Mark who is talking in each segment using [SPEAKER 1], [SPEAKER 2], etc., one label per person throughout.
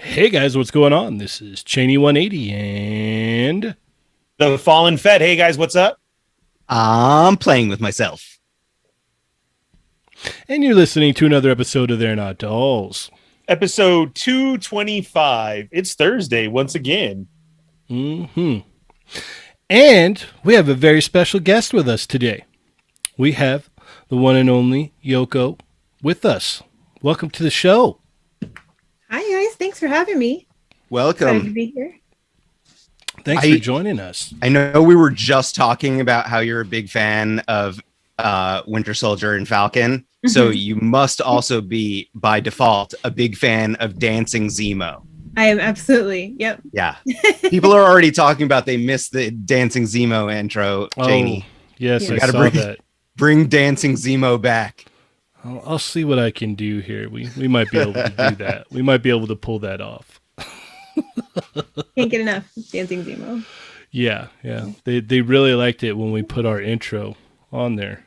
[SPEAKER 1] Hey guys, what's going on? This is Cheney 180 and
[SPEAKER 2] The Fallen Fed. Hey guys, what's up?
[SPEAKER 3] I'm playing with myself.
[SPEAKER 1] you're listening to another episode of They're Not Dolls.
[SPEAKER 2] Episode 225. It's Thursday once again.
[SPEAKER 1] And we have a very special guest with us today. We have the one and only Yoko with us. Welcome to the show.
[SPEAKER 4] Hi guys, thanks for having me.
[SPEAKER 3] Welcome.
[SPEAKER 4] Excited to be here.
[SPEAKER 1] Thanks for joining us.
[SPEAKER 3] I know we were just talking about how you're a big fan of Winter Soldier and Falcon, so you must also be, by default, a big fan of Dancing Zemo.
[SPEAKER 4] I am absolutely. Yep.
[SPEAKER 3] Yeah. People are already talking about they missed the Dancing Zemo intro, Janie.
[SPEAKER 1] Oh, yes,
[SPEAKER 4] Yeah.
[SPEAKER 1] I saw that.
[SPEAKER 3] Bring Dancing Zemo back.
[SPEAKER 1] I'll see what I can do here. We might be able to do that. We might be able to pull that off.
[SPEAKER 4] Can't get enough Dancing Zemo.
[SPEAKER 1] Yeah. They really liked it when we put our intro on there.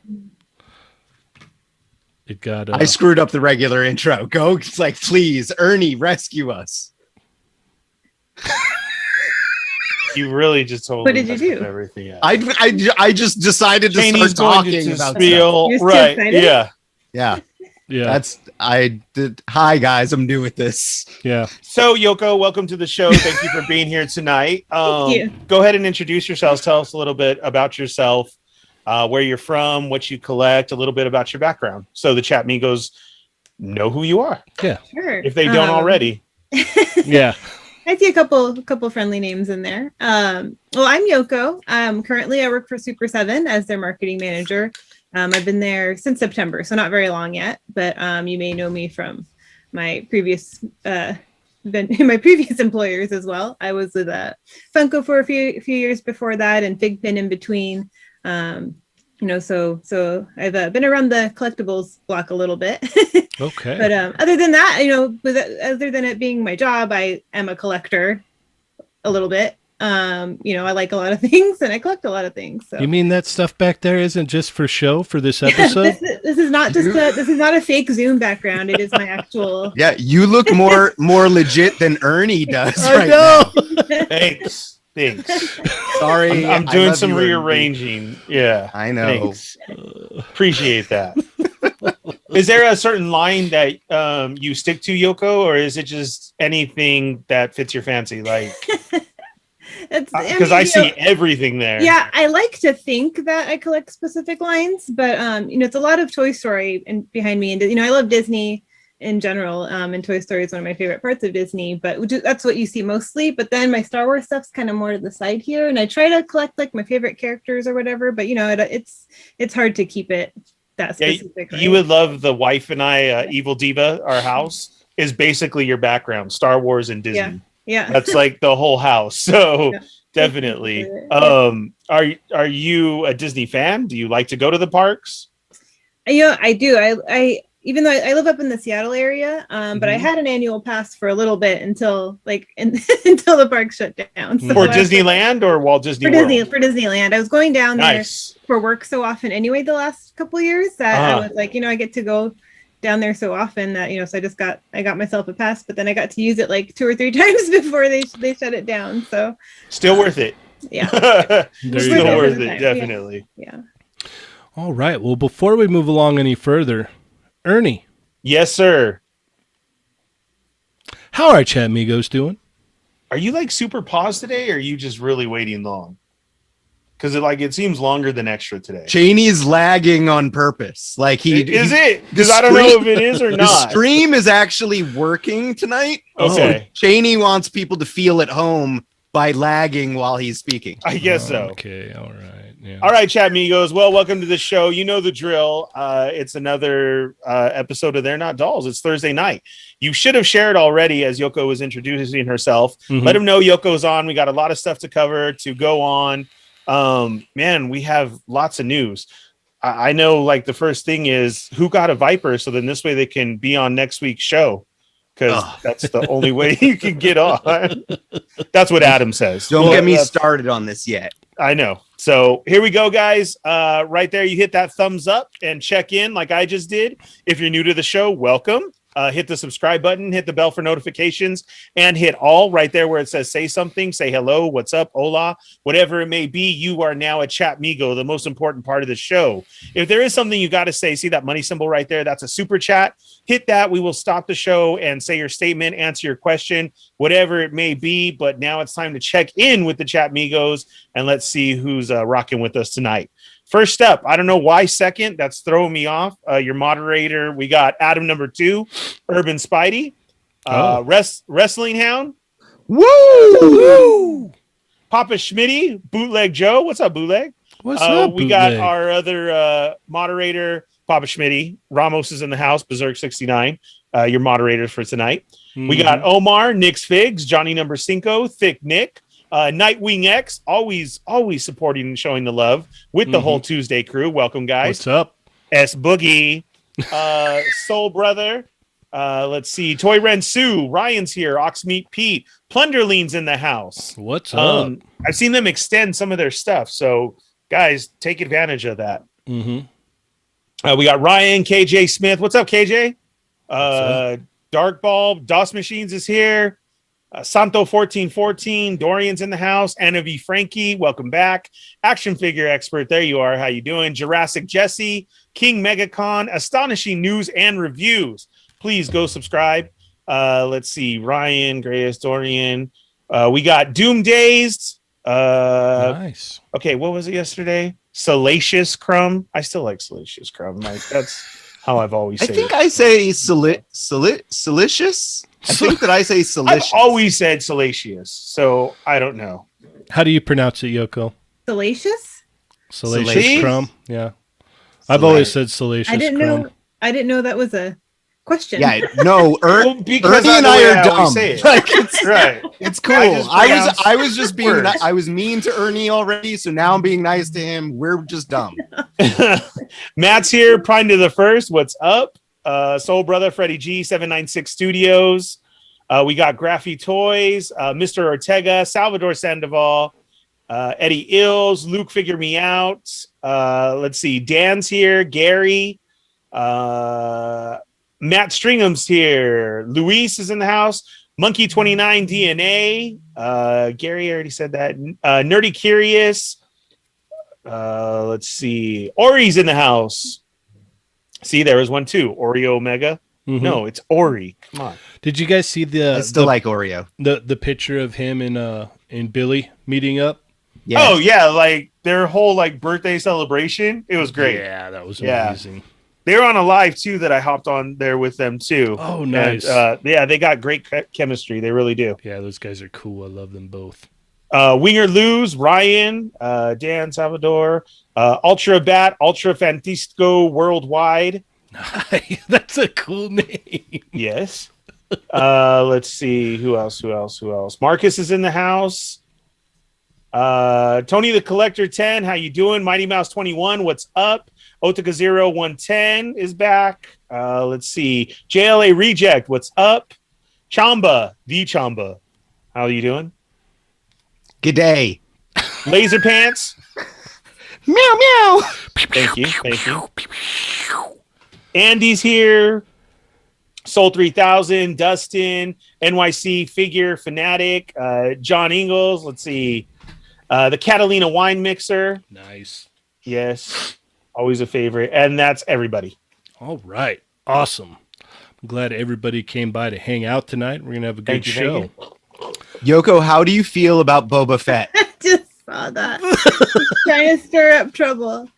[SPEAKER 1] It got.
[SPEAKER 3] I screwed up the regular intro. Go, it's like, please, Ernie, rescue us.
[SPEAKER 2] You really just told
[SPEAKER 4] What
[SPEAKER 2] me
[SPEAKER 4] did you do?
[SPEAKER 2] Everything else.
[SPEAKER 3] I just decided to
[SPEAKER 2] Janie's
[SPEAKER 3] start
[SPEAKER 2] going
[SPEAKER 3] talking
[SPEAKER 2] to
[SPEAKER 3] about
[SPEAKER 2] spiel.
[SPEAKER 4] You're still
[SPEAKER 2] Right.
[SPEAKER 4] excited?
[SPEAKER 2] Yeah.
[SPEAKER 3] Yeah.
[SPEAKER 1] Yeah.
[SPEAKER 3] I did. Hi guys, I'm new with this.
[SPEAKER 1] Yeah.
[SPEAKER 2] So, Yoko, welcome to the show. Thank you for being here tonight.
[SPEAKER 4] Thank you.
[SPEAKER 2] Go ahead and introduce yourselves. Tell us a little bit about yourself, where you're from, what you collect, a little bit about your background. So the chat migos know who you are,
[SPEAKER 1] Yeah.
[SPEAKER 4] Sure.
[SPEAKER 2] if they don't already.
[SPEAKER 1] Yeah.
[SPEAKER 4] I see a couple friendly names in there. Well, I'm Yoko. Currently I work for Super 7 as their marketing manager. I've been there since September, so not very long yet, but you may know me from my previous employers as well. I was with Funko for a few years before that, and Figma in between. So I've been around the collectibles block a little bit.
[SPEAKER 1] Okay.
[SPEAKER 4] But other than that, other than it being my job, I am a collector a little bit. I like a lot of things and I collect a lot of things. So.
[SPEAKER 1] You mean that stuff back there isn't just for show for this episode?
[SPEAKER 4] this is not a fake Zoom background. It is my actual.
[SPEAKER 3] Yeah, you look more legit than Ernie does.
[SPEAKER 1] I know.
[SPEAKER 4] Now.
[SPEAKER 2] Thanks.
[SPEAKER 3] Sorry,
[SPEAKER 2] I'm
[SPEAKER 3] I
[SPEAKER 2] doing
[SPEAKER 3] love
[SPEAKER 2] some
[SPEAKER 3] you, Ernie.
[SPEAKER 2] rearranging. Yeah.
[SPEAKER 3] I know.
[SPEAKER 2] Thanks. Appreciate that. Is there a certain line that you stick to, Yoko, or is it just anything that fits your fancy? Like, because I see everything there.
[SPEAKER 4] Yeah, I like to think that I collect specific lines, but it's a lot of Toy Story behind me, and I love Disney in general, and Toy Story is one of my favorite parts of Disney, but that's what you see mostly. But then my Star Wars stuff's kind of more to the side here, and I try to collect like my favorite characters or whatever, but it's hard to keep it that specific.
[SPEAKER 2] You would love the wife and I, Evil Diva, our house is basically your background, Star Wars and Disney.
[SPEAKER 4] Yeah.
[SPEAKER 2] That's like the whole house. So
[SPEAKER 4] Yeah.
[SPEAKER 2] definitely. Are you a Disney fan? Do you like to go to the parks?
[SPEAKER 4] I do. I even though I live up in the Seattle area, but I had an annual pass for a little bit until until the park shut down. So
[SPEAKER 2] For Disneyland or Walt Disney World?
[SPEAKER 4] For Disneyland. I was going down
[SPEAKER 2] Nice.
[SPEAKER 4] there for work so often anyway the last couple of years that I was like, I get to go down there so often that so I got myself a pass, but then I got to use it like 2 or 3 times before they shut it down. So
[SPEAKER 2] Still worth it.
[SPEAKER 4] yeah.
[SPEAKER 2] Still worth it, definitely.
[SPEAKER 4] Yeah.
[SPEAKER 1] All right. Well, before we move along any further, Ernie,
[SPEAKER 2] Yes, sir.
[SPEAKER 1] how are our chat amigos doing?
[SPEAKER 2] Are you like super paused today, or are you just really waiting long? Because it seems longer than extra today.
[SPEAKER 3] Cheney's lagging on purpose. Like
[SPEAKER 2] Is it? Because I don't know if it is or
[SPEAKER 3] The
[SPEAKER 2] not.
[SPEAKER 3] stream is actually working tonight.
[SPEAKER 2] Okay.
[SPEAKER 3] So Cheney wants people to feel at home by lagging while he's speaking.
[SPEAKER 2] I guess so.
[SPEAKER 1] Okay. All right. Yeah.
[SPEAKER 2] All right, chat amigos. Well, welcome to the show. You know the drill. It's another episode of They're Not Dolls. It's Thursday night. You should have shared already as Yoko was introducing herself.
[SPEAKER 1] Mhm.
[SPEAKER 2] Let them know Yoko's on. We got a lot of stuff to cover, to go on. Man, we have lots of news. I know like the first thing is who got a Viper, so then this way they can be on next week's show. Because that's the only way you can get on. That's what Adam says.
[SPEAKER 3] Don't get me started on this yet.
[SPEAKER 2] I know. So here we go, guys. Right there, you hit that thumbs up and check in like I just did. If you're new to the show, welcome. hit the subscribe button, hit the bell for notifications, and hit all right there where it says say something, say hello, what's up, hola, whatever it may be. You are now a chat migo, the most important part of the show. If there is something you got to say, see that money symbol right there? That's a super chat. Hit that. We will stop the show and say your statement, answer your question, whatever it may be. But now it's time to check in with the chat migos and let's see who's rocking with us tonight. First up, I don't know why second. That's throwing me off. Your moderator, we got Adam number 2, Urban Spidey, Wrestling Hound.
[SPEAKER 3] Woo!
[SPEAKER 2] Papa Schmitty, Bootleg Joe. What's up, Bootleg?
[SPEAKER 1] What's up,
[SPEAKER 2] We got
[SPEAKER 1] Bootleg?
[SPEAKER 2] our other moderator, Papa Schmitty. Ramos is in the house, Berserk 69. Your moderators for tonight. We got Omar, Nick's Figs, Johnny number 5, Thick Nick. Nightwing X, always supporting and showing the love with the whole Tuesday crew. Welcome, guys.
[SPEAKER 1] What's up?
[SPEAKER 2] S Boogie, Soul Brother. Let's see, Toy Ren Sue, Ryan's here, Oxmeat Pete, Plunderlean's in the house.
[SPEAKER 1] What's up?
[SPEAKER 2] I've seen them extend some of their stuff, so guys, take advantage of that. We got Ryan, KJ Smith. What's up, KJ? Dark Bulb, DOS Machines is here. Santo 1414, Dorian's in the house. Anna V. Frankie, welcome back. Action figure expert, there you are. How you doing? Jurassic Jesse, King Megacon, astonishing news and reviews. Please go subscribe. Let's see, Ryan, Grayus, Dorian. We got Doom Dazed.
[SPEAKER 1] Nice.
[SPEAKER 2] Okay, what was it yesterday? Salacious Crumb. I still like Salacious Crumb. Like that's how I've always said
[SPEAKER 3] I think
[SPEAKER 2] it.
[SPEAKER 3] I say salicious. I think that I say
[SPEAKER 2] I've
[SPEAKER 3] salicious.
[SPEAKER 2] always said salacious, so I don't know.
[SPEAKER 1] How do you pronounce it, Yoko?
[SPEAKER 4] Salacious?
[SPEAKER 1] Salacious
[SPEAKER 2] Salacious?
[SPEAKER 1] crumb? Yeah. I've always said salacious
[SPEAKER 4] I didn't
[SPEAKER 1] crumb.
[SPEAKER 4] know. I didn't know that was a question.
[SPEAKER 3] Yeah, no,
[SPEAKER 2] Well, because
[SPEAKER 3] Ernie and
[SPEAKER 2] that's the
[SPEAKER 3] I
[SPEAKER 2] way
[SPEAKER 3] are
[SPEAKER 2] I always
[SPEAKER 3] dumb.
[SPEAKER 2] say it.
[SPEAKER 3] Like, it's,
[SPEAKER 2] Right.
[SPEAKER 3] it's cool. I was just being.
[SPEAKER 2] words.
[SPEAKER 3] I was mean to Ernie already, so now I'm being nice to him. We're just dumb.
[SPEAKER 2] Matt's here, Prime to the First. What's up? Soul Brother, Freddie G, 796 Studios. We got Graphy Toys, Mr. Ortega, Salvador Sandoval, Eddie Ills, Luke Figure Me Out. Let's see, Dan's here, Gary, Matt Stringham's here, Luis is in the house, Monkey 29 DNA, Gary, I already said that, Nerdy Curious. Let's see, Ori's in the house. See, there was one too, Oreo Omega. No, it's Ori. Come on.
[SPEAKER 1] Did you guys see
[SPEAKER 3] I still like Oreo.
[SPEAKER 1] the picture of him and Billy meeting up?
[SPEAKER 3] Yeah.
[SPEAKER 2] Oh yeah, like their whole like birthday celebration. It was great.
[SPEAKER 1] Yeah, that was
[SPEAKER 2] Yeah.
[SPEAKER 1] amazing.
[SPEAKER 2] They were on a live too that I hopped on there with them too.
[SPEAKER 1] Oh, nice.
[SPEAKER 2] And, yeah, they got great chemistry. They really do.
[SPEAKER 1] Yeah, those guys are cool. I love them both.
[SPEAKER 2] Winger Lose, Ryan, Dan Salvador, Ultra Bat, Ultra Fantistico Worldwide.
[SPEAKER 1] That's a cool name.
[SPEAKER 2] Yes. Let's see who else. Marcus is in the house. Tony the Collector 10, how you doing? Mighty Mouse 21, what's up? Otaka 110 is back. Let's see. JLA Reject, what's up? Chamba, the Chamba, how are you doing?
[SPEAKER 3] G'day.
[SPEAKER 2] Laser Pants,
[SPEAKER 3] Meow meow.
[SPEAKER 2] thank you. Andy's here. Soul 3000, Dustin, NYC Figure Fanatic, John Ingalls. Let's see. The Catalina Wine Mixer.
[SPEAKER 1] Nice.
[SPEAKER 2] Yes. Always a favorite. And that's everybody.
[SPEAKER 1] All right. Awesome. I'm glad everybody came by to hang out tonight. We're going to have a good
[SPEAKER 2] Thank you,
[SPEAKER 1] show.
[SPEAKER 2] thank
[SPEAKER 3] Yoko, how do you feel about Boba Fett?
[SPEAKER 4] Just saw that. Trying to stir up trouble.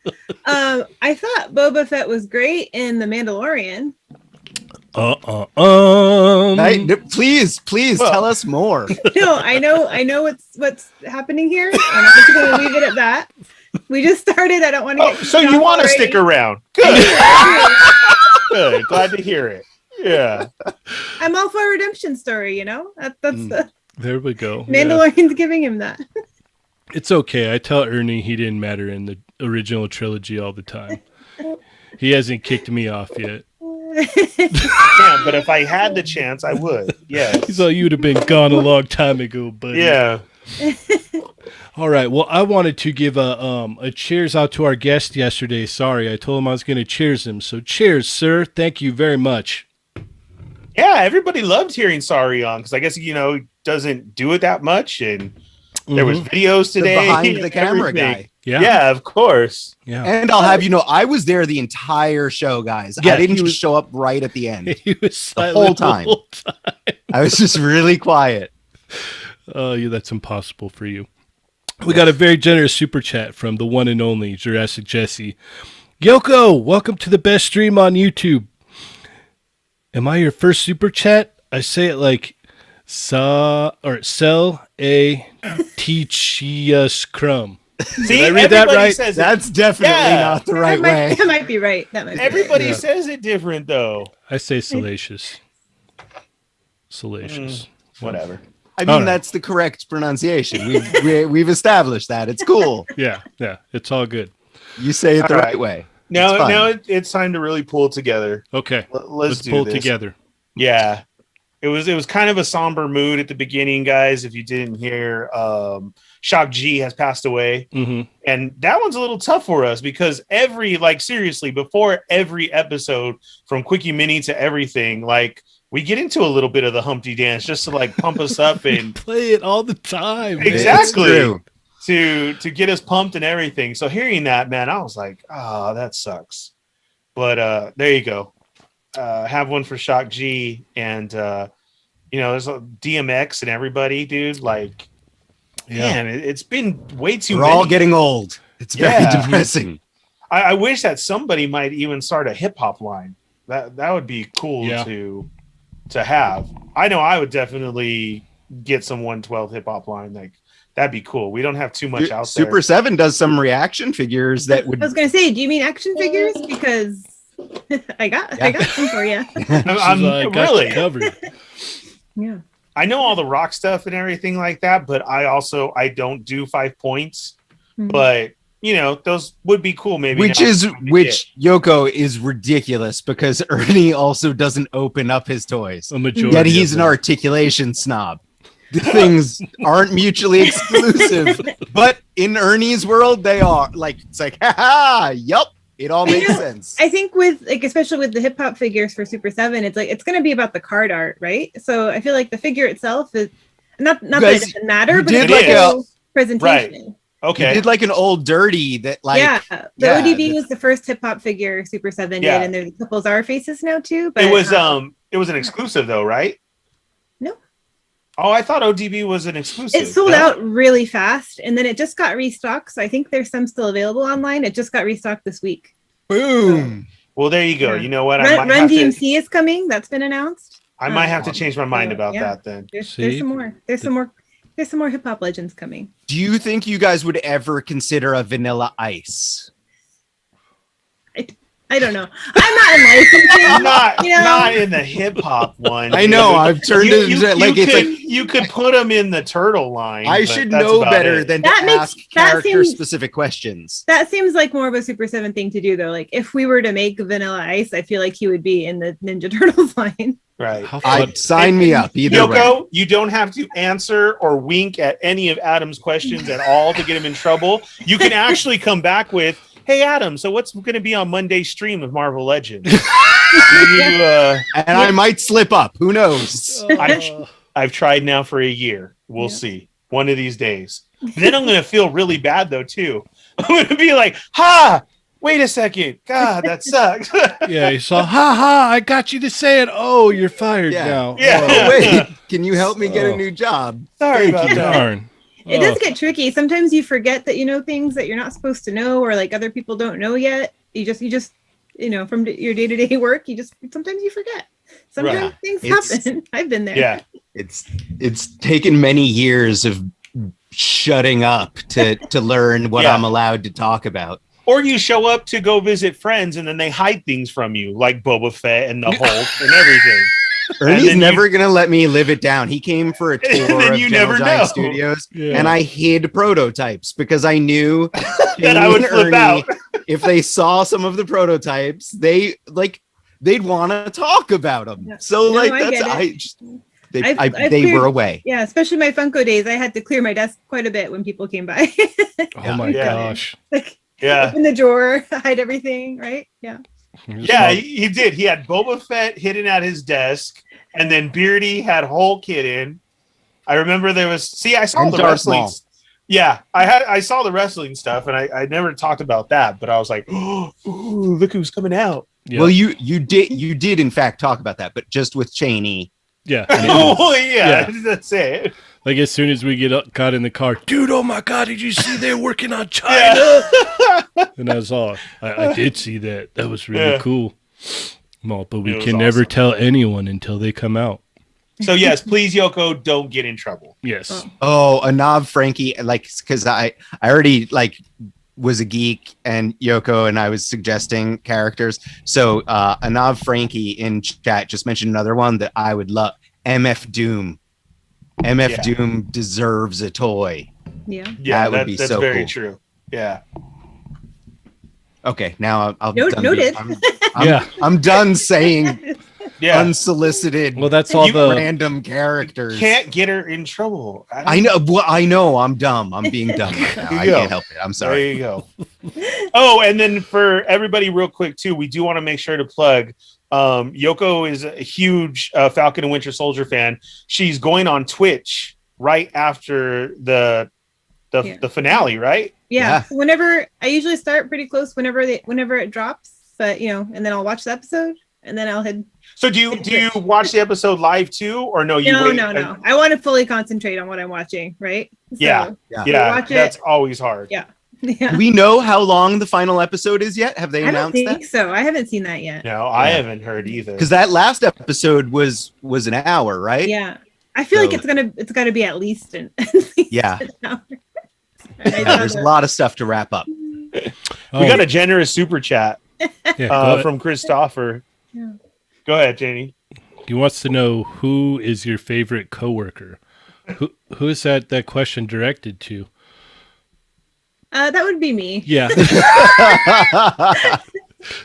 [SPEAKER 4] I thought Boba Fett was great in The Mandalorian.
[SPEAKER 3] Please
[SPEAKER 2] Well-
[SPEAKER 3] tell us more.
[SPEAKER 4] No, I know what's happening here. I'm just going to leave it at that. We just started. I don't want to
[SPEAKER 2] Oh,
[SPEAKER 4] get
[SPEAKER 2] so you want to stick around. Good. Good. Glad to hear it. Yeah.
[SPEAKER 4] I'm all for a redemption story, you know? That's the
[SPEAKER 1] There we go.
[SPEAKER 4] Mandalorian's giving him that.
[SPEAKER 1] It's okay. I tell Ernie he didn't matter in the original trilogy all the time. He hasn't kicked me off yet.
[SPEAKER 2] Yeah, but if I had the chance, I would. Yes.
[SPEAKER 1] He's like, you'd have been gone a long time ago, buddy.
[SPEAKER 2] Yeah.
[SPEAKER 1] All right. Well, I wanted to give a cheers out to our guest yesterday. Sorry, I told him I was going to cheers him. So cheers, sir. Thank you very much.
[SPEAKER 2] Yeah, everybody loved hearing Sarion because I guess doesn't do it that much, and there was videos
[SPEAKER 3] The
[SPEAKER 2] today.
[SPEAKER 3] behind the
[SPEAKER 2] and
[SPEAKER 3] camera
[SPEAKER 2] everything.
[SPEAKER 3] guy.
[SPEAKER 2] Yeah, of course.
[SPEAKER 1] Yeah.
[SPEAKER 3] And I'll have you know, I was there the entire show, guys.
[SPEAKER 1] Yeah,
[SPEAKER 3] I didn't
[SPEAKER 1] he
[SPEAKER 3] just
[SPEAKER 1] was-
[SPEAKER 3] show up right at the end.
[SPEAKER 1] He was silent
[SPEAKER 3] whole time.
[SPEAKER 1] The whole time.
[SPEAKER 3] I was just really quiet.
[SPEAKER 1] Oh, yeah, that's impossible for you. We got a very generous super chat from the one and only Jurassic Jesse. Yoko, welcome to the best stream on YouTube. Am I your first super chat? I say it like sell a teach us crumb.
[SPEAKER 2] See,
[SPEAKER 1] Did I read that
[SPEAKER 2] everybody
[SPEAKER 1] right?
[SPEAKER 2] says it.
[SPEAKER 3] That's definitely
[SPEAKER 2] Yeah.
[SPEAKER 3] not the right
[SPEAKER 4] that
[SPEAKER 3] way.
[SPEAKER 4] Might, that might be right. That might be
[SPEAKER 2] Everybody
[SPEAKER 1] Yeah.
[SPEAKER 2] says it different though.
[SPEAKER 1] I say salacious. Salacious.
[SPEAKER 2] Whatever.
[SPEAKER 3] I mean,
[SPEAKER 1] All right.
[SPEAKER 3] that's the correct pronunciation. We've established that. It's cool.
[SPEAKER 1] Yeah, it's all good.
[SPEAKER 3] You say it the
[SPEAKER 2] All
[SPEAKER 3] right
[SPEAKER 2] right.
[SPEAKER 3] way.
[SPEAKER 2] Now,
[SPEAKER 3] It's fine.
[SPEAKER 2] now it's time to really pull it together.
[SPEAKER 1] Okay,
[SPEAKER 2] Let's do
[SPEAKER 1] pull it
[SPEAKER 2] this.
[SPEAKER 1] together.
[SPEAKER 2] Yeah, it was kind of a somber mood at the beginning, guys. If you didn't hear, Shock G has passed away,
[SPEAKER 1] Mm-hmm.
[SPEAKER 2] and that one's a little tough for us because seriously, before every episode, from Quickie Mini to everything, we get into a little bit of the Humpty dance just to pump us up and
[SPEAKER 1] Play it all the time. man.
[SPEAKER 2] Exactly.
[SPEAKER 3] It's true.
[SPEAKER 2] to get us pumped and everything. So hearing that, man, I was like, that sucks. But there you go. Have one for Shock G, and there's DMX and everybody, dude. Man, it's been way too
[SPEAKER 3] We're
[SPEAKER 2] many.
[SPEAKER 3] all getting old. It's very
[SPEAKER 2] Yeah.
[SPEAKER 3] depressing.
[SPEAKER 2] I wish that somebody might even start a hip hop line. That would be cool
[SPEAKER 1] Yeah.
[SPEAKER 2] to have. I know I would definitely get some 112 hip hop line. That'd be cool. We don't have too much out there.
[SPEAKER 3] Super 7 does some reaction figures that would.
[SPEAKER 4] I was gonna say, do you mean action figures? Because I got some for you.
[SPEAKER 2] I'm
[SPEAKER 1] Got
[SPEAKER 2] really.
[SPEAKER 1] you covered.
[SPEAKER 4] Yeah.
[SPEAKER 2] I know all the rock stuff and everything like that, but I don't do 5 points.
[SPEAKER 4] Mhm.
[SPEAKER 2] But those would be cool. Maybe
[SPEAKER 3] Which Yoko is ridiculous because Ernie also doesn't open up his toys.
[SPEAKER 1] A majority.
[SPEAKER 3] Yet he's
[SPEAKER 1] of
[SPEAKER 3] an
[SPEAKER 1] them.
[SPEAKER 3] articulation snob. The things aren't mutually exclusive, but in Ernie's world, they are. It's like, haha, yup, it all makes sense.
[SPEAKER 4] I think with especially with the hip hop figures for Super 7, it's gonna be about the card art, right? So I feel like the figure itself is not that
[SPEAKER 3] guys-
[SPEAKER 4] it doesn't matter,
[SPEAKER 3] you
[SPEAKER 4] but
[SPEAKER 3] did
[SPEAKER 4] it's
[SPEAKER 2] like
[SPEAKER 4] also presentation.
[SPEAKER 2] okay.
[SPEAKER 3] He did an old dirty that
[SPEAKER 4] Yeah, the
[SPEAKER 3] yeah,
[SPEAKER 4] ODB was the first hip hop figure Super 7
[SPEAKER 2] Yeah.
[SPEAKER 4] did, and there's a couple Zara faces now too. But
[SPEAKER 2] It was an exclusive though, right?
[SPEAKER 4] No.
[SPEAKER 2] Oh, I thought ODB was an exclusive.
[SPEAKER 4] it sold
[SPEAKER 2] No?
[SPEAKER 4] out really fast, and then it just got restocked. So I think there's some still available online. It just got restocked this week.
[SPEAKER 3] boom.
[SPEAKER 2] Well, there you go.
[SPEAKER 4] Yeah.
[SPEAKER 2] You know what?
[SPEAKER 4] Run
[SPEAKER 2] have to,
[SPEAKER 4] DMC is coming. That's been announced.
[SPEAKER 2] I might have to change my mind about
[SPEAKER 4] Yeah.
[SPEAKER 2] that then.
[SPEAKER 4] There's
[SPEAKER 1] See?
[SPEAKER 4] some more. There's some more hip hop legends coming.
[SPEAKER 3] Do you think you guys would ever consider a Vanilla Ice?
[SPEAKER 4] I don't know. I'm not in licensing.
[SPEAKER 2] Not,
[SPEAKER 4] You know?
[SPEAKER 2] not in the hip hop one.
[SPEAKER 3] I know.
[SPEAKER 2] dude.
[SPEAKER 3] I've turned it into
[SPEAKER 2] You could put them in the turtle line.
[SPEAKER 3] I
[SPEAKER 2] but
[SPEAKER 3] should
[SPEAKER 2] that's
[SPEAKER 3] know
[SPEAKER 2] about
[SPEAKER 3] better
[SPEAKER 2] it.
[SPEAKER 3] than to
[SPEAKER 4] That makes-
[SPEAKER 3] ask
[SPEAKER 4] that
[SPEAKER 3] character
[SPEAKER 4] seems-
[SPEAKER 3] specific questions.
[SPEAKER 4] That seems like more of a Super 7 thing to do, though. If we were to make Vanilla Ice, I feel like he would be in the Ninja Turtles line.
[SPEAKER 2] Right.
[SPEAKER 1] How fun.
[SPEAKER 3] I'd sign me up either way.
[SPEAKER 2] Yoko, you don't have to answer or wink at any of Adam's questions at all to get him in trouble. You can actually come back with, "Hey Adam, so what's going to be on Monday's stream of Marvel Legends?"
[SPEAKER 3] And I might slip up. Who knows?
[SPEAKER 2] I've tried now for a year. We'll
[SPEAKER 4] Yeah.
[SPEAKER 2] see. One of these days. Then I'm going to feel really bad though too. I'm going to be like, "Ha! Wait a second. God, that sucks."
[SPEAKER 1] Yeah, you saw, ha ha, I got you to say it. Oh, you're fired
[SPEAKER 3] Yeah.
[SPEAKER 1] now.
[SPEAKER 2] Yeah.
[SPEAKER 3] Oh, wait, can you help me get
[SPEAKER 1] Oh.
[SPEAKER 3] a new job?
[SPEAKER 2] Sorry about
[SPEAKER 1] Oh,
[SPEAKER 2] that.
[SPEAKER 1] darn.
[SPEAKER 4] It does get tricky. Sometimes you forget that you know things that you're not supposed to know, or other people don't know yet. You just from your day-to-day work, sometimes you forget. Sometimes
[SPEAKER 2] Right.
[SPEAKER 4] things
[SPEAKER 3] It's-
[SPEAKER 4] happen. I've been there.
[SPEAKER 2] Yeah.
[SPEAKER 3] It's taken many years of shutting up to learn what
[SPEAKER 2] Yeah.
[SPEAKER 3] I'm allowed to talk about.
[SPEAKER 2] Or you show up to go visit friends and then they hide things from you, like Boba Fett and the Hulk and everything.
[SPEAKER 3] Ernie's
[SPEAKER 2] then
[SPEAKER 3] never gonna let me live it down. He came for a
[SPEAKER 2] And
[SPEAKER 3] tour
[SPEAKER 2] then
[SPEAKER 3] of
[SPEAKER 2] you
[SPEAKER 3] Gentle
[SPEAKER 2] never
[SPEAKER 3] Giant
[SPEAKER 2] know.
[SPEAKER 3] Studios,
[SPEAKER 1] Yeah.
[SPEAKER 3] and I hid prototypes because I knew
[SPEAKER 2] That I would
[SPEAKER 3] Shane
[SPEAKER 2] flip
[SPEAKER 3] and
[SPEAKER 2] out.
[SPEAKER 3] if they saw some of the prototypes, they'd want to talk about them.
[SPEAKER 4] Yeah.
[SPEAKER 3] So
[SPEAKER 4] No, I
[SPEAKER 3] that's
[SPEAKER 4] get it. I've
[SPEAKER 3] they
[SPEAKER 4] cleared-
[SPEAKER 3] were away.
[SPEAKER 4] Yeah, especially my Funko days. I had to clear my desk quite a bit when people came by.
[SPEAKER 1] Oh my
[SPEAKER 2] Yeah.
[SPEAKER 1] gosh.
[SPEAKER 2] Yeah.
[SPEAKER 4] Open the drawer, hide everything, right? Yeah.
[SPEAKER 2] Yeah, he did. He had Boba Fett hidden at his desk. and then Beardy had Hulk hidden. I remember there was. See, I saw
[SPEAKER 3] And
[SPEAKER 2] the
[SPEAKER 3] Darth
[SPEAKER 2] wrestling.
[SPEAKER 3] Maul.
[SPEAKER 2] Yeah, I saw the wrestling stuff, and I never talked about that. But I was like, oh, ooh, look who's coming out.
[SPEAKER 1] Yeah.
[SPEAKER 3] Well, you did in fact talk about that, but just with Cheney.
[SPEAKER 1] Yeah.
[SPEAKER 2] Oh yeah, that's it.
[SPEAKER 1] Like as soon as we got in the car, dude, oh my God, did you see they're working on China? And I was all, I did see that. That was really cool. Well, but we can never tell anyone until they come out.
[SPEAKER 2] So yes, please, Yoko, don't get in trouble.
[SPEAKER 1] Yes.
[SPEAKER 3] Oh, Anav Frankie, like, because I already like was a geek, and Yoko and I was suggesting characters. So Anav Frankie in chat just mentioned another one that I would love. MF Doom. MF Doom deserves a toy.
[SPEAKER 4] Yeah.
[SPEAKER 2] Yeah,
[SPEAKER 3] that would be
[SPEAKER 2] that's
[SPEAKER 3] so
[SPEAKER 2] very
[SPEAKER 3] cool.
[SPEAKER 2] true. Yeah.
[SPEAKER 3] Okay, now I'll
[SPEAKER 4] Noted.
[SPEAKER 3] I'm done saying
[SPEAKER 2] Yeah.
[SPEAKER 3] unsolicited.
[SPEAKER 1] Well, that's all
[SPEAKER 3] random characters.
[SPEAKER 2] Can't get her in trouble.
[SPEAKER 3] I know. Well, I know. I'm dumb. I'm being dumb right now. I can't help it. I'm sorry.
[SPEAKER 2] There you go. Oh, and then for everybody, real quick too, we do want to make sure to plug. Yoko is a huge Falcon and Winter Soldier fan. She's going on Twitch right after the finale, right?
[SPEAKER 4] Yeah. So whenever I usually start pretty close whenever it drops, but and then I'll watch the episode and then I'll head.
[SPEAKER 2] So do you watch the episode live too, or no?
[SPEAKER 4] No. I want to fully concentrate on what I'm watching, right? So,
[SPEAKER 2] yeah. That's always hard.
[SPEAKER 4] Yeah.
[SPEAKER 3] Do we know how long the final episode is yet? Have they announced that?
[SPEAKER 4] I don't think so. I haven't seen that yet.
[SPEAKER 2] No, I haven't heard either.
[SPEAKER 3] Because that last episode was an hour, right?
[SPEAKER 4] Yeah. I feel like it's gonna be at least an hour.
[SPEAKER 3] There's a lot of stuff to wrap up.
[SPEAKER 2] We got a generous super chat from Christopher.
[SPEAKER 4] Yeah.
[SPEAKER 2] Go ahead, Janie.
[SPEAKER 1] He wants to know who is your favorite coworker. Who is that question directed to?
[SPEAKER 4] That would be me.
[SPEAKER 1] Yeah.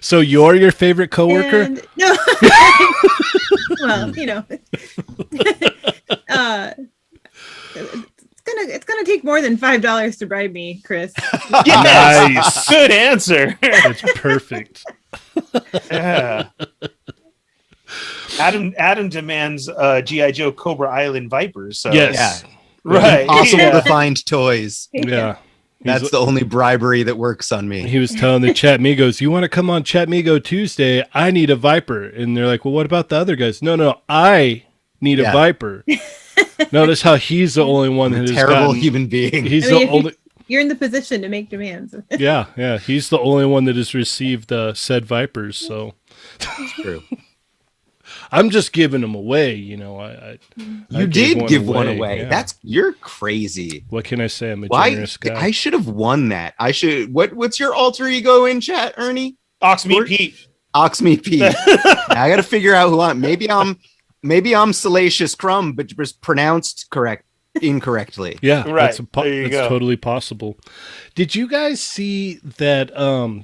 [SPEAKER 1] So you're your favorite coworker?
[SPEAKER 4] No. Well, it's gonna take more than $5 to bribe me, Chris.
[SPEAKER 2] Nice. Good answer.
[SPEAKER 1] That's perfect.
[SPEAKER 2] Yeah. Adam demands G.I. Joe Cobra Island Vipers. So
[SPEAKER 1] Yes.
[SPEAKER 2] Right.
[SPEAKER 3] Possible to find toys.
[SPEAKER 1] Yeah.
[SPEAKER 3] That's the only bribery that works on me.
[SPEAKER 1] He was telling the Chat Migos, you want to come on Chat Migo Tuesday? I need a Viper. And they're like, well, what about the other guys? No, I need a Viper. Notice how he's the only one that is
[SPEAKER 3] terrible human being.
[SPEAKER 1] He's the only.
[SPEAKER 4] You're in the position to make demands.
[SPEAKER 1] Yeah. He's the only one that has received said Vipers. So
[SPEAKER 3] That's true.
[SPEAKER 1] I'm just giving them away. You
[SPEAKER 3] did give one away.
[SPEAKER 1] Yeah.
[SPEAKER 3] You're crazy.
[SPEAKER 1] What can I say? I'm a generous guy.
[SPEAKER 3] I should have won that. I should. What's your alter ego in chat, Ernie?
[SPEAKER 2] Oxmeat Pete.
[SPEAKER 3] Oxmeat Pete. I got to figure out who I'm. Maybe I'm Salacious Crumb, but just pronounced incorrectly.
[SPEAKER 1] Yeah,
[SPEAKER 2] right.
[SPEAKER 1] That's totally possible. Did you guys see that?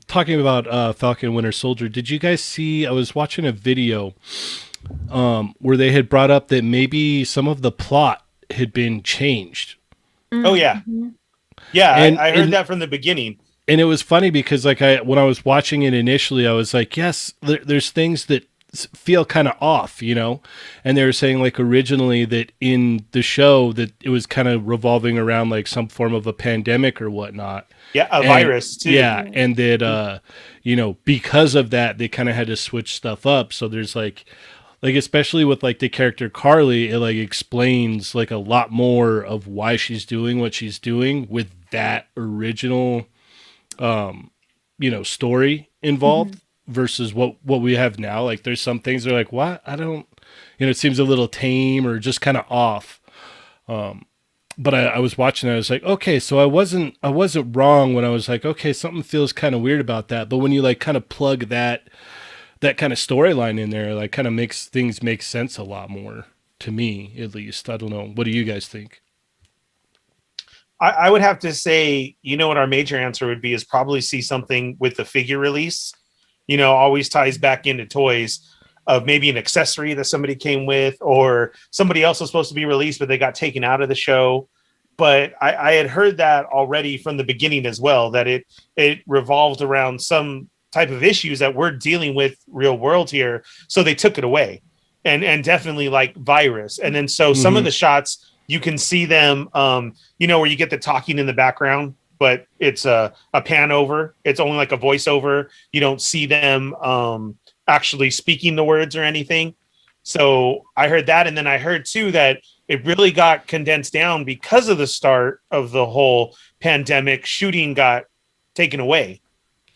[SPEAKER 1] Talking about Falcon and Winter Soldier, did you guys see? I was watching a video where they had brought up that maybe some of the plot had been changed.
[SPEAKER 2] Oh yeah, yeah. I heard that from the beginning.
[SPEAKER 1] And it was funny because, when I was watching it initially, I was like, yes, there's things that feel kind of off, and they were saying originally that in the show that it was kind of revolving around some form of a pandemic or whatnot.
[SPEAKER 2] Yeah, a virus too.
[SPEAKER 1] Yeah, and that because of that they kind of had to switch stuff up. So there's especially with the character Carly, it explains a lot more of why she's doing what she's doing with that original story involved. Versus what we have now. There's some things that are what? I don't, it seems a little tame or just kind of off. But I was watching it, I was like, okay, so I wasn't wrong when I was like, okay, something feels kind of weird about that. But when you kind of plug that kind of storyline in there, kind of makes things make sense a lot more to me, at least. I don't know. What do you guys think?
[SPEAKER 2] I would have to say, what our major answer would be is probably see something with the figure release. Always ties back into toys of maybe an accessory that somebody came with, or somebody else was supposed to be released, but they got taken out of the show. But I had heard that already from the beginning as well, that it revolved around some type of issues that we're dealing with real world here. So they took it away. and definitely like virus. And then so some of the shots you can see them, where you get the talking in the background, but it's a pan over. It's only like a voiceover. You don't see them actually speaking the words or anything. So I heard that, and then I heard too that it really got condensed down because of the start of the whole pandemic. Shooting got taken away.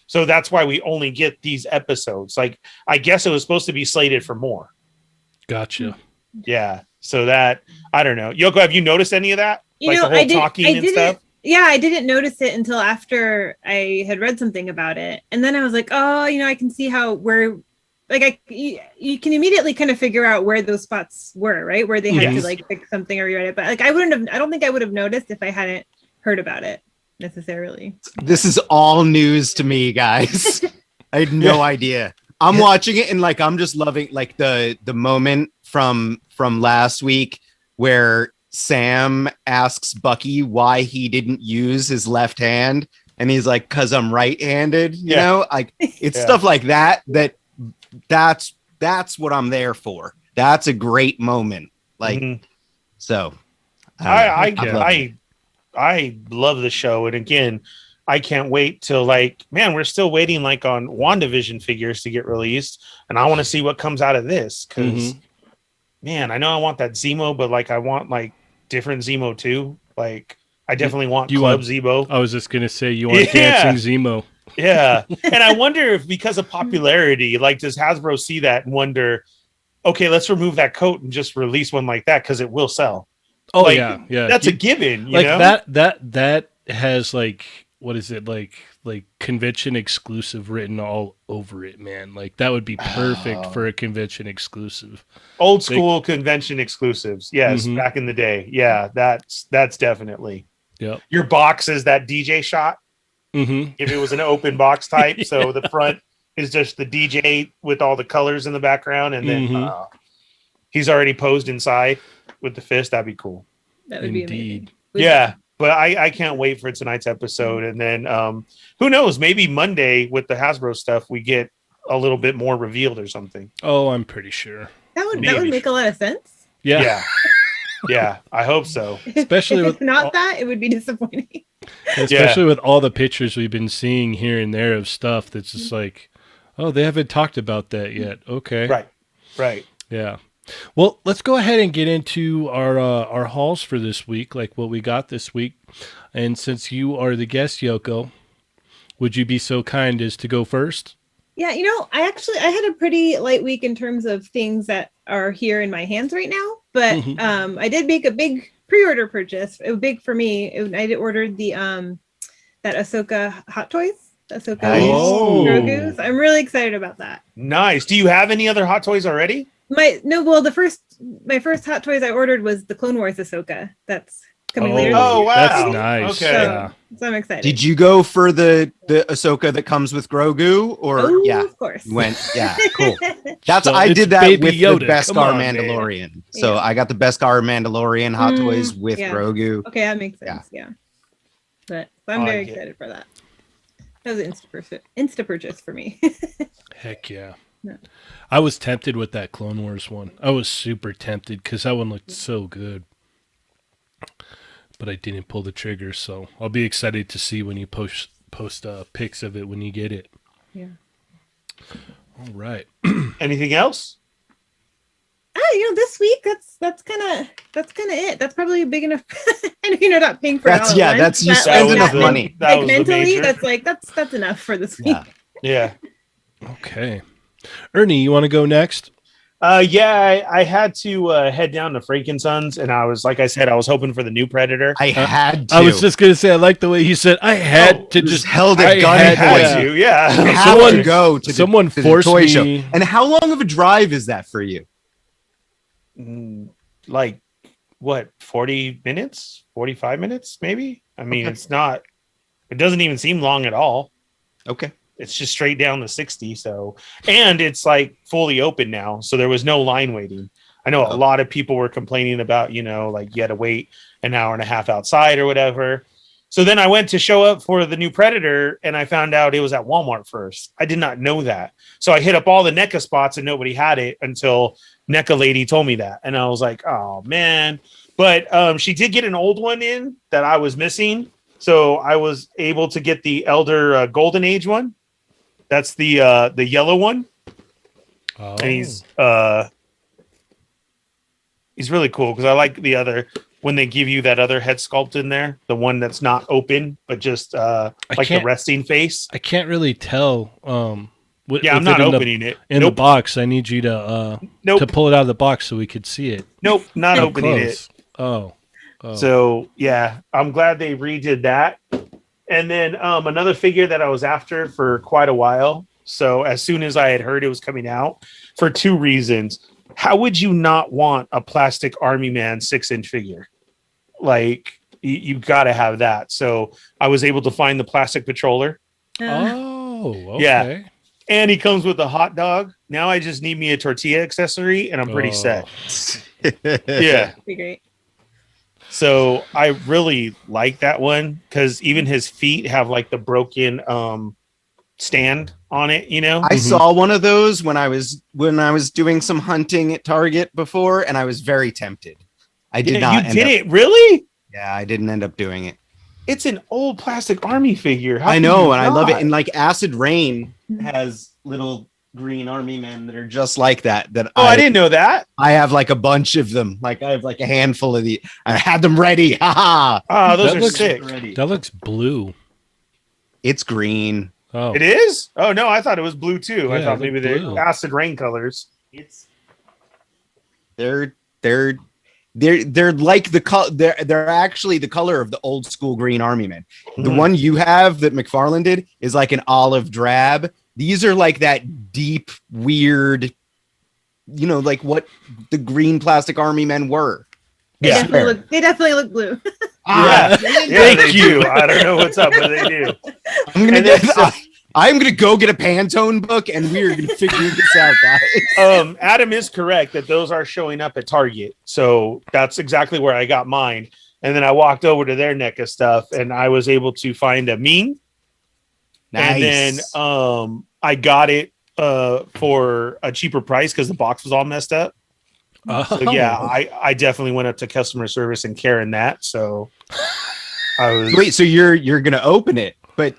[SPEAKER 2] So that's why we only get these episodes. Like, I guess it was supposed to be slated for more.
[SPEAKER 1] Gotcha.
[SPEAKER 2] Yeah. So that, I don't know. Yoko, have you noticed any of that? The whole talking and stuff?
[SPEAKER 4] Yeah, I didn't notice it until after I had read something about it. And then I was like, oh, I can see you can immediately kind of figure out where those spots were, right? Where they had to like fix something or rewrite it. But like, I don't think I would have noticed if I hadn't heard about it necessarily.
[SPEAKER 3] This is all news to me, guys. I had no idea. I'm watching it and like I'm just loving like the moment from last week where Sam asks Bucky why he didn't use his left hand, and he's like, "'Cause I'm right-handed." You know, like it's stuff like that's what I'm there for. That's a great moment. Like, so
[SPEAKER 2] I love the show, and again, I can't wait till we're still waiting on WandaVision figures to get released, and I want to see what comes out of this because man, I know I want that Zemo, but I want different Zemo too. I definitely want Club Zemo.
[SPEAKER 1] I was just gonna say you want dancing Zemo.
[SPEAKER 2] Yeah, and I wonder if because of popularity, does Hasbro see that and wonder, okay, let's remove that coat and just release one like that because it will sell.
[SPEAKER 1] Oh yeah.
[SPEAKER 2] That's a given. You know?
[SPEAKER 1] that has what is it like convention exclusive written all over it, man. That would be perfect for a convention exclusive.
[SPEAKER 2] Old school convention exclusives. Yes, back in the day. Yeah, that's definitely.
[SPEAKER 1] Yep.
[SPEAKER 2] Your box is that DJ shot. If it was an open box type, so the front is just the DJ with all the colors in the background, and then he's already posed inside with the fist. That'd be cool.
[SPEAKER 4] That would be amazing.
[SPEAKER 2] Yeah. But I can't wait for tonight's episode. And then who knows? Maybe Monday with the Hasbro stuff, we get a little bit more revealed or something.
[SPEAKER 1] Oh, I'm pretty sure.
[SPEAKER 4] That would make a lot of sense.
[SPEAKER 1] Yeah.
[SPEAKER 2] Yeah, I hope so.
[SPEAKER 1] Especially
[SPEAKER 4] if it's not that, it would be disappointing.
[SPEAKER 1] Especially with all the pictures we've been seeing here and there of stuff that's just oh, they haven't talked about that yet. Okay.
[SPEAKER 2] Right.
[SPEAKER 1] Yeah. Well, let's go ahead and get into our hauls for this week, what we got this week. And since you are the guest, Yoko, would you be so kind as to go first?
[SPEAKER 4] Yeah, I had a pretty light week in terms of things that are here in my hands right now. But I did make a big pre-order purchase. It was big for me. I ordered the that Ahsoka Hot Toys. Ahsoka Grogu's. I'm really excited about that.
[SPEAKER 2] Nice. Do you have any other Hot Toys already?
[SPEAKER 4] My first Hot Toys I ordered was the Clone Wars Ahsoka. That's coming later.
[SPEAKER 2] Oh wow,
[SPEAKER 1] that's nice.
[SPEAKER 2] Okay,
[SPEAKER 4] so I'm excited.
[SPEAKER 3] Did you go for the Ahsoka that comes with Grogu, or
[SPEAKER 4] of course,
[SPEAKER 3] cool. I did that with
[SPEAKER 1] Yoda.
[SPEAKER 3] The Beskar Mandalorian. Man. So I got the Beskar Mandalorian Hot Toys with Grogu.
[SPEAKER 4] Okay, that makes sense. Yeah, but I'm very excited for that. That was an insta purchase for me.
[SPEAKER 1] Heck yeah. I was tempted with that Clone Wars one. I was super tempted because that one looked so good. But I didn't pull the trigger, so I'll be excited to see when you post pics of it when you get it.
[SPEAKER 4] Yeah.
[SPEAKER 1] All right.
[SPEAKER 2] Anything else?
[SPEAKER 4] This week that's kind of it. That's probably big enough. I know you're not paying for it.
[SPEAKER 3] That's you spend enough money.
[SPEAKER 4] Mentally, that's enough for this week.
[SPEAKER 2] Yeah.
[SPEAKER 1] Okay. Ernie, you want to go next?
[SPEAKER 2] I had to head down to Frankensons, and I was, like I said, I was hoping for the new Predator.
[SPEAKER 3] I had to.
[SPEAKER 1] I was just going to say, I like the way he said, I had to just
[SPEAKER 3] held a gun
[SPEAKER 2] for you. Yeah.
[SPEAKER 3] You have to go to
[SPEAKER 1] someone
[SPEAKER 3] the
[SPEAKER 1] forced
[SPEAKER 3] toy
[SPEAKER 1] me.
[SPEAKER 3] show. And how long of a drive is that for you?
[SPEAKER 2] What, 40 minutes? 45 minutes, maybe? I mean, it doesn't even seem long at all.
[SPEAKER 3] Okay.
[SPEAKER 2] It's just straight down to 60. So, and it's fully open now. So there was no line waiting. I know a lot of people were complaining about, you had to wait an hour and a half outside or whatever. So then I went to show up for the new Predator, and I found out it was at Walmart first. I did not know that. So I hit up all the NECA spots, and nobody had it until NECA lady told me that. And I was like, oh, man. But she did get an old one in that I was missing. So I was able to get the Elder Golden Age one. That's the yellow one.
[SPEAKER 1] Oh.
[SPEAKER 2] And he's really cool because I like the other when they give you that other head sculpt in there, the one that's not open but just like the resting face.
[SPEAKER 1] I can't really tell.
[SPEAKER 2] I'm not opening it
[SPEAKER 1] in the box. I need you to to pull it out of the box so we could see it.
[SPEAKER 2] Nope, not opening
[SPEAKER 1] it. Oh.
[SPEAKER 2] So yeah, I'm glad they redid that. And then another figure that I was after for quite a while. So as soon as I had heard it was coming out, for two reasons. How would you not want a plastic Army Man 6-inch figure? Like, you got to have that. So I was able to find the plastic patroller.
[SPEAKER 1] Oh, okay.
[SPEAKER 2] Yeah. And he comes with a hot dog. Now I just need me a tortilla accessory, and I'm pretty set. Yeah.
[SPEAKER 4] Be great.
[SPEAKER 2] So I really like that one because even his feet have like the broken stand on it, you know.
[SPEAKER 3] I saw one of those when I was doing some hunting at Target before, and I was very tempted. I did not.
[SPEAKER 2] You did it really?
[SPEAKER 3] Yeah, I didn't end up doing it.
[SPEAKER 2] It's an old plastic army figure.
[SPEAKER 3] I know, and I love it. And like Acid Rain has little green army men that are just like that.
[SPEAKER 2] I didn't know that.
[SPEAKER 3] I have like a bunch of them. Like I have like a handful of the. I had them ready. Ha!
[SPEAKER 2] Oh, those are sick.
[SPEAKER 1] That looks blue.
[SPEAKER 3] It's green.
[SPEAKER 1] Oh,
[SPEAKER 2] it is? Oh no, I thought it was blue too.
[SPEAKER 1] Yeah,
[SPEAKER 2] I thought maybe they're acid rain colors.
[SPEAKER 3] They're like the color. They're actually the color of the old school green army men. The one you have that Mcfarland did is like an olive drab. These are like that deep, weird, you know, like what the green plastic army men were.
[SPEAKER 4] They definitely look blue.
[SPEAKER 2] Yeah, they do. I don't know what's up, but they do.
[SPEAKER 3] I'm gonna go get a Pantone book, and we're gonna figure this out, guys.
[SPEAKER 2] Adam is correct that those are showing up at Target, so that's exactly where I got mine. And then I walked over to their NECA stuff, and I was able to find a Ming. Nice. And then I got it for a cheaper price because the box was all messed up. So yeah, I definitely went up to customer service and Karen that. So I was
[SPEAKER 3] wait. So you're gonna open it, but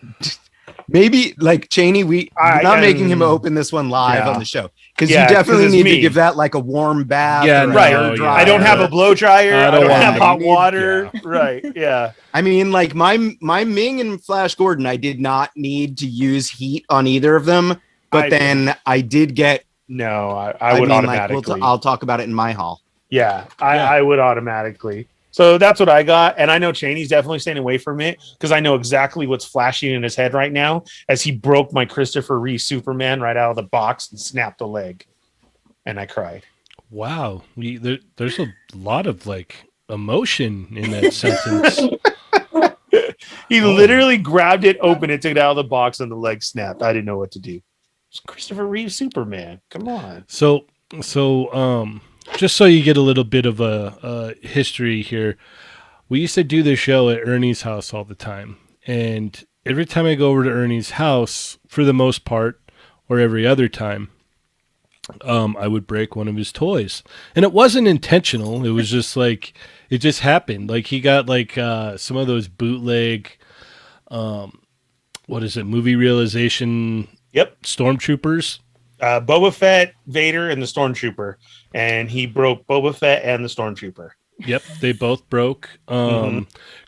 [SPEAKER 3] maybe like Cheney, we're not making him open this one live on the show because you definitely need to give that like a warm bath.
[SPEAKER 2] Yeah, right. I don't have a blow dryer. I don't have hot water. Right. Yeah.
[SPEAKER 3] I mean, like my Ming and Flash Gordon, I did not need to use heat on either of them, but then I did get.
[SPEAKER 2] No, I would automatically.
[SPEAKER 3] Like, I'll talk about it in my haul.
[SPEAKER 2] Yeah, I would automatically. So that's what I got. And I know Cheney's definitely staying away from it because I know exactly what's flashing in his head right now as he broke my Christopher Reeve Superman right out of the box and snapped a leg. And I cried.
[SPEAKER 1] Wow. There's a lot of like emotion in that sentence.
[SPEAKER 2] He literally grabbed it, opened it, took it out of the box, and the leg snapped. I didn't know what to do. It's Christopher Reeve Superman. Come on.
[SPEAKER 1] So just so you get a little bit of a history here, we used to do the show at Ernie's house all the time. And every time I go over to Ernie's house, for the most part, or every other time, I would break one of his toys. And it wasn't intentional. It was just like, it just happened. Like he got like some of those bootleg, movie realization stormtroopers.
[SPEAKER 2] Boba Fett, Vader, and the Stormtrooper. And he broke Boba Fett and the Stormtrooper.
[SPEAKER 1] Yep, they both broke.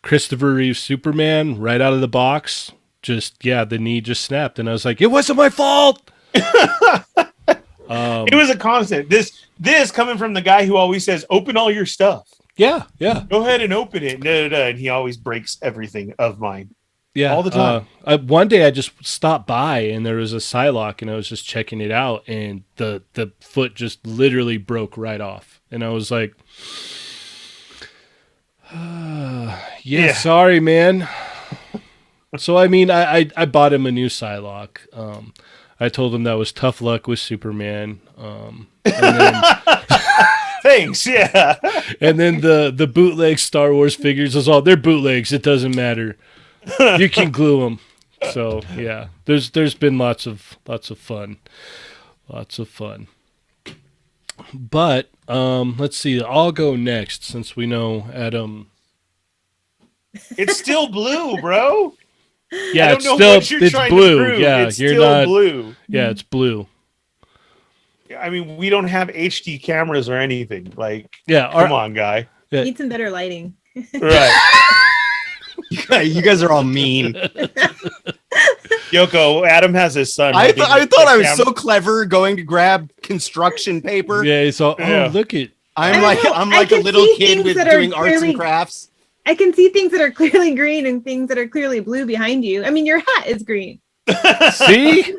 [SPEAKER 1] Christopher Reeve Superman, right out of the box, the knee just snapped. And I was like, it wasn't my fault!
[SPEAKER 2] It was a constant. This coming from the guy who always says, open all your stuff.
[SPEAKER 1] Yeah.
[SPEAKER 2] Go ahead and open it. And he always breaks everything of mine.
[SPEAKER 1] Yeah,
[SPEAKER 2] all the time.
[SPEAKER 1] One day I just stopped by and there was a Psylocke and I was just checking it out and the foot just literally broke right off. And I was like, sorry, man. So, I mean, I bought him a new Psylocke. I told him that was tough luck with Superman. And then
[SPEAKER 2] thanks. Yeah.
[SPEAKER 1] And then the bootleg Star Wars figures is all they're bootlegs. It doesn't matter. You can glue them. So yeah, there's been lots of fun. But let's see. I'll go next since we know Adam.
[SPEAKER 2] It's still blue, bro.
[SPEAKER 1] Yeah,
[SPEAKER 2] I don't know what you're trying
[SPEAKER 1] blue.
[SPEAKER 2] to prove.
[SPEAKER 1] Yeah,
[SPEAKER 2] it's
[SPEAKER 1] you're
[SPEAKER 2] still
[SPEAKER 1] not
[SPEAKER 2] blue.
[SPEAKER 1] Yeah, it's blue.
[SPEAKER 2] I mean, we don't have HD cameras or anything. Like,
[SPEAKER 1] Yeah,
[SPEAKER 2] come on, guy.
[SPEAKER 1] Yeah.
[SPEAKER 4] Need some better lighting.
[SPEAKER 2] Right.
[SPEAKER 3] You guys are all mean.
[SPEAKER 2] Yoko, Adam has his son.
[SPEAKER 3] I thought I was
[SPEAKER 2] camera.
[SPEAKER 3] so clever going to grab construction paper.
[SPEAKER 1] Yeah, it's all.
[SPEAKER 2] Yeah.
[SPEAKER 1] Oh, look at.
[SPEAKER 3] I'm
[SPEAKER 4] I don't know.
[SPEAKER 3] I'm
[SPEAKER 4] I
[SPEAKER 3] like a
[SPEAKER 4] can
[SPEAKER 3] little
[SPEAKER 4] see
[SPEAKER 3] kid
[SPEAKER 4] things
[SPEAKER 3] with
[SPEAKER 4] that are
[SPEAKER 3] doing arts
[SPEAKER 4] clearly-
[SPEAKER 3] and crafts.
[SPEAKER 4] I can see things that are clearly green and things that are clearly blue behind you. I mean, your hat is green.
[SPEAKER 1] See?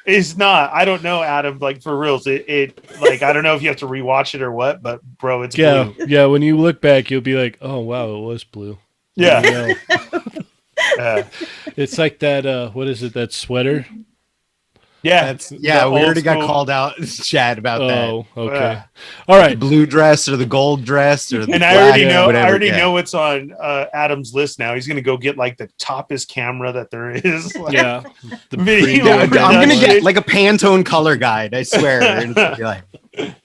[SPEAKER 2] It's not. I don't know, Adam. Like for reals, it like I don't know if you have to rewatch it or what, but bro, it's
[SPEAKER 1] Yeah,
[SPEAKER 2] blue.
[SPEAKER 1] yeah. When you look back, you'll be like, "Oh wow, it was blue."
[SPEAKER 2] Yeah.
[SPEAKER 1] You know?
[SPEAKER 2] Yeah.
[SPEAKER 1] It's like that. What is it? That sweater?
[SPEAKER 2] Yeah.
[SPEAKER 3] We
[SPEAKER 2] The old
[SPEAKER 3] already got
[SPEAKER 2] school-
[SPEAKER 3] called out, Chad, about that.
[SPEAKER 1] Oh, okay.
[SPEAKER 2] Yeah.
[SPEAKER 1] All
[SPEAKER 3] The
[SPEAKER 1] right.
[SPEAKER 3] blue dress or the gold dress or the
[SPEAKER 2] And I
[SPEAKER 3] black,
[SPEAKER 2] already know.
[SPEAKER 3] whatever,
[SPEAKER 2] I already
[SPEAKER 3] yeah.
[SPEAKER 2] know what's on Adam's list now. He's gonna go get like the toppest camera that there is. Like,
[SPEAKER 1] Yeah. The
[SPEAKER 2] Video
[SPEAKER 3] Yeah,
[SPEAKER 1] premium-
[SPEAKER 3] I'm gonna
[SPEAKER 2] Shit.
[SPEAKER 3] get like a Pantone color guide. I swear. And it's gonna be like,
[SPEAKER 2] All right,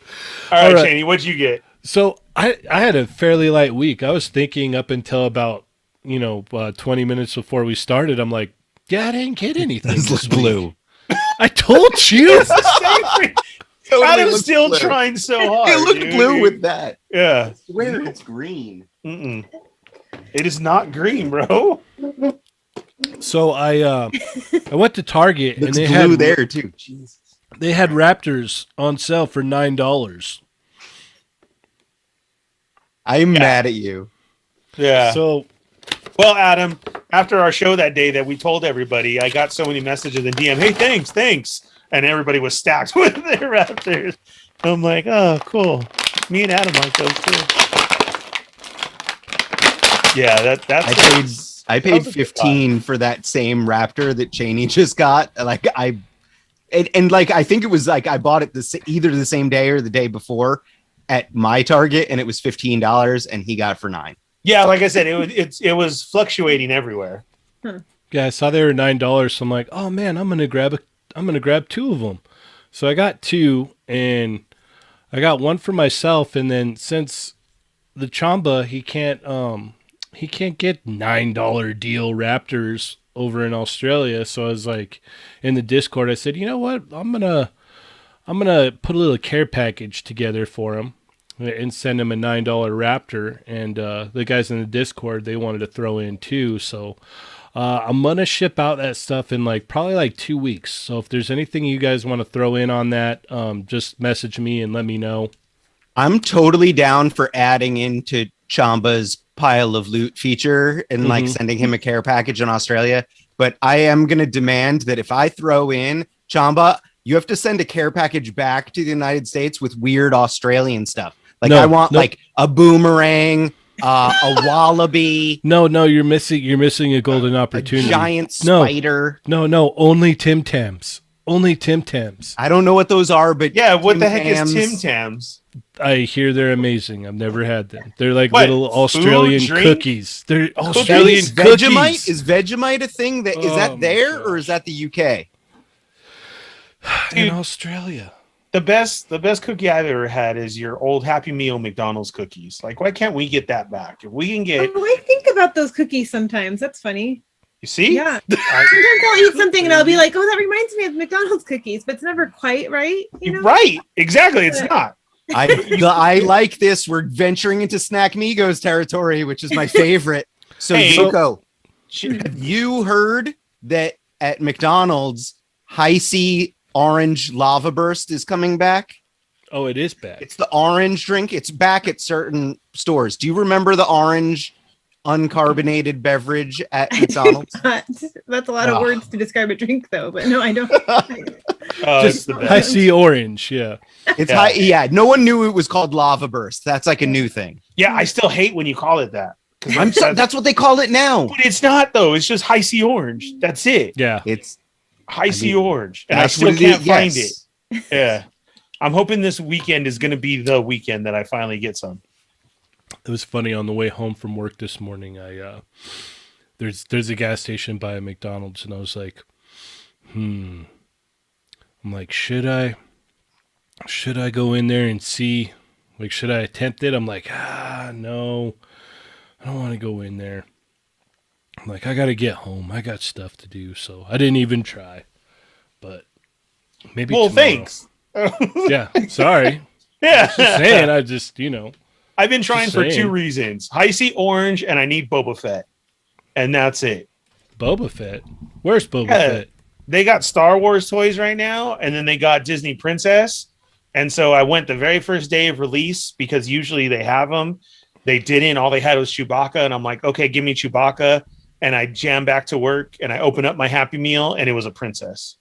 [SPEAKER 1] All right.
[SPEAKER 2] Shani, what'd you get?
[SPEAKER 1] So I had a fairly light week. I was thinking up until about 20 minutes before we started. I'm like, yeah, I didn't get anything.
[SPEAKER 3] this looks
[SPEAKER 1] this week.
[SPEAKER 3] blue.
[SPEAKER 1] I told you.
[SPEAKER 2] It's the same thing.
[SPEAKER 3] Totally
[SPEAKER 2] Adam's
[SPEAKER 3] looks
[SPEAKER 2] still
[SPEAKER 3] blue.
[SPEAKER 2] trying so hard.
[SPEAKER 3] It looked
[SPEAKER 2] dude.
[SPEAKER 3] blue with that.
[SPEAKER 2] Yeah.
[SPEAKER 3] Where it's green.
[SPEAKER 2] Mm-mm. It is not green, bro.
[SPEAKER 1] So I went to Target and
[SPEAKER 3] Looks
[SPEAKER 1] they
[SPEAKER 3] blue
[SPEAKER 1] had
[SPEAKER 3] there too. Jesus.
[SPEAKER 1] they had Raptors on sale for $9.
[SPEAKER 3] I'm mad at you.
[SPEAKER 2] Yeah.
[SPEAKER 1] So
[SPEAKER 2] Well, Adam, after our show that day that we told everybody, I got so many messages in DM. Hey, thanks. And everybody was stacked with their Raptors. I'm like, oh, cool. Me and Adam like those too. Yeah, that's
[SPEAKER 3] I paid 15 for that same Raptor that Cheney just got. Like I think it was like I bought it either the same day or the day before at my Target, and it was $15, and he got it for $9.
[SPEAKER 2] Yeah, like I said, it was fluctuating everywhere.
[SPEAKER 1] yeah, I saw they were $9. So I'm like, oh man, I'm gonna grab two of them. So I got two, and I got one for myself. And then since the Chamba, he can't get $9 deal Raptors over in Australia. So I was like, in the Discord, I said, you know what, I'm gonna put a little care package together for him and send him a $9 Raptor. And the guys in the Discord, they wanted to throw in too. So I'm gonna ship out that stuff in probably 2 weeks. So if there's anything you guys want to throw in on that, just message me and let me know.
[SPEAKER 3] I'm totally down for adding into Chamba's pile of loot feature and sending him a care package in Australia. But I am going to demand that if I throw in Chamba, you have to send a care package back to the United States with weird Australian stuff. Like I want like a boomerang, a wallaby.
[SPEAKER 1] No, you're missing a golden opportunity.
[SPEAKER 3] A giant spider.
[SPEAKER 1] No, only Tim Tams. Only Tim Tams.
[SPEAKER 3] I don't know what those are, but
[SPEAKER 2] Yeah, what
[SPEAKER 3] Tim
[SPEAKER 2] the heck
[SPEAKER 3] Tams-
[SPEAKER 2] is Tim Tams?
[SPEAKER 1] I hear they're amazing. I've never had them. They're like
[SPEAKER 2] What?
[SPEAKER 1] little Australian
[SPEAKER 2] Food, drink?
[SPEAKER 1] cookies. They're Australian
[SPEAKER 3] Is
[SPEAKER 1] cookies.
[SPEAKER 3] Vegemite? Is Vegemite a thing that is
[SPEAKER 1] Oh
[SPEAKER 3] that
[SPEAKER 1] my
[SPEAKER 3] there or is that the UK?
[SPEAKER 1] In
[SPEAKER 2] Dude.
[SPEAKER 1] Australia.
[SPEAKER 2] The best cookie I've ever had is your old Happy Meal McDonald's cookies. Like, why can't we get that back? If we can get,
[SPEAKER 4] Oh, I think about those cookies sometimes. That's funny.
[SPEAKER 2] you see,
[SPEAKER 4] Yeah.
[SPEAKER 2] I-
[SPEAKER 4] Sometimes I'll eat something and I'll be like, oh, that reminds me of McDonald's cookies, but it's never quite right. You know?
[SPEAKER 2] right? Exactly. It's not.
[SPEAKER 3] I like this. We're venturing into Snack Migos territory, which is my favorite. So,
[SPEAKER 2] Hey.
[SPEAKER 3] Yoko,
[SPEAKER 2] Shit.
[SPEAKER 3] have you heard that at McDonald's, High C Orange Lava Burst is coming back?
[SPEAKER 1] Oh, it is bad.
[SPEAKER 3] It's the orange drink. It's back at certain stores. Do you remember the orange uncarbonated beverage at McDonald's?
[SPEAKER 4] That's a lot of
[SPEAKER 3] Ah.
[SPEAKER 4] words to describe a drink, though. But no, I don't.
[SPEAKER 2] Oh, it's
[SPEAKER 1] Just
[SPEAKER 2] the
[SPEAKER 1] I
[SPEAKER 2] best.
[SPEAKER 1] see orange. Yeah.
[SPEAKER 3] It's
[SPEAKER 2] Yeah.
[SPEAKER 3] high. Yeah, no one knew it was called Lava Burst. That's like a new thing.
[SPEAKER 2] Yeah, I still hate when you call it that. 'Cause
[SPEAKER 3] I'm so, that's what they call it now.
[SPEAKER 2] but it's not though. It's just High C Orange. That's it.
[SPEAKER 1] Yeah.
[SPEAKER 3] It's
[SPEAKER 2] High C
[SPEAKER 3] mean,
[SPEAKER 2] Orange, and I
[SPEAKER 3] that's
[SPEAKER 2] still
[SPEAKER 3] what it
[SPEAKER 2] can't
[SPEAKER 3] is,
[SPEAKER 2] find
[SPEAKER 3] yes.
[SPEAKER 2] it. Yeah. I'm hoping this weekend is going to be the weekend that I finally get some.
[SPEAKER 1] It was funny on the way home from work this morning. There's a gas station by a McDonald's, and I was like, I'm like, should I go in there and see? Like, should I attempt it? I'm like, no, I don't want to go in there. I'm like, I got to get home. I got stuff to do, so I didn't even try. But maybe tomorrow.
[SPEAKER 2] Thanks.
[SPEAKER 1] Yeah, sorry.
[SPEAKER 2] Yeah.
[SPEAKER 1] Just saying,
[SPEAKER 2] I've been trying
[SPEAKER 1] Just
[SPEAKER 2] for
[SPEAKER 1] saying.
[SPEAKER 2] 2 reasons. Icy orange, and I need Boba Fett. And that's it.
[SPEAKER 1] Boba Fett? Where's Boba
[SPEAKER 2] Yeah.
[SPEAKER 1] Fett?
[SPEAKER 2] They got Star Wars toys right now, and then they got Disney Princess. And so I went the very first day of release because usually they have them. They didn't. All they had was Chewbacca, and I'm like, okay, give me Chewbacca. And I jammed back to work, and I opened up my Happy Meal, and it was a princess.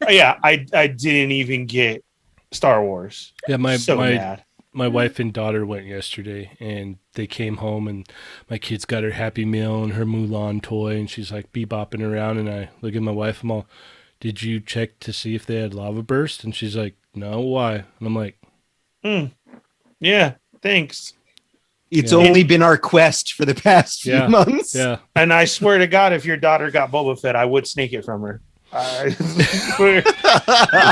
[SPEAKER 2] Yeah, I didn't even get Star Wars.
[SPEAKER 1] Yeah,
[SPEAKER 2] mad.
[SPEAKER 1] My wife and daughter went yesterday, and they came home, and my kid's got her Happy Meal and her Mulan toy, and she's like bebopping around, and I look at my wife, I'm all, did you check to see if they had lava burst? And she's like, no, why? And I'm like,
[SPEAKER 2] Yeah, thanks.
[SPEAKER 3] It's
[SPEAKER 1] Yeah.
[SPEAKER 3] only been our quest for the past few months.
[SPEAKER 1] yeah.
[SPEAKER 2] And I swear to God, if your daughter got Boba Fett, I would snake it from her. I swear.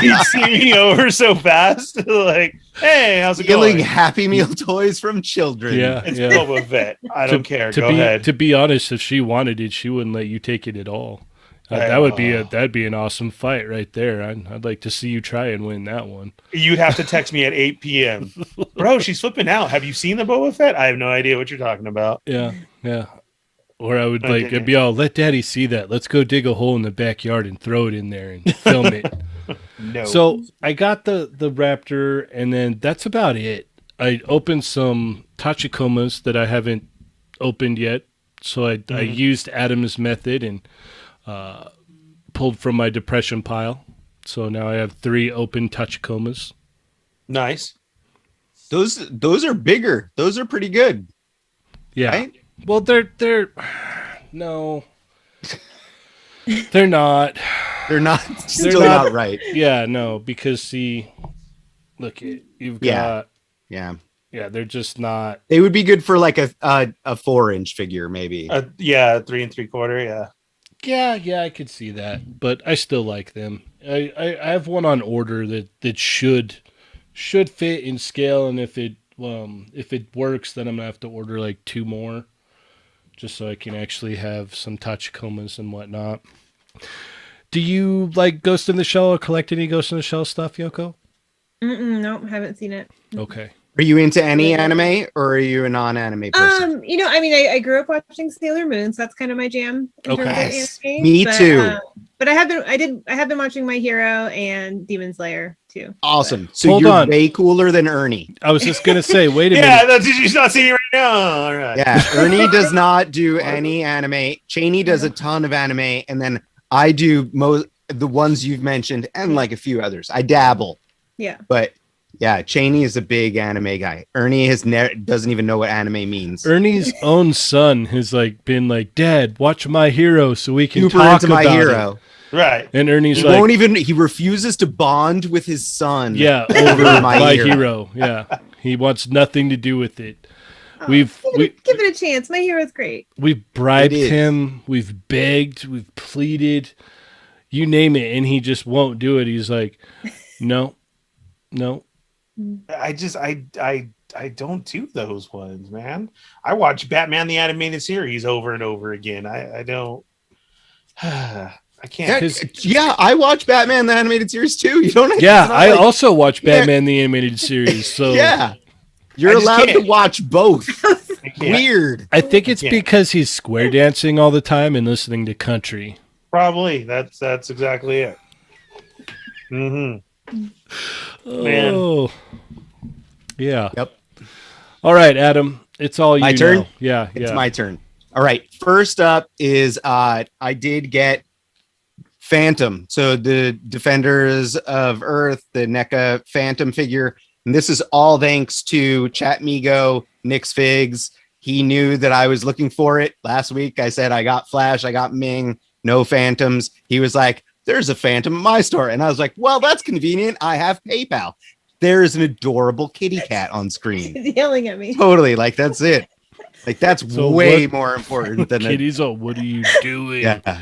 [SPEAKER 2] You'd see me over so fast. Like, hey, how's it
[SPEAKER 3] Stealing
[SPEAKER 2] going?
[SPEAKER 3] Happy Meal toys from children.
[SPEAKER 1] Yeah.
[SPEAKER 2] It's Boba Fett. I don't care. Go ahead.
[SPEAKER 1] To be honest, if she wanted it, she wouldn't let you take it at all. That'd be an awesome fight right there. I'd like to see you try and win that one.
[SPEAKER 2] You'd have to text me at 8 p.m. Bro, she's flipping out. Have you seen the Boba Fett? I have no idea what you're talking about.
[SPEAKER 1] Yeah. Or I would I'd be all, let Daddy see that. Let's go dig a hole in the backyard and throw it in there and film it.
[SPEAKER 2] No.
[SPEAKER 1] So I got the Raptor, and then that's about it. I opened some Tachikomas that I haven't opened yet. So I used Adam's method and pulled from my depression pile. So now I have 3 open Tachikomas.
[SPEAKER 2] Nice.
[SPEAKER 3] Those are bigger. Those are pretty good.
[SPEAKER 1] Yeah.
[SPEAKER 3] Right?
[SPEAKER 1] Well, they're no. They're not.
[SPEAKER 3] They're not
[SPEAKER 1] They're
[SPEAKER 3] still
[SPEAKER 1] not-
[SPEAKER 3] not right.
[SPEAKER 1] Yeah, no, because see, look it. You've got
[SPEAKER 3] Yeah.
[SPEAKER 1] they're just not.
[SPEAKER 3] They would be good for like a 4-inch figure, maybe.
[SPEAKER 2] 3 3/4. Yeah.
[SPEAKER 1] Yeah, I could see that, but I still like them. I have one on order that should fit in scale, and if it works, then I'm gonna have to order like 2 more, just so I can actually have some Tachikomas and whatnot. Do you like Ghost in the Shell or collect any Ghost in the Shell stuff, Yoko?
[SPEAKER 4] Nope, haven't seen it.
[SPEAKER 1] Okay.
[SPEAKER 3] Are you into any anime, or are you a non-anime person?
[SPEAKER 4] I grew up watching Sailor Moon, so that's kind of my jam. In terms of
[SPEAKER 3] Yes.
[SPEAKER 4] anime,
[SPEAKER 3] Me too.
[SPEAKER 4] But I have been watching My Hero and Demon Slayer too.
[SPEAKER 3] Awesome. So
[SPEAKER 1] Hold
[SPEAKER 3] you're
[SPEAKER 1] on.
[SPEAKER 3] way cooler than Ernie.
[SPEAKER 1] I was just gonna say, wait a
[SPEAKER 2] Yeah,
[SPEAKER 1] minute.
[SPEAKER 2] that's you not seeing right now. All right.
[SPEAKER 3] Yeah, Ernie does not do any anime. Cheney does a ton of anime, and then I do the ones you've mentioned and like a few others. I dabble,
[SPEAKER 4] Yeah.
[SPEAKER 3] but yeah, Cheney is a big anime guy. Ernie doesn't even know what anime means.
[SPEAKER 1] Ernie's own son has been like, Dad, watch My Hero so we can
[SPEAKER 3] Super
[SPEAKER 1] talk
[SPEAKER 3] into My
[SPEAKER 1] about
[SPEAKER 3] Hero.
[SPEAKER 1] it.
[SPEAKER 2] Right.
[SPEAKER 1] And Ernie's
[SPEAKER 3] He
[SPEAKER 1] like,
[SPEAKER 3] won't even. He refuses to bond with his son.
[SPEAKER 1] yeah, over My Hero. Yeah, he wants nothing to do with it.
[SPEAKER 4] Give it a chance. My Hero's great.
[SPEAKER 1] We've bribed
[SPEAKER 3] It is.
[SPEAKER 1] him. We've begged. We've pleaded. You name it, and he just won't do it. He's like, no.
[SPEAKER 2] I don't do those ones, man. I watch Batman the Animated Series over and over again. I don't. I can't.
[SPEAKER 3] Yeah, I watch Batman the animated series too. You don't.
[SPEAKER 1] Yeah,
[SPEAKER 3] it's not
[SPEAKER 1] I
[SPEAKER 3] like-
[SPEAKER 1] also watch Batman the Animated Series. So
[SPEAKER 3] Yeah, you're
[SPEAKER 2] I just
[SPEAKER 3] allowed to
[SPEAKER 2] can't.
[SPEAKER 3] watch both.
[SPEAKER 2] I can't.
[SPEAKER 3] Weird.
[SPEAKER 1] I think it's
[SPEAKER 2] Yeah.
[SPEAKER 1] because he's square dancing all the time and listening to country.
[SPEAKER 2] Probably. That's exactly it. Mm-hmm. Man.
[SPEAKER 1] Oh, yeah.
[SPEAKER 3] Yep.
[SPEAKER 1] All right, Adam. It's all you.
[SPEAKER 3] My turn?
[SPEAKER 1] Now. Yeah,
[SPEAKER 3] It's
[SPEAKER 1] yeah.
[SPEAKER 3] my turn. All right. First up is I did get Phantom. So the Defenders of Earth, the NECA Phantom figure. And this is all thanks to Chatmigo, Nick's Figs. He knew that I was looking for it last week. I said I got Flash, I got Ming, no Phantoms. He was like, there's a Phantom at my store. And I was like, well, that's convenient. I have PayPal. There's an adorable kitty cat on screen.
[SPEAKER 4] He's yelling at me.
[SPEAKER 3] Totally. Like, that's it. Like, that's
[SPEAKER 1] So
[SPEAKER 3] way more important than
[SPEAKER 1] Kitty's all, what are you doing?
[SPEAKER 3] Yeah.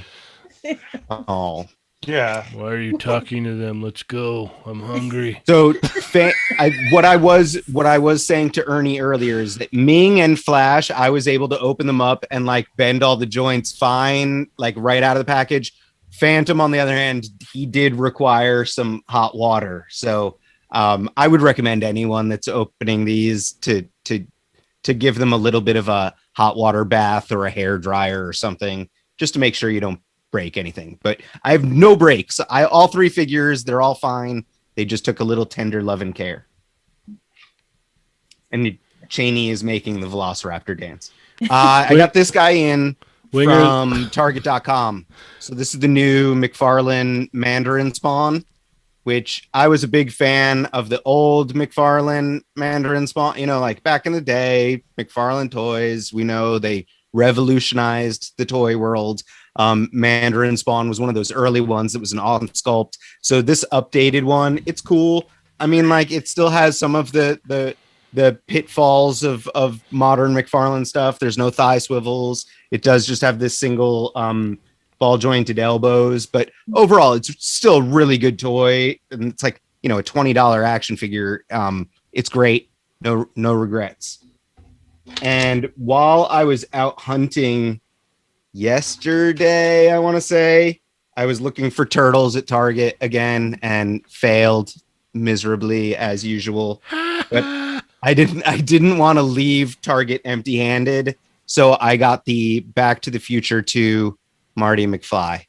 [SPEAKER 3] Oh.
[SPEAKER 2] Yeah.
[SPEAKER 1] Why are you talking to them? Let's go. I'm hungry.
[SPEAKER 3] So what I was saying to Ernie earlier is that Ming and Flash, I was able to open them up and like bend all the joints fine, like right out of the package. Phantom, on the other hand, he did require some hot water. So I would recommend anyone that's opening these to give them a little bit of a hot water bath or a hair dryer or something, just to make sure you don't break anything. But I have no breaks. All 3 figures, they're all fine. They just took a little tender love and care. And Cheney is making the Velociraptor dance. I got this guy in from Target.com. So this is the new Mcfarland Mandarin spawn, which I was a big fan of the old Mcfarland Mandarin spawn. You know, like back in the day, Mcfarland toys, we know they revolutionized the toy world. Mandarin spawn was one of those early ones that was an awesome sculpt. So this updated one, it's cool. I mean, like, it still has some of the pitfalls of modern Mcfarland stuff. There's no thigh swivels. It does just have this single ball jointed elbows, but overall it's still a really good toy. And it's like, you know, a $20 action figure. It's great. No regrets. And while I was out hunting yesterday, I want to say, I was looking for turtles at Target again and failed miserably as usual. But I didn't want to leave Target empty-handed, so I got the Back to the Future 2 Marty Mcfly.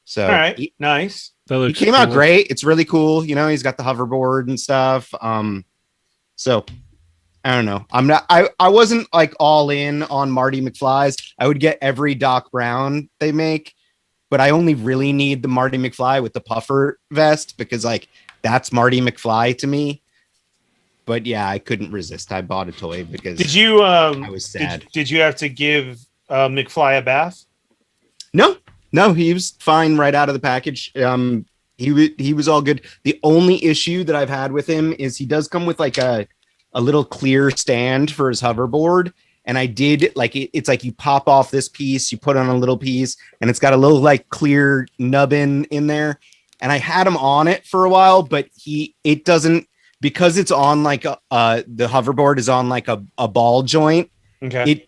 [SPEAKER 3] So
[SPEAKER 2] All right, nice.
[SPEAKER 3] He came out great. It's really cool. You know, he's got the hoverboard and stuff. So I don't know. I wasn't like all in on Marty McFly's. I would get every Doc Brown they make, but I only really need the Marty McFly with the puffer vest because like that's Marty McFly to me. But yeah, I couldn't resist. I bought a toy because I was sad.
[SPEAKER 2] Did you have to give McFly a bath?
[SPEAKER 3] No, he was fine right out of the package. He was all good. The only issue that I've had with him is he does come with like a little clear stand for his hoverboard. And I did like, it's like you pop off this piece, you put on a little piece, and it's got a little like clear nubbin in there. And I had him on it for a while, but it doesn't, because it's on like the hoverboard is on like a ball joint.
[SPEAKER 2] Okay.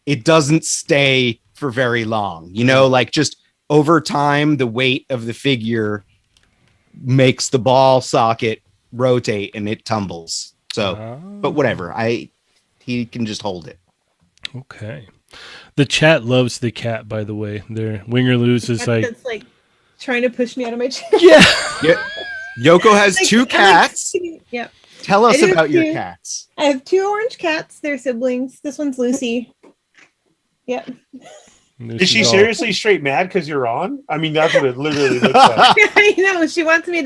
[SPEAKER 3] It doesn't stay for very long, you know, like just over time, the weight of the figure makes the ball socket rotate and it tumbles. So, but whatever, he can just hold it.
[SPEAKER 1] Okay. The chat loves the cat, by the way. Their Winger Lose is like,
[SPEAKER 4] That's like trying to push me out of my chair.
[SPEAKER 1] yeah.
[SPEAKER 3] Yoko has
[SPEAKER 4] Like,
[SPEAKER 3] 2 cats.
[SPEAKER 4] Yeah.
[SPEAKER 3] Tell us
[SPEAKER 4] I do
[SPEAKER 3] about your
[SPEAKER 4] too.
[SPEAKER 3] cats.
[SPEAKER 4] I have 2 orange cats. They're siblings. This one's Lucy. Yep.
[SPEAKER 2] Is she seriously straight mad because you're on? I mean, that's what it literally looks like.
[SPEAKER 4] I know. She wants me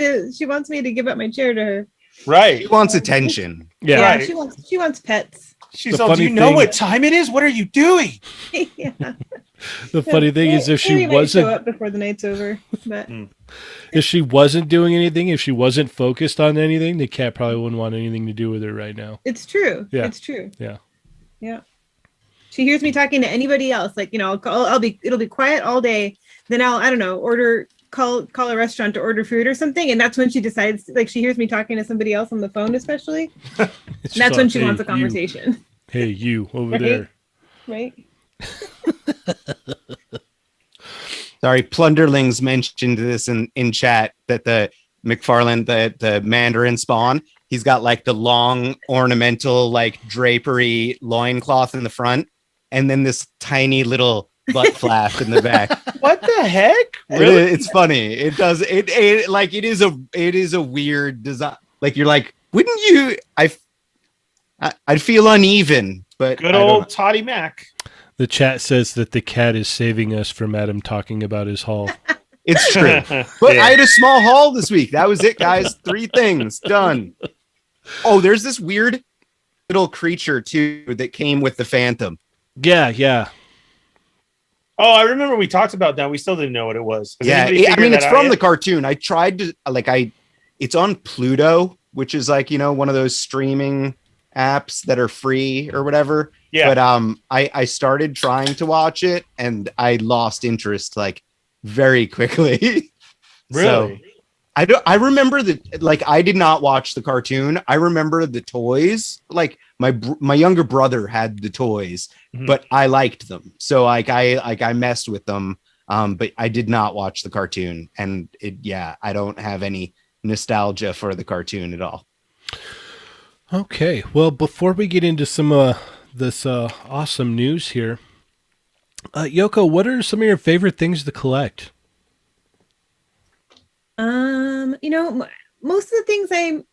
[SPEAKER 4] to give up my chair to her.
[SPEAKER 2] Right.
[SPEAKER 3] He wants attention.
[SPEAKER 1] Yeah.
[SPEAKER 2] Right.
[SPEAKER 4] She wants pets.
[SPEAKER 2] She's
[SPEAKER 1] The
[SPEAKER 2] all, do
[SPEAKER 1] funny
[SPEAKER 2] you know
[SPEAKER 1] thing-
[SPEAKER 2] what time it is? What are you doing?
[SPEAKER 4] Yeah.
[SPEAKER 1] The funny thing is, if she
[SPEAKER 4] Maybe might show
[SPEAKER 1] wasn't,
[SPEAKER 4] up before the night's over, but
[SPEAKER 1] if she wasn't doing anything, if she wasn't focused on anything, the cat probably wouldn't want anything to do with her right now.
[SPEAKER 4] it's true.
[SPEAKER 1] Yeah.
[SPEAKER 4] It's true.
[SPEAKER 1] Yeah.
[SPEAKER 4] Yeah. She hears me talking to anybody else, like, you know, it'll be quiet all day. Then I don't know, call a restaurant to order food or something, and that's when she decides, like, she hears me talking to somebody else on the phone, especially. That's when she wants a conversation.
[SPEAKER 1] Hey, you over
[SPEAKER 4] Right?
[SPEAKER 1] there.
[SPEAKER 4] Right?
[SPEAKER 3] Sorry, Plunderlings mentioned this in chat that the McFarland, the Mandarin spawn, he's got like the long ornamental like drapery loincloth in the front, and then this tiny little butt flap in the back.
[SPEAKER 2] What the heck? Really?
[SPEAKER 3] It's funny. It does it like it is a weird design. Like you're like, wouldn't you? I'd feel uneven, but
[SPEAKER 2] Good old Toddy Mac.
[SPEAKER 1] The chat says that the cat is saving us from Adam talking about his haul.
[SPEAKER 3] It's true. But
[SPEAKER 2] Yeah.
[SPEAKER 3] I had a small haul this week. That was it, guys. 3 things done. Oh, there's this weird little creature too that came with the Phantom.
[SPEAKER 1] Yeah, yeah.
[SPEAKER 2] Oh, I remember we talked about that. We still didn't know what it was. Has
[SPEAKER 3] Yeah,
[SPEAKER 2] anybody
[SPEAKER 3] I
[SPEAKER 2] figured
[SPEAKER 3] mean,
[SPEAKER 2] that
[SPEAKER 3] it's
[SPEAKER 2] out
[SPEAKER 3] from
[SPEAKER 2] yet?
[SPEAKER 3] the cartoon. I tried to it's on Pluto, which is like, one of those streaming apps that are free or whatever.
[SPEAKER 2] Yeah.
[SPEAKER 3] But I started trying to watch it and I lost interest like very quickly. So,
[SPEAKER 2] Really?
[SPEAKER 3] I remember that, like, I did not watch the cartoon. I remember the toys. Like my younger brother had the toys,
[SPEAKER 2] Mhm.
[SPEAKER 3] but I liked them. So I messed with them. But I did not watch the cartoon, and I don't have any nostalgia for the cartoon at all.
[SPEAKER 1] Okay. Well, before we get into some this awesome news here, Yoko, what are some of your favorite things to collect?
[SPEAKER 4] Most of the things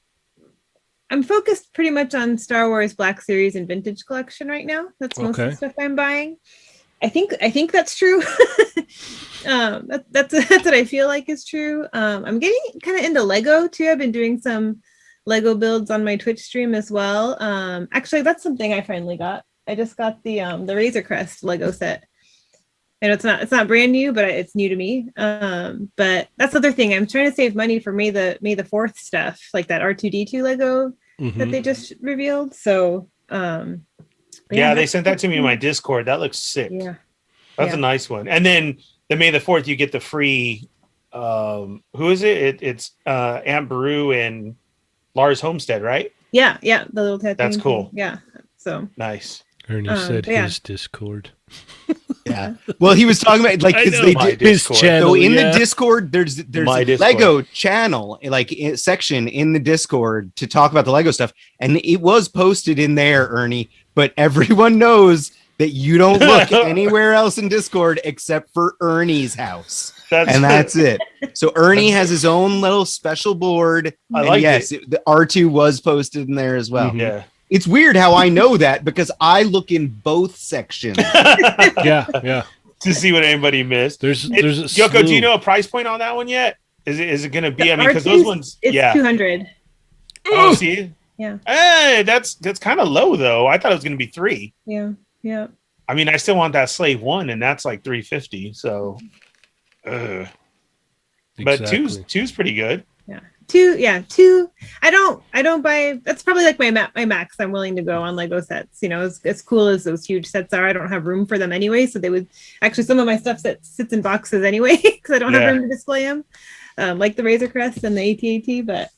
[SPEAKER 4] I'm focused pretty much on Star Wars Black Series and Vintage Collection right now. That's most of the stuff I'm buying. I think that's true. That's what I feel like is true. I'm getting kind of into Lego too. I've been doing some Lego builds on my Twitch stream as well. Actually, that's something I finally got. I just got the Razor Crest Lego set. I know it's not brand new, but it's new to me. But that's the other thing. I'm trying to save money for May the 4th stuff, like that R2D2 Lego that they just revealed. So
[SPEAKER 2] yeah, they sent that to me in my Discord. That looks sick.
[SPEAKER 4] Yeah.
[SPEAKER 2] That's a nice one. And then the May the 4th, you get the free who is it? It's Aunt Beru and Lars Homestead, right?
[SPEAKER 4] Yeah, the little tattoo.
[SPEAKER 2] That's cool.
[SPEAKER 4] Yeah. So
[SPEAKER 2] nice.
[SPEAKER 1] Ernie said his Discord.
[SPEAKER 3] Yeah. Well, he was talking about like they did
[SPEAKER 1] his channel.
[SPEAKER 3] So in the Discord, there's
[SPEAKER 2] My
[SPEAKER 3] a
[SPEAKER 2] Discord.
[SPEAKER 3] Lego channel, like section in the Discord to talk about the Lego stuff, and it was posted in there, Ernie. But everyone knows that you don't look anywhere else in Discord except for Ernie's house, and that's it. So Ernie has his own little special board.
[SPEAKER 2] I
[SPEAKER 3] and
[SPEAKER 2] like
[SPEAKER 3] yes, the R2 was posted in there as well.
[SPEAKER 2] Yeah.
[SPEAKER 3] It's weird how I know that because I look in both sections.
[SPEAKER 1] Yeah.
[SPEAKER 2] To see what anybody missed.
[SPEAKER 1] There's a
[SPEAKER 2] Yoko,
[SPEAKER 1] slew.
[SPEAKER 2] do you know a price point on that one yet? Is it going to be? I mean, because
[SPEAKER 4] R2's
[SPEAKER 2] those ones,
[SPEAKER 4] it's
[SPEAKER 2] yeah.
[SPEAKER 4] 200.
[SPEAKER 2] Oh, see,
[SPEAKER 4] Yeah.
[SPEAKER 2] Hey, that's kind of low though. I thought it was going to be 3.
[SPEAKER 4] Yeah.
[SPEAKER 2] I mean, I still want that Slave 1, and that's like 350. So, but two's pretty good.
[SPEAKER 4] Two. I don't buy. That's probably like my max. I'm willing to go on Lego sets. As cool as those huge sets are, I don't have room for them anyway. So they would actually, some of my stuff sits in boxes anyway because I don't have room to display them, like the Razor Crest and the AT-AT. But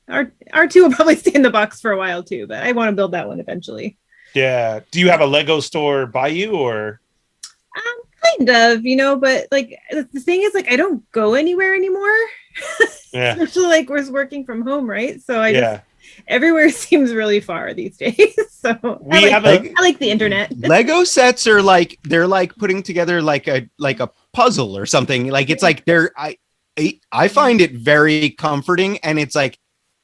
[SPEAKER 4] R2 will probably stay in the box for a while too. But I want to build that one eventually.
[SPEAKER 2] Yeah. Do you have a Lego store by you or?
[SPEAKER 4] Kind of, but like the thing is, like, I don't go anywhere anymore.
[SPEAKER 2] Yeah.
[SPEAKER 4] Especially like we're working from home, right? So just everywhere seems really far these days. So I like the internet.
[SPEAKER 3] Lego sets are like they're like putting together like a puzzle or something. Like it's like I find it very comforting, and it's like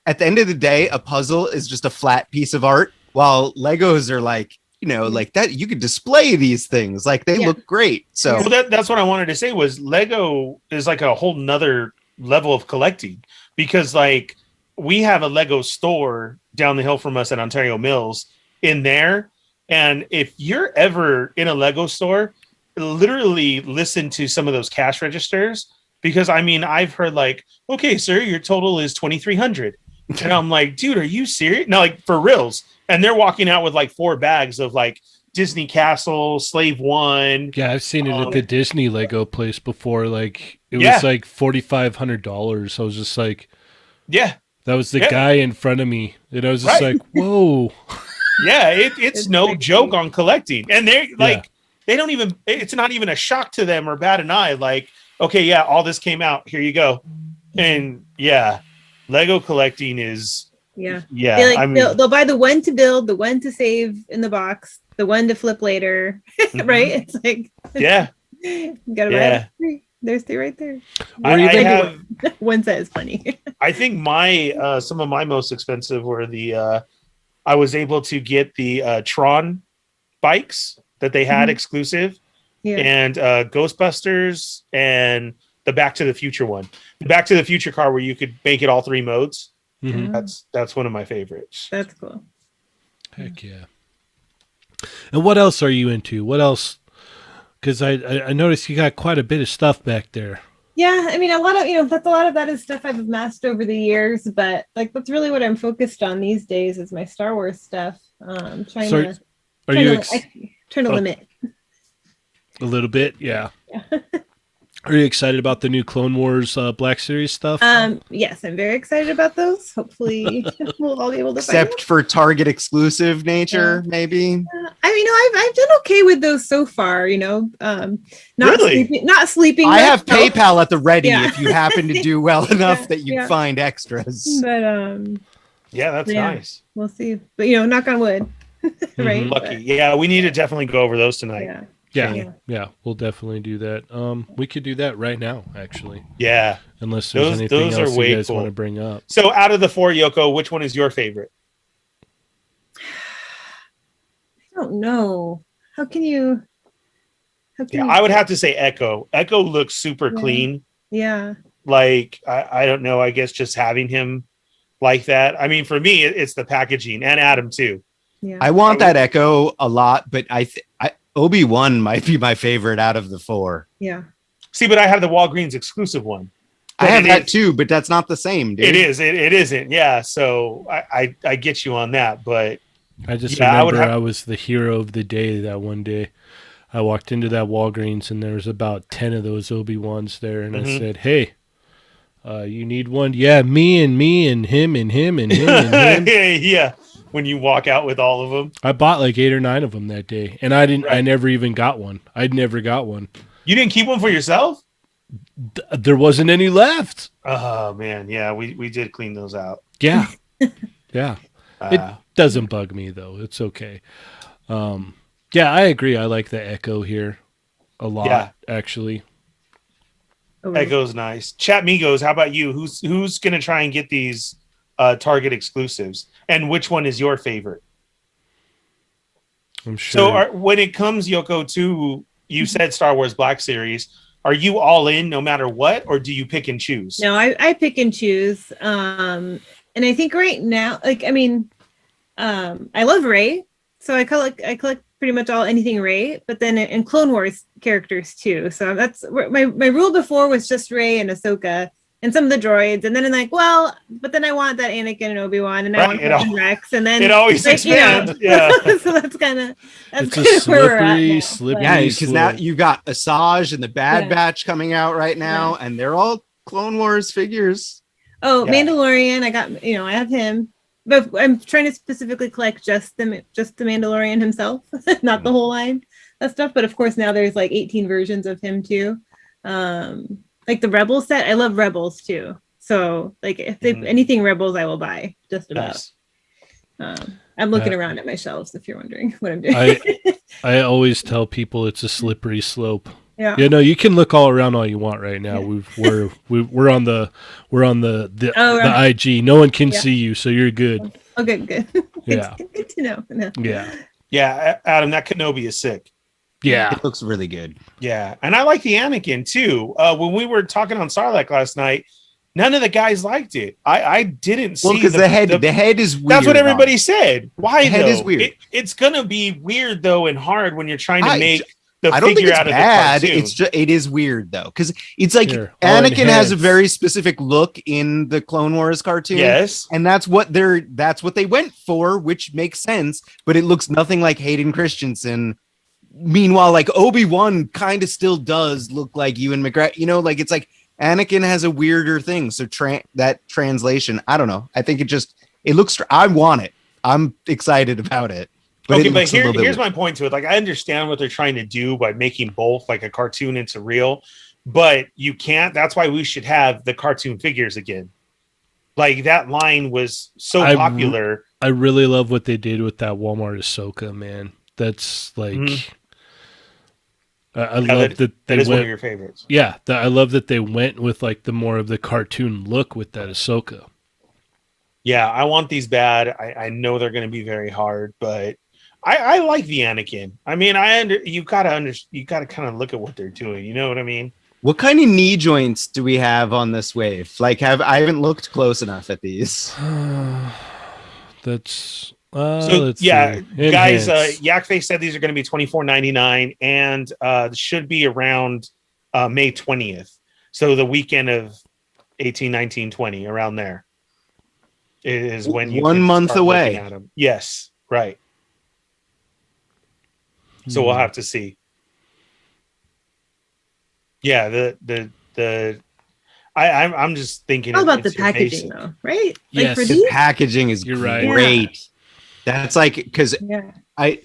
[SPEAKER 3] at the end of the day, a puzzle is just a flat piece of art, while Legos are like, like that you could display these things, like they look great. So
[SPEAKER 2] well, that's what I wanted to say was Lego is like a whole nother level of collecting, because like we have a Lego store down the hill from us at Ontario Mills in there. And if you're ever in a Lego store, literally listen to some of those cash registers, because I mean, I've heard like, okay, sir, your total is 2,300. And I'm like, dude, are you serious? No, like for reals. And they're walking out with like 4 bags of like Disney Castle, Slave 1.
[SPEAKER 1] Yeah, I've seen it at the Disney Lego place before. Like it was like $4,500. I was just like,
[SPEAKER 2] yeah,
[SPEAKER 1] that was the guy in front of me, and I was just like, whoa.
[SPEAKER 2] Yeah, it's no joke on collecting, and they're like, they don't even. It's not even a shock to them or bat an eye. Like, okay, yeah, all this came out. Here you go, and Lego collecting is. Yeah.
[SPEAKER 4] They'll buy the one to build, the one to save in the box, the one to flip later, right? It's like, you gotta buy 3. There's 3 right there.
[SPEAKER 2] I have
[SPEAKER 4] one set is funny.
[SPEAKER 2] I think my some of my most expensive were the I was able to get the Tron bikes that they had exclusive, and Ghostbusters and the Back to the Future one. The Back to the Future car where you could make it all 3 modes.
[SPEAKER 1] Mm-hmm.
[SPEAKER 2] That's one of my favorites.
[SPEAKER 4] That's cool.
[SPEAKER 1] Heck yeah. And what else are you into? What else? Because I noticed you got quite a bit of stuff back there.
[SPEAKER 4] Yeah, I mean, a lot of that is stuff I've amassed over the years, but like that's really what I'm focused on these days is my Star Wars stuff. Trying to limit
[SPEAKER 1] a little bit? Yeah.
[SPEAKER 4] Yeah.
[SPEAKER 1] Are you excited about the new Clone Wars Black Series stuff?
[SPEAKER 4] Yes, I'm very excited about those. Hopefully, we'll all be able to.
[SPEAKER 3] Except for Target exclusive nature, maybe.
[SPEAKER 4] I mean, I've done okay with those so far. Not sleeping.
[SPEAKER 3] I have PayPal at the ready if you happen to do well enough that you find extras.
[SPEAKER 4] But
[SPEAKER 2] yeah, that's nice.
[SPEAKER 4] We'll see. But knock on wood, right?
[SPEAKER 2] Lucky. Yeah, we need to definitely go over those tonight.
[SPEAKER 1] Yeah, we'll definitely do that. We could do that right now, actually.
[SPEAKER 2] Yeah.
[SPEAKER 1] Unless there's anything else you guys want to bring up.
[SPEAKER 2] So out of the 4, Yoko, which one is your favorite?
[SPEAKER 4] I don't know. How can you?
[SPEAKER 2] I would have to say Echo. Echo looks super clean.
[SPEAKER 4] Yeah.
[SPEAKER 2] Like, I don't know. I guess just having him like that. I mean, for me, it's the packaging, and Adam too.
[SPEAKER 4] Yeah.
[SPEAKER 3] I want that Echo a lot, but Obi-Wan might be my favorite out of the 4.
[SPEAKER 4] Yeah.
[SPEAKER 2] See, but I have the Walgreens exclusive one.
[SPEAKER 3] I have that too, but that's not the same, dude.
[SPEAKER 2] It is. It isn't. Yeah. So I get you on that, but
[SPEAKER 1] I just remember I was the hero of the day that one day. I walked into that Walgreens and there was about 10 of those Obi-Wans there, and I said, "Hey, you need one?" Yeah, me and him and him and him and him.
[SPEAKER 2] Yeah. When you walk out with all of them,
[SPEAKER 1] I bought like 8 or 9 of them that day, and I never even got one. I'd never got one.
[SPEAKER 2] You didn't keep one for yourself?
[SPEAKER 1] There wasn't any left.
[SPEAKER 2] Oh man, yeah, we did clean those out.
[SPEAKER 1] Yeah, yeah. It doesn't bug me though. It's okay. Yeah, I agree. I like the Echo here a lot, actually.
[SPEAKER 2] Echo's nice. Chat Migos, how about you? Who's gonna try and get these Target exclusives, and which one is your favorite?
[SPEAKER 1] I'm sure.
[SPEAKER 2] So when it comes, Yoko, to you said Star Wars Black Series, are you all in no matter what, or do you pick and choose?
[SPEAKER 4] No, I pick and choose. And I think right now, I love Rey, so I collect pretty much anything Rey, but then in Clone Wars characters too. So that's my rule before was just Rey and Ahsoka and some of the droids, and then I'm like, well, but then I want that Anakin and Obi-Wan, and I want Rex, and then
[SPEAKER 2] it always expands. Yeah.
[SPEAKER 4] So that's kind of
[SPEAKER 1] where we're at. Slippery,
[SPEAKER 3] yeah, because now you've got Asajj and the Bad Batch coming out right now, and they're all Clone Wars figures.
[SPEAKER 4] Oh, Mandalorian, I got I have him, but I'm trying to specifically collect just the Mandalorian himself, not the whole line of stuff. But of course now there's like 18 versions of him too. Like the Rebels set, I love Rebels too. So like if they anything Rebels, I will buy just about. Nice. I'm looking around at my shelves if you're wondering what I'm doing.
[SPEAKER 1] I always tell people it's a slippery slope.
[SPEAKER 4] Yeah.
[SPEAKER 1] You can look all around all you want right now. Yeah. We're on the IG. No one can see you, so you're good.
[SPEAKER 4] Okay, good.
[SPEAKER 1] Yeah.
[SPEAKER 4] Good to know. No.
[SPEAKER 1] Yeah.
[SPEAKER 2] Yeah, Adam, that Kenobi is sick.
[SPEAKER 1] Yeah.
[SPEAKER 3] It looks really good.
[SPEAKER 2] Yeah. And I like the Anakin too. When we were talking on Sarlacc last night, none of the guys liked it. I didn't see
[SPEAKER 3] because the head is weird.
[SPEAKER 2] That's what everybody said. Why the
[SPEAKER 3] head is weird.
[SPEAKER 2] It's gonna be weird though and hard when you're trying to make the
[SPEAKER 3] I don't think
[SPEAKER 2] figure
[SPEAKER 3] it's
[SPEAKER 2] out
[SPEAKER 3] bad.
[SPEAKER 2] of the cartoon.
[SPEAKER 3] It's just it is weird though, because it's like Anakin has a very specific look in the Clone Wars cartoon.
[SPEAKER 2] Yes,
[SPEAKER 3] and that's what they went for, which makes sense. But it looks nothing like Hayden Christensen. Meanwhile, like Obi-Wan kind of still does look like Ewan McGregor. Like it's like Anakin has a weirder thing. So that translation, I don't know. I think it looks. I want it. I'm excited about it.
[SPEAKER 2] But here's my point to it. Like, I understand what they're trying to do by making both like a cartoon into real, but you can't. That's why we should have the cartoon figures again. Like that line was so popular.
[SPEAKER 1] I really love what they did with that Walmart Ahsoka, man. That's like, I love that they
[SPEAKER 2] went. One of your favorites.
[SPEAKER 1] Yeah, I love that they went with like the more of the cartoon look with that Ahsoka.
[SPEAKER 2] Yeah, I want these bad. I know they're going to be very hard, but I like the Anakin. I mean, you gotta kind of look at what they're doing. You know what I mean?
[SPEAKER 3] What kind of knee joints do we have on this wave? Like, I haven't looked close enough at these.
[SPEAKER 1] That's
[SPEAKER 2] So
[SPEAKER 1] let's
[SPEAKER 2] yeah,
[SPEAKER 1] see.
[SPEAKER 2] guys,
[SPEAKER 1] Enhance.
[SPEAKER 2] Yakface said these are going to be $24.99 and should be around May 20th. So the weekend of 18, 19, 20, around there is when you
[SPEAKER 3] 1
[SPEAKER 2] can
[SPEAKER 3] month
[SPEAKER 2] start looking
[SPEAKER 3] away.
[SPEAKER 2] at them. Yes, right. So we'll have to see. Yeah, I'm just thinking
[SPEAKER 4] How about the
[SPEAKER 2] it's your
[SPEAKER 4] packaging
[SPEAKER 2] basic.
[SPEAKER 4] though, right?
[SPEAKER 1] Yes.
[SPEAKER 4] Like for
[SPEAKER 3] The
[SPEAKER 4] these?
[SPEAKER 3] packaging is
[SPEAKER 1] You're right.
[SPEAKER 3] great. That's like, because
[SPEAKER 4] Yeah.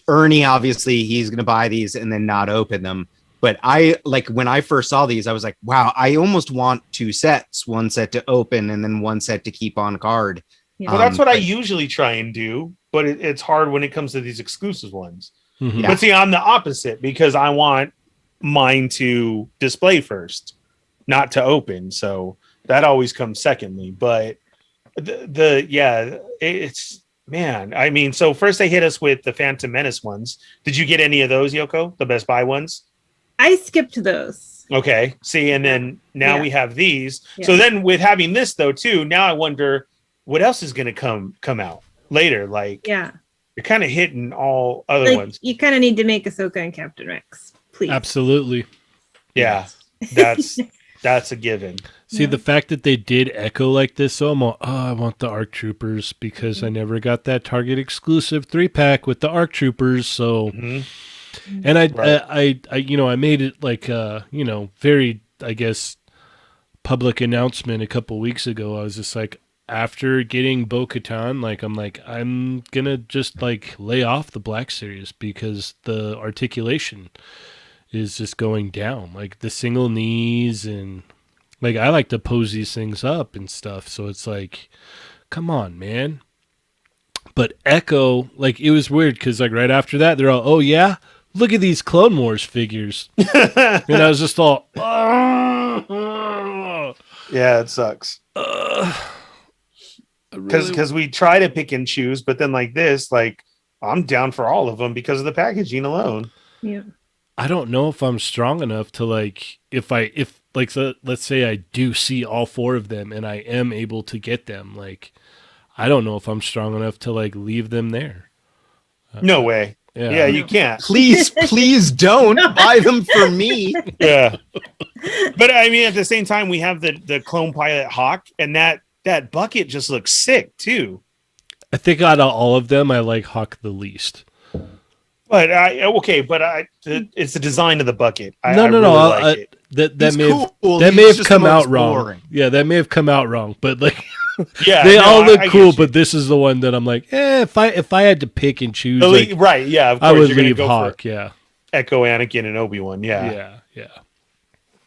[SPEAKER 3] Ernie, obviously he's going to buy these and then not open them. But I, like, when I first saw these, I was like, wow, I almost want 2 sets, 1 set to open and then 1 set to keep on card.
[SPEAKER 4] Yeah.
[SPEAKER 2] Well, that's what I
[SPEAKER 3] but-
[SPEAKER 2] usually try and do, but it's hard when it comes to these exclusive ones.
[SPEAKER 1] Mhm.
[SPEAKER 3] Yeah.
[SPEAKER 2] But see, I'm the opposite because I want mine to display first, not to open. So that always comes secondly. But it's man. I mean, so first they hit us with the Phantom Menace ones. Did you get any of those, Yoko? The Best Buy ones?
[SPEAKER 4] I skipped those.
[SPEAKER 2] Okay. See, and then now
[SPEAKER 4] Yeah.
[SPEAKER 2] we have these.
[SPEAKER 4] Yeah.
[SPEAKER 2] So then with having this though too, now I wonder what else is going to come out later. Like
[SPEAKER 4] Yeah.
[SPEAKER 2] you're kind of hitting all other
[SPEAKER 4] Like
[SPEAKER 2] ones.
[SPEAKER 4] you kind of need to make Ahsoka and Captain Rex, please.
[SPEAKER 1] Absolutely.
[SPEAKER 2] Yeah, that's a given.
[SPEAKER 1] See, the fact that they did echo like this, so I'm all, I want the ARC Troopers because I never got that Target exclusive 3-pack with the ARC Troopers. So,
[SPEAKER 2] Mhm.
[SPEAKER 1] and I made it like, very, I guess, public announcement a couple weeks ago. I was just like, after getting Bo-Katan, I'm gonna just like lay off the Black Series because the articulation is just going down. Like the single knees and like I like to pose these things up and stuff. So it's like, come on, man. But Echo, like it was weird because like right after that, they're all, oh yeah, look at these Clone Wars figures, and I was just all,
[SPEAKER 2] Yeah, it sucks. Because we try to pick and choose, but then like this, like I'm down for all of them because of the packaging alone.
[SPEAKER 4] Yeah.
[SPEAKER 1] I don't know if I'm strong enough to like let's say I do see all 4 of them and I am able to get them. Like I don't know if I'm strong enough to like leave them there.
[SPEAKER 2] No way. Yeah, you can't.
[SPEAKER 3] Please don't buy them for me.
[SPEAKER 2] Yeah. But I mean, at the same time, we have the Clone Pilot Hawk, and that bucket just looks sick too.
[SPEAKER 1] I think out of all of them, I like Hawk the least.
[SPEAKER 2] But it's the design of the bucket.
[SPEAKER 1] No.
[SPEAKER 2] Like it.
[SPEAKER 1] That
[SPEAKER 3] He's
[SPEAKER 1] may have,
[SPEAKER 3] cool.
[SPEAKER 1] that
[SPEAKER 3] He's
[SPEAKER 1] may have
[SPEAKER 3] just
[SPEAKER 1] come
[SPEAKER 3] the most
[SPEAKER 1] out wrong.
[SPEAKER 3] boring.
[SPEAKER 1] Yeah, that may have come out wrong. But like,
[SPEAKER 2] Yeah,
[SPEAKER 1] they
[SPEAKER 2] no,
[SPEAKER 1] all look
[SPEAKER 2] I get
[SPEAKER 1] cool.
[SPEAKER 2] you.
[SPEAKER 1] But this is the one that I'm like, if I had to pick and choose, like,
[SPEAKER 2] Right? Yeah, of course
[SPEAKER 1] I would
[SPEAKER 2] you're gonna
[SPEAKER 1] leave
[SPEAKER 2] go
[SPEAKER 1] Hawk.
[SPEAKER 2] for
[SPEAKER 1] Yeah,
[SPEAKER 2] Echo, Anakin, and Obi-Wan. Yeah.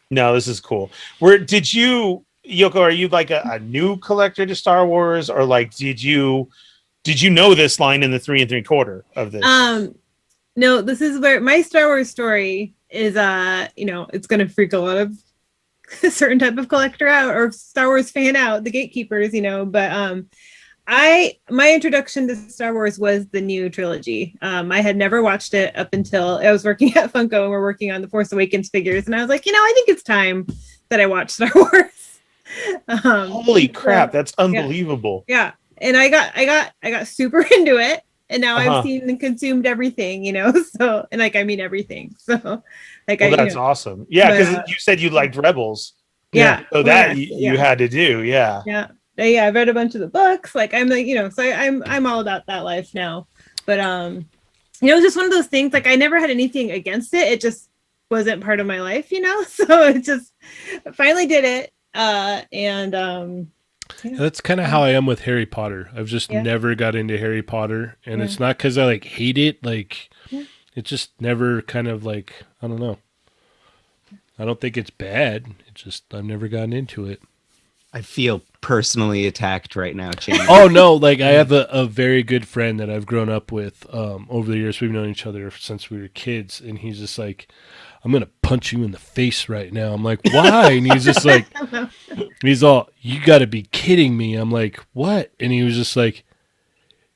[SPEAKER 2] No, this is cool. Did you, Yoko? Are you like a new collector to Star Wars, or like did you know this line in the 3 3/4 of this?
[SPEAKER 4] No, this is where my Star Wars story is. It's going to freak a lot of a certain type of collector out or Star Wars fan out, the gatekeepers. But my introduction to Star Wars was the new trilogy. I had never watched it up until I was working at Funko and we're working on the Force Awakens figures, and I was like, I think it's time that I watch Star Wars.
[SPEAKER 2] Holy crap, that's unbelievable.
[SPEAKER 4] Yeah, and I got super into it. And now
[SPEAKER 2] Uh-huh.
[SPEAKER 4] I've seen and consumed everything, so, and like, I mean, everything. So like,
[SPEAKER 2] Well, that's awesome. Yeah. Because you said you liked Rebels.
[SPEAKER 4] Yeah.
[SPEAKER 2] So that you had to do. Yeah.
[SPEAKER 4] Yeah. I've read a bunch of the books. Like I'm like, so I'm all about that life now, but, it was just one of those things. Like I never had anything against it. It just wasn't part of my life, so it just finally did it.
[SPEAKER 1] That's kind of how I am with Harry Potter. I've just never got into Harry Potter, and it's not because I like hate it. Like it just never kind of like, I don't know. I don't think it's bad. It just I've never gotten into it.
[SPEAKER 3] I feel personally attacked right now, Chan.
[SPEAKER 1] Oh no, like I have a very good friend that I've grown up with over the years. We've known each other since we were kids, and he's just like, I'm gonna punch you in the face right now. I'm like, why? And he's just like, he's all, you gotta be kidding me. I'm like, what? And he was just like,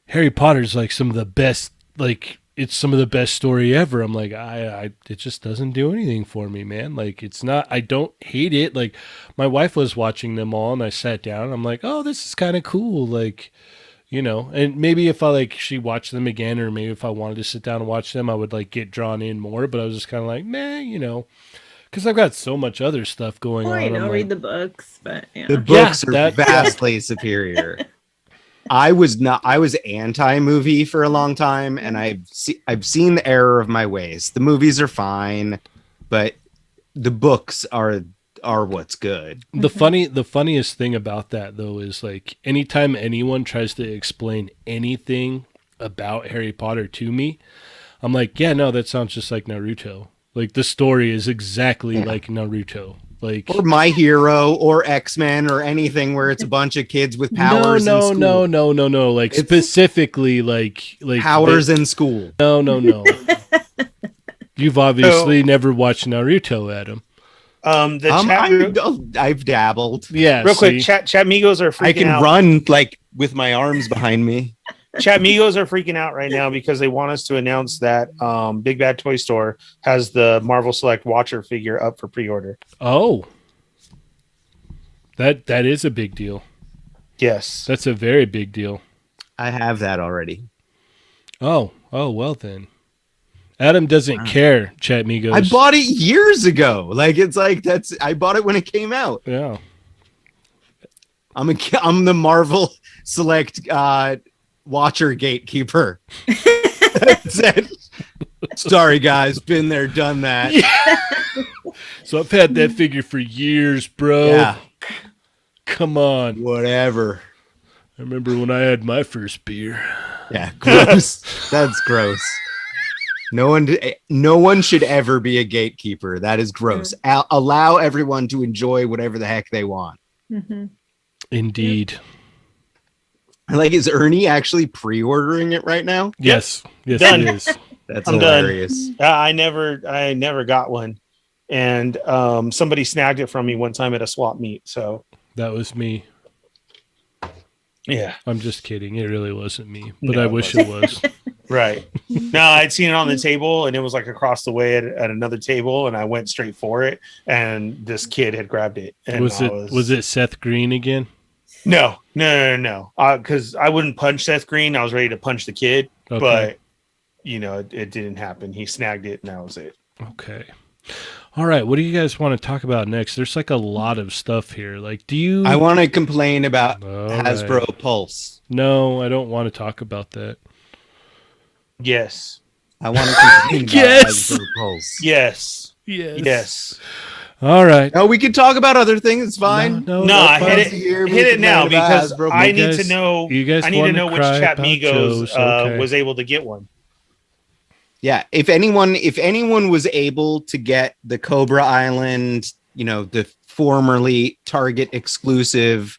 [SPEAKER 1] Harry Potter's like some of the best, like it's some of the best story ever. I'm like, it just doesn't do anything for me, man. Like it's not, I don't hate it. Like my wife was watching them all and I sat down and I'm like, oh, this is kind of cool. Like, You know, and maybe if I like she watched them again, or maybe if I wanted to sit down and watch them, I would like get drawn in more. But I was just kind of like, meh, you know, because I've got so much other stuff going
[SPEAKER 4] Or,
[SPEAKER 1] on.
[SPEAKER 4] you know,
[SPEAKER 1] I'm
[SPEAKER 4] read
[SPEAKER 1] like,
[SPEAKER 4] the books, but yeah.
[SPEAKER 3] The books are
[SPEAKER 1] that-
[SPEAKER 3] vastly superior. I was anti-movie for a long time, and I've seen the error of my ways. The movies are fine, but the books are what's good.
[SPEAKER 1] the funniest thing about that though is like anytime anyone tries to explain anything about Harry Potter to me, I'm like, yeah, no, that sounds just like Naruto. Like the story is exactly like Naruto. Like
[SPEAKER 3] Or My Hero or X-Men or anything where it's a bunch of kids with powers in school.
[SPEAKER 1] No. Like
[SPEAKER 3] It's-
[SPEAKER 1] specifically like
[SPEAKER 3] Powers in school.
[SPEAKER 1] No. You've obviously never watched Naruto, Adam.
[SPEAKER 3] I've dabbled.
[SPEAKER 1] Yeah.
[SPEAKER 2] real quick,
[SPEAKER 1] see?
[SPEAKER 2] chat Migos are freaking
[SPEAKER 3] I can
[SPEAKER 2] out.
[SPEAKER 3] run like with my arms behind me.
[SPEAKER 2] Chat Migos are freaking out right now because they want us to announce that Big Bad Toy Store has the Marvel Select Watcher figure up for pre-order.
[SPEAKER 1] Oh. That is a big deal.
[SPEAKER 2] Yes.
[SPEAKER 1] That's a very big deal.
[SPEAKER 3] I have that already.
[SPEAKER 1] Oh, well then. Adam doesn't care, Chat Migos.
[SPEAKER 3] I bought it years ago. Like I bought it when it came out.
[SPEAKER 1] Yeah.
[SPEAKER 3] I'm the Marvel Select Watcher gatekeeper. That's it. Sorry guys, been there, done that.
[SPEAKER 1] So I've had that figure for years, bro.
[SPEAKER 3] Yeah.
[SPEAKER 1] Come on.
[SPEAKER 3] Whatever.
[SPEAKER 1] I remember when I had my first beer.
[SPEAKER 3] Yeah, gross. That's gross. No one should ever be a gatekeeper. That is gross. Allow everyone to enjoy whatever the heck they want.
[SPEAKER 4] Mm-hmm.
[SPEAKER 1] Indeed.
[SPEAKER 3] Like, is Ernie actually pre-ordering it right now?
[SPEAKER 1] Yes. Yes,
[SPEAKER 2] Done.
[SPEAKER 1] it is.
[SPEAKER 3] That's
[SPEAKER 2] I'm done.
[SPEAKER 3] hilarious.
[SPEAKER 2] I never got one. And somebody snagged it from me one time at a swap meet. So
[SPEAKER 1] That was me.
[SPEAKER 2] yeah.
[SPEAKER 1] I'm just kidding. It really wasn't me, but
[SPEAKER 2] No,
[SPEAKER 1] I
[SPEAKER 2] it
[SPEAKER 1] wish it was.
[SPEAKER 2] Right. No, I'd seen it on the table and it was like across the way at another table and I went straight for it and this kid had grabbed it. And
[SPEAKER 1] Was it Seth Green again?
[SPEAKER 2] No. Because I wouldn't punch Seth Green. I was ready to punch the kid,
[SPEAKER 1] Okay.
[SPEAKER 2] but it didn't happen. He snagged it and that was it.
[SPEAKER 1] Okay. All right. What do you guys want to talk about next? There's like a lot of stuff here. Like, do you?
[SPEAKER 3] I want to complain about
[SPEAKER 1] All
[SPEAKER 3] Hasbro
[SPEAKER 1] right.
[SPEAKER 3] Pulse.
[SPEAKER 1] No, I don't want to talk about that.
[SPEAKER 2] Yes.
[SPEAKER 3] I want to complain about
[SPEAKER 1] Yes.
[SPEAKER 3] Hasbro Pulse.
[SPEAKER 2] Yes.
[SPEAKER 1] Yes.
[SPEAKER 2] Yes.
[SPEAKER 1] All right.
[SPEAKER 3] No, we can talk about other things. It's fine.
[SPEAKER 1] No,
[SPEAKER 2] No,
[SPEAKER 1] that's
[SPEAKER 2] hit
[SPEAKER 1] fine.
[SPEAKER 2] hit it now because I
[SPEAKER 1] You
[SPEAKER 2] need
[SPEAKER 1] guys-
[SPEAKER 2] to know.
[SPEAKER 1] You guys
[SPEAKER 2] I need to
[SPEAKER 1] wanna
[SPEAKER 2] know which
[SPEAKER 1] cry
[SPEAKER 2] Chat
[SPEAKER 1] about
[SPEAKER 2] Migos
[SPEAKER 1] Joe's, okay.
[SPEAKER 2] was able to get one.
[SPEAKER 3] Yeah, if anyone was able to get the Cobra Island, the formerly Target exclusive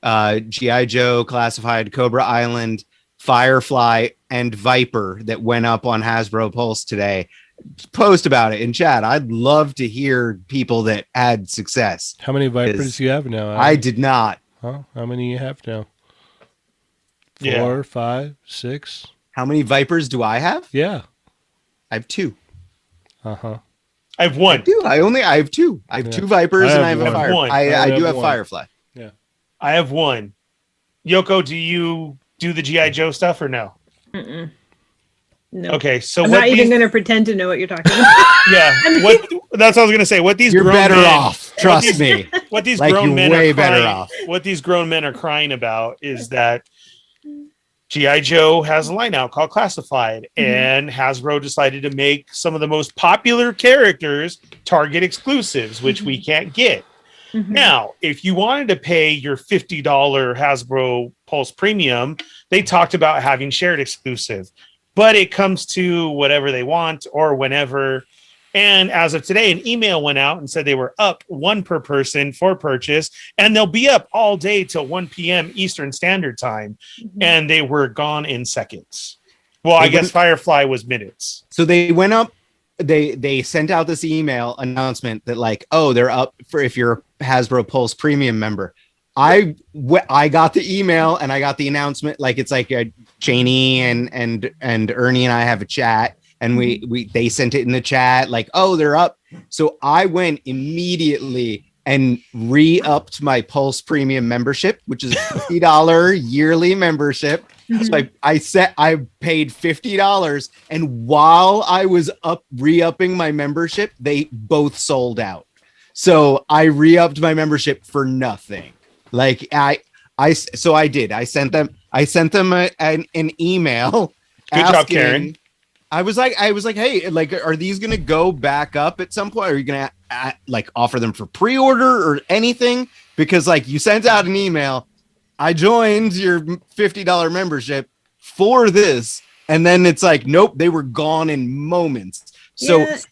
[SPEAKER 3] GI Joe classified Cobra Island, Firefly, and Viper that went up on Hasbro Pulse today, post about it in chat. I'd love to hear people that had success.
[SPEAKER 1] How many Vipers do you have now? Adam?
[SPEAKER 3] I did not.
[SPEAKER 1] Huh? How many you have now?
[SPEAKER 2] Yeah.
[SPEAKER 1] 4, 5, 6?
[SPEAKER 3] How many Vipers do I have?
[SPEAKER 1] Yeah.
[SPEAKER 3] I have 2.
[SPEAKER 1] Uh-huh.
[SPEAKER 2] I have one.
[SPEAKER 3] I have 2. I have
[SPEAKER 1] Yeah.
[SPEAKER 3] 2 Vipers
[SPEAKER 1] I
[SPEAKER 3] and I
[SPEAKER 1] have
[SPEAKER 3] have a
[SPEAKER 2] one.
[SPEAKER 3] Fire.
[SPEAKER 2] One.
[SPEAKER 3] I
[SPEAKER 1] I
[SPEAKER 3] do
[SPEAKER 1] have
[SPEAKER 3] have
[SPEAKER 1] one.
[SPEAKER 3] Firefly.
[SPEAKER 2] I have one. Yoko, do you do the GI Joe stuff or no?
[SPEAKER 4] Mm-mm. No.
[SPEAKER 2] Okay, so
[SPEAKER 4] I'm
[SPEAKER 2] what
[SPEAKER 4] not even
[SPEAKER 2] these,
[SPEAKER 4] going to pretend to know what you're talking about.
[SPEAKER 2] yeah, what that's what I was gonna say. What these
[SPEAKER 3] You're
[SPEAKER 2] grown
[SPEAKER 3] better
[SPEAKER 2] men,
[SPEAKER 3] off. Trust
[SPEAKER 2] these-
[SPEAKER 3] me.
[SPEAKER 2] What these
[SPEAKER 3] Like,
[SPEAKER 2] grown
[SPEAKER 3] you're
[SPEAKER 2] men
[SPEAKER 3] way
[SPEAKER 2] are
[SPEAKER 3] better
[SPEAKER 2] crying,
[SPEAKER 3] off.
[SPEAKER 2] What these grown men are crying about is that GI Joe has a line out called Classified, and Hasbro decided to make some of the most popular characters Target exclusives, which we can't get.
[SPEAKER 4] Mhm.
[SPEAKER 2] Now, if you wanted to pay your $50 Hasbro Pulse Premium, they talked about having shared exclusive, but it comes to whatever they want or whenever. And as of today, an email went out and said they were up 1 per person for purchase, and they'll be up all day till 1 p.m. Eastern Standard Time. And they were gone in seconds. Well, I
[SPEAKER 3] They
[SPEAKER 2] guess
[SPEAKER 3] went-
[SPEAKER 2] Firefly was minutes.
[SPEAKER 3] So they went up. They sent out this email announcement that they're up for if you're a Hasbro Pulse Premium member. I got the email and I got the announcement. It's like Cheney and Ernie and I have a chat, and they sent it in the chat they're up. So I went immediately and re-upped my Pulse Premium membership, which is a $50 yearly membership. So I paid $50, and while I was re-upping my membership, they both sold out. So I re-upped my membership for nothing. Like I sent them an email.
[SPEAKER 2] Good job, Karen.
[SPEAKER 3] I was like, hey, like, are these gonna go back up at some point? Are you gonna like offer them for pre-order or anything? Because like you sent out an email, I joined your $50 membership for this, and then it's like, nope, they were gone in moments. So listen,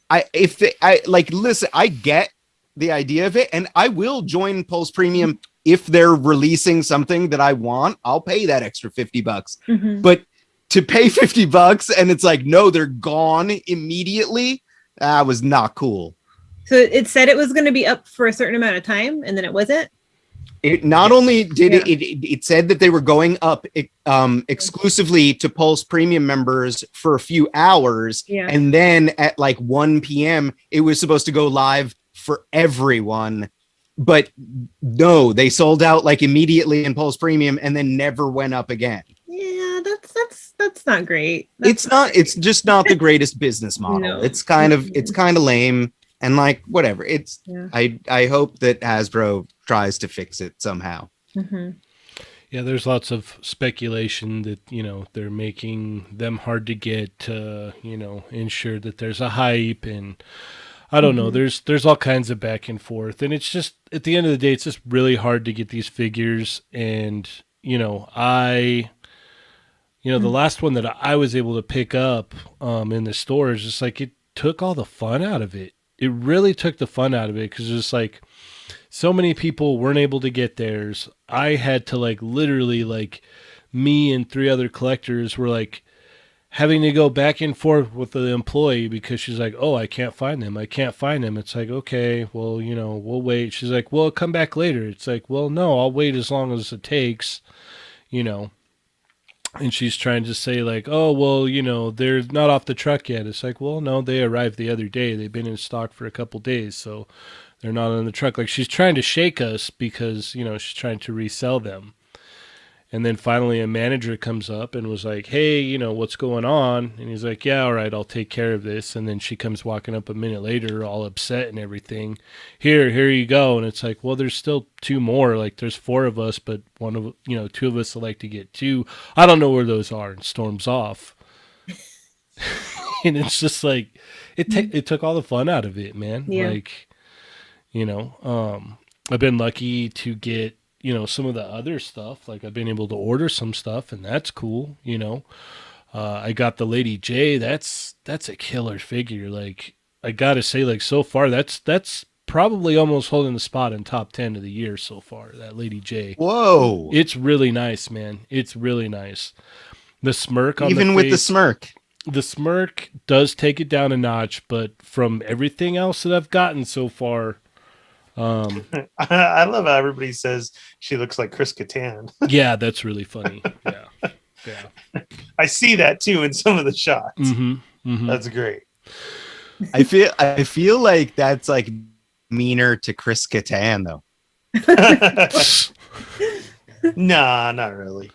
[SPEAKER 3] I get the idea of it, and I will join Pulse Premium if they're releasing something that I want. I'll pay that extra $50, but to pay $50 and it's like, no, they're gone immediately. That was not cool.
[SPEAKER 4] So it said it was going to be up for a certain amount of time, and then it wasn't.
[SPEAKER 3] It not only did it said that they were going up exclusively to Pulse Premium members for a few hours, and then at like 1 p.m. it was supposed to go live for everyone. But no, they sold out like immediately in Pulse Premium and then never went up again.
[SPEAKER 4] Yeah, that's not great.
[SPEAKER 3] It's just not the greatest business model.
[SPEAKER 4] No.
[SPEAKER 3] It's kind of lame, and like whatever. I hope that Hasbro tries to fix it somehow.
[SPEAKER 1] Yeah, there's lots of speculation that, they're making them hard to get, ensure that there's a hype, and I don't know. There's all kinds of back and forth, and it's just, at the end of the day, it's just really hard to get these figures. And the last one that I was able to pick up in the store is just like, it took all the fun out of it. It really took the fun out of it, because it's like so many people weren't able to get theirs. I had to literally me and 3 other collectors were having to go back and forth with the employee, because she's like, oh, I can't find them. It's like, okay, well, we'll wait. She's like, well, come back later. It's like, well, no, I'll wait as long as it takes, And she's trying to say oh, well, they're not off the truck yet. It's like, well, no, they arrived the other day. They've been in stock for a couple days, so they're not on the truck. She's trying to shake us because, she's trying to resell them. And then finally a manager comes up and was like, hey, what's going on? And he's like, yeah, all right, I'll take care of this. And then she comes walking up a minute later, all upset and everything. Here you go. And it's like, well, there's still 2 more. There's 4 of us, but 2 of us would like to get 2. I don't know where those are, and storms off. And it's just it took all the fun out of it, man.
[SPEAKER 4] Yeah.
[SPEAKER 1] I've been lucky to get, some of the other stuff. I've been able to order some stuff, and that's cool. I got the Lady J. That's a killer figure. I gotta say, so far, that's probably almost holding the spot in top 10 of the year so far. That Lady J.
[SPEAKER 3] Whoa!
[SPEAKER 1] It's really nice, man. It's really nice. The smirk on
[SPEAKER 3] even
[SPEAKER 1] the
[SPEAKER 3] with
[SPEAKER 1] face,
[SPEAKER 3] the smirk.
[SPEAKER 1] The smirk does take it down a notch, but from everything else that I've gotten so far.
[SPEAKER 2] I love how everybody says she looks like Chris Kattan.
[SPEAKER 1] Yeah, that's really funny. Yeah.
[SPEAKER 2] I see that too in some of the shots.
[SPEAKER 1] Mm-hmm.
[SPEAKER 2] That's great.
[SPEAKER 3] I feel like that's meaner to Chris Kattan though.
[SPEAKER 2] Nah, not really.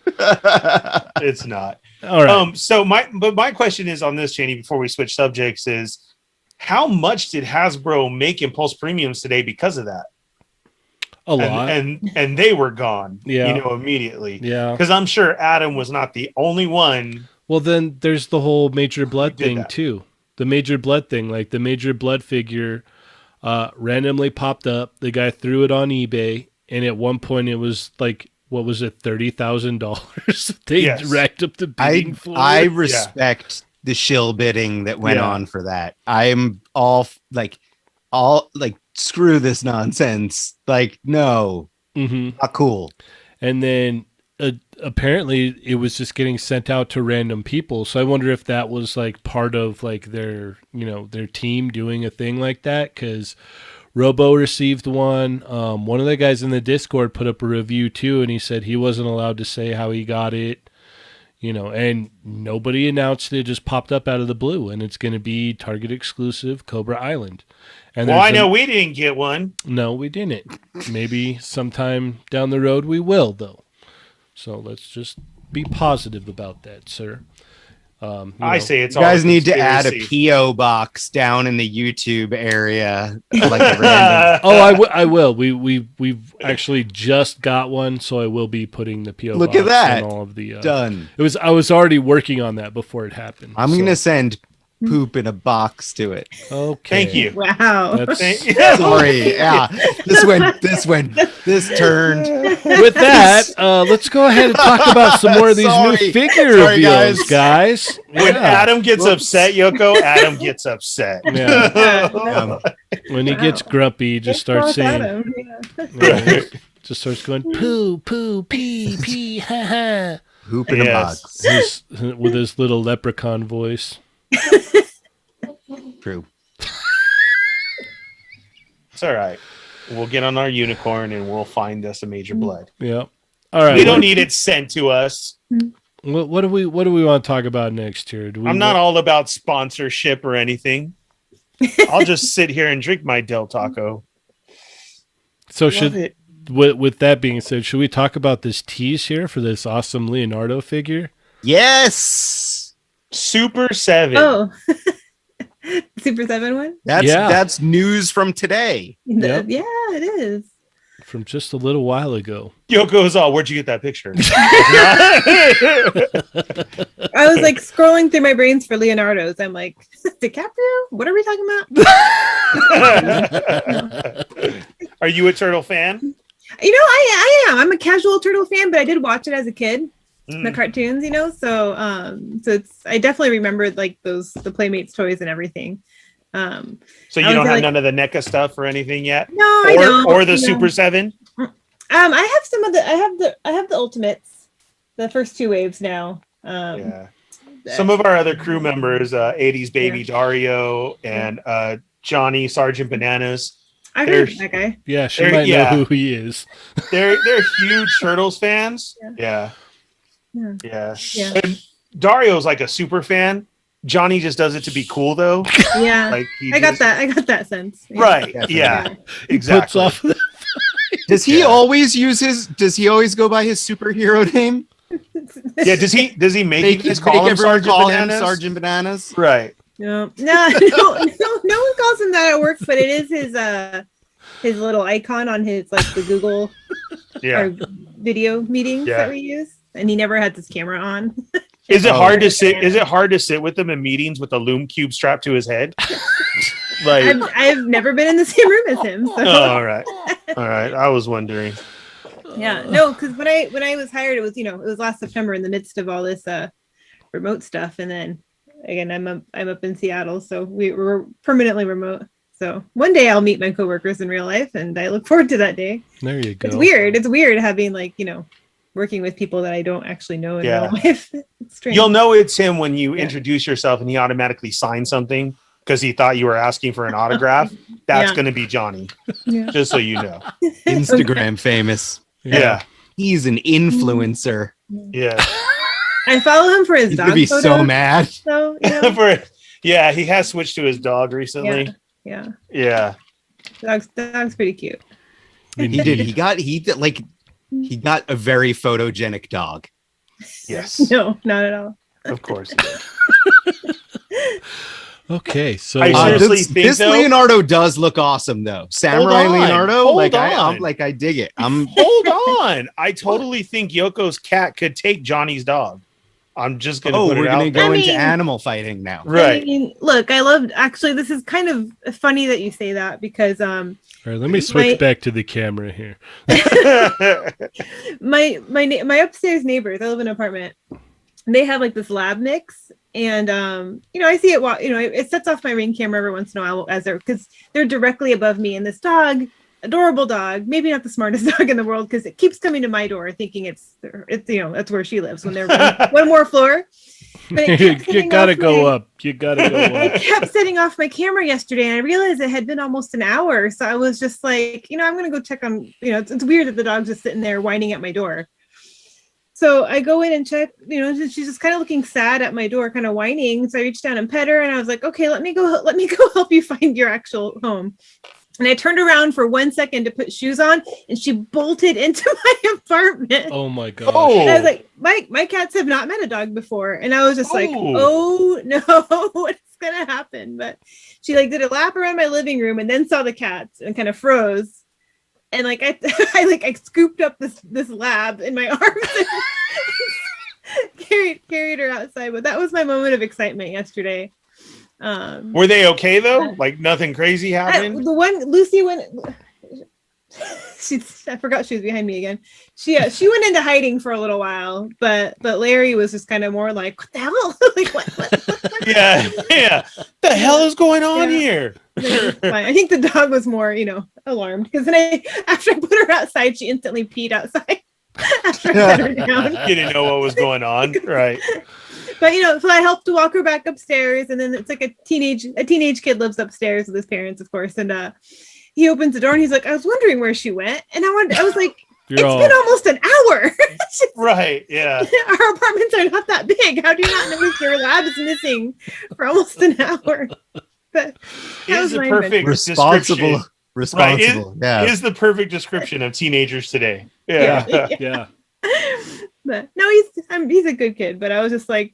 [SPEAKER 2] It's not.
[SPEAKER 1] All right.
[SPEAKER 2] So my question is on this, Cheney, before we switch subjects, is how much did Hasbro make in Pulse Premiums today because of that?
[SPEAKER 1] A lot.
[SPEAKER 2] And they were gone, immediately.
[SPEAKER 1] Yeah.
[SPEAKER 2] Because I'm sure Adam was not the only one.
[SPEAKER 1] Well, then there's the whole Major Blood thing too. The Major Blood thing, the Major Blood figure randomly popped up. The guy threw it on eBay, and at one point it was what was it, $30,000? They racked up the bidding for.
[SPEAKER 3] I respect the shill bidding that went on for that. I'm all screw this nonsense. No, not cool.
[SPEAKER 1] And then apparently it was just getting sent out to random people. So I wonder if that was part of their, their team doing a thing like that. Cause Robo received one. One of the guys in the Discord put up a review too. And he said he wasn't allowed to say how he got it. and nobody announced it. It just popped up out of the blue, and it's going to be Target exclusive Cobra Island. And
[SPEAKER 2] well, I know we didn't get one.
[SPEAKER 1] No, we didn't. Maybe sometime down the road we will, though. So let's just be positive about that, sir.
[SPEAKER 2] I say it's
[SPEAKER 3] you
[SPEAKER 2] all
[SPEAKER 3] guys need to add a
[SPEAKER 2] conspiracy.
[SPEAKER 3] PO box down in the YouTube area, like a random.
[SPEAKER 1] Oh, I will. We've actually just got one, so I will be putting the PO
[SPEAKER 3] Look
[SPEAKER 1] box
[SPEAKER 3] at that.
[SPEAKER 1] on all of the.
[SPEAKER 3] Done.
[SPEAKER 1] I was already working on that before it happened.
[SPEAKER 3] I'm
[SPEAKER 1] so-
[SPEAKER 3] gonna send poop in a box to it.
[SPEAKER 1] Okay.
[SPEAKER 2] Thank you.
[SPEAKER 4] Wow.
[SPEAKER 1] That's-
[SPEAKER 3] Sorry, yeah. This turned.
[SPEAKER 1] With that, let's go ahead and talk about some more of these
[SPEAKER 3] Sorry.
[SPEAKER 1] new figure
[SPEAKER 3] Sorry,
[SPEAKER 1] reveals, guys.
[SPEAKER 2] When
[SPEAKER 1] Yeah.
[SPEAKER 2] Adam gets upset, Yoko, Adam gets upset.
[SPEAKER 1] Yeah.
[SPEAKER 3] Um,
[SPEAKER 1] When he gets grumpy, he just starts saying, just starts going poo, poo, pee, pee, ha ha.
[SPEAKER 3] poop in a
[SPEAKER 2] Yes.
[SPEAKER 3] box.
[SPEAKER 1] With his little leprechaun voice.
[SPEAKER 3] True.
[SPEAKER 2] It's all right. We'll get on our unicorn and we'll find us a major blood.
[SPEAKER 1] Yeah. All right.
[SPEAKER 2] We don't need it sent to us.
[SPEAKER 1] What do we want to talk about next here?
[SPEAKER 2] I'm not all about sponsorship or anything. I'll just sit here and drink my Del Taco.
[SPEAKER 1] So
[SPEAKER 2] Love
[SPEAKER 1] should
[SPEAKER 2] it.
[SPEAKER 1] with that being said, should we talk about this tease here for this awesome Leonardo figure?
[SPEAKER 3] Yes.
[SPEAKER 2] Super 7.
[SPEAKER 4] Oh. Super 7 one?
[SPEAKER 3] That's news from today.
[SPEAKER 1] Yep.
[SPEAKER 4] Yeah, it is.
[SPEAKER 1] From just a little while ago.
[SPEAKER 2] Yoko's all, where'd you get that picture?
[SPEAKER 4] I was like scrolling through my brains for Leonardo's. I'm like, DiCaprio? What are we talking about?
[SPEAKER 2] Are you a turtle fan?
[SPEAKER 4] I am. I'm a casual turtle fan, but I did watch it as a kid.
[SPEAKER 2] Mm.
[SPEAKER 4] The cartoons, so it's I definitely remembered like the Playmates toys and everything.
[SPEAKER 2] So you
[SPEAKER 4] I
[SPEAKER 2] don't
[SPEAKER 4] was
[SPEAKER 2] have
[SPEAKER 4] like-
[SPEAKER 2] none of the NECA stuff or anything yet?
[SPEAKER 4] No, I don't.
[SPEAKER 2] Or the
[SPEAKER 4] No.
[SPEAKER 2] Super 7?
[SPEAKER 4] I have some of the I have the Ultimates, the first 2 waves now.
[SPEAKER 2] Yeah. Some of our other crew members, 80s Baby
[SPEAKER 4] Yeah.
[SPEAKER 2] Dario and Johnny Sergeant Bananas,
[SPEAKER 4] I heard
[SPEAKER 2] There's-
[SPEAKER 4] that guy.
[SPEAKER 1] Yeah, she
[SPEAKER 2] There-
[SPEAKER 1] might
[SPEAKER 2] yeah.
[SPEAKER 1] know who he is.
[SPEAKER 2] they're huge Turtles fans.
[SPEAKER 4] Yeah.
[SPEAKER 2] Yeah.
[SPEAKER 4] Yeah.
[SPEAKER 2] And Dario's like a super fan. Johnny just does it to be cool though.
[SPEAKER 4] Yeah.
[SPEAKER 2] Like he
[SPEAKER 4] I got
[SPEAKER 2] just-
[SPEAKER 4] that. I got that sense. Yeah.
[SPEAKER 2] Right.
[SPEAKER 3] Definitely.
[SPEAKER 2] Yeah.
[SPEAKER 1] Puts
[SPEAKER 2] Exactly.
[SPEAKER 1] off
[SPEAKER 3] Does he
[SPEAKER 2] Yeah.
[SPEAKER 3] always does he always go by his superhero name?
[SPEAKER 2] Yeah. Does he make you just call him
[SPEAKER 3] everyone
[SPEAKER 2] Sergeant
[SPEAKER 3] call
[SPEAKER 2] Bananas?
[SPEAKER 3] him Sergeant Bananas?
[SPEAKER 2] Right.
[SPEAKER 4] No, no one calls him that at work, but it is his little icon on his like the Google
[SPEAKER 2] Yeah.
[SPEAKER 4] or video meetings
[SPEAKER 2] Yeah.
[SPEAKER 4] that we use, and he never had his camera on.
[SPEAKER 2] Is it
[SPEAKER 3] Oh.
[SPEAKER 2] hard to sit? Is it hard to sit with him in meetings with a loom cube strapped to his head? Like,
[SPEAKER 4] I've never been in the same room as him. So.
[SPEAKER 2] oh, all right. I was wondering.
[SPEAKER 4] Yeah, no, because when I was hired, it was it was last September in the midst of all this remote stuff, and then again I'm up in Seattle, so we were permanently remote. So one day I'll meet my coworkers in real life, and I look forward to that day.
[SPEAKER 1] There you go.
[SPEAKER 4] It's weird. It's weird having like working with people that I don't actually know in
[SPEAKER 2] Yeah.
[SPEAKER 4] real life. It's strange.
[SPEAKER 2] You'll know it's him when you
[SPEAKER 4] Yeah.
[SPEAKER 2] introduce yourself and he automatically signs something because he thought you were asking for an autograph. That's
[SPEAKER 4] Yeah.
[SPEAKER 2] going to be Johnny,
[SPEAKER 4] Yeah.
[SPEAKER 2] just so you know.
[SPEAKER 3] Instagram famous.
[SPEAKER 2] Yeah.
[SPEAKER 3] He's an influencer.
[SPEAKER 2] Yeah.
[SPEAKER 4] I follow him for his
[SPEAKER 3] He's
[SPEAKER 4] dog
[SPEAKER 3] gonna be
[SPEAKER 4] photos,
[SPEAKER 3] so mad.
[SPEAKER 4] So
[SPEAKER 2] Yeah, he has switched to his dog recently.
[SPEAKER 4] yeah,
[SPEAKER 2] Yeah.
[SPEAKER 4] dog's pretty cute.
[SPEAKER 3] He did. He got a very photogenic dog.
[SPEAKER 2] Yes.
[SPEAKER 4] No, not at all.
[SPEAKER 2] Of course.
[SPEAKER 1] Okay, so
[SPEAKER 2] I seriously think
[SPEAKER 3] this
[SPEAKER 2] though-
[SPEAKER 3] Leonardo does look awesome though. Samurai
[SPEAKER 2] on.
[SPEAKER 3] Leonardo,
[SPEAKER 2] Hold on.
[SPEAKER 3] I dig it. I'm
[SPEAKER 2] Hold on. I totally think Yoko's cat could take Johnny's dog. I'm just going to put
[SPEAKER 3] we're
[SPEAKER 2] it out
[SPEAKER 3] gonna
[SPEAKER 2] there.
[SPEAKER 3] go
[SPEAKER 4] I
[SPEAKER 3] into
[SPEAKER 4] mean-
[SPEAKER 3] animal fighting now.
[SPEAKER 2] Right.
[SPEAKER 4] I mean, look, I loved actually. This is kind of funny that you say that because
[SPEAKER 1] all right, let me switch
[SPEAKER 4] my-
[SPEAKER 1] back to the camera here.
[SPEAKER 4] my upstairs neighbors, I live in an apartment, and they have like this lab mix, and I see it it sets off my Ring camera every once in a while as because they're directly above me, and this dog, adorable dog, maybe not the smartest dog in the world because it keeps coming to my door thinking it's that's where she lives when they're one more floor. But it kept
[SPEAKER 1] You
[SPEAKER 4] setting
[SPEAKER 1] gotta
[SPEAKER 4] off
[SPEAKER 1] go
[SPEAKER 4] my-
[SPEAKER 1] up. You gotta go
[SPEAKER 4] It
[SPEAKER 1] up.
[SPEAKER 4] kept setting off my camera yesterday, and I realized it had been almost an hour. So I was just like, I'm gonna go check on. It's weird that the dog's just sitting there whining at my door. So I go in and check, she's just kind of looking sad at my door, kind of whining. So I reached down and pet her, and I was like, okay, let me go help you find your actual home. And I turned around for 1 second to put shoes on, and she bolted into my apartment.
[SPEAKER 1] Oh my god!
[SPEAKER 2] Oh.
[SPEAKER 4] I was like, my cats have not met a dog before, and I was just like, oh no, what's gonna happen? But she like did a lap around my living room and then saw the cats and kind of froze. And like I scooped up this lab in my arms and carried her outside. But that was my moment of excitement yesterday.
[SPEAKER 2] Were they okay though? Like nothing crazy happened?
[SPEAKER 4] The one Lucy went. I forgot she was behind me again. She went into hiding for a little while, but Larry was just kind of more like, what the hell? Like what?
[SPEAKER 2] Yeah. The hell is going on here?
[SPEAKER 4] I think the dog was more, alarmed because then after I put her outside, she instantly peed outside after I put her down.
[SPEAKER 2] You didn't know what was going on, right?
[SPEAKER 4] But so I helped to walk her back upstairs, and then it's like a teenage kid lives upstairs with his parents, of course, and he opens the door and he's like, I was wondering where she went, and I was like, been almost an hour.
[SPEAKER 2] Right, yeah.
[SPEAKER 4] Our apartments are not that big. How do you not notice your lab is missing for almost an hour? But
[SPEAKER 2] is the perfect
[SPEAKER 3] responsible.
[SPEAKER 2] Right.
[SPEAKER 3] Yeah.
[SPEAKER 2] Is the perfect description of teenagers today.
[SPEAKER 1] Yeah.
[SPEAKER 4] But no, he's a good kid, but I was just like,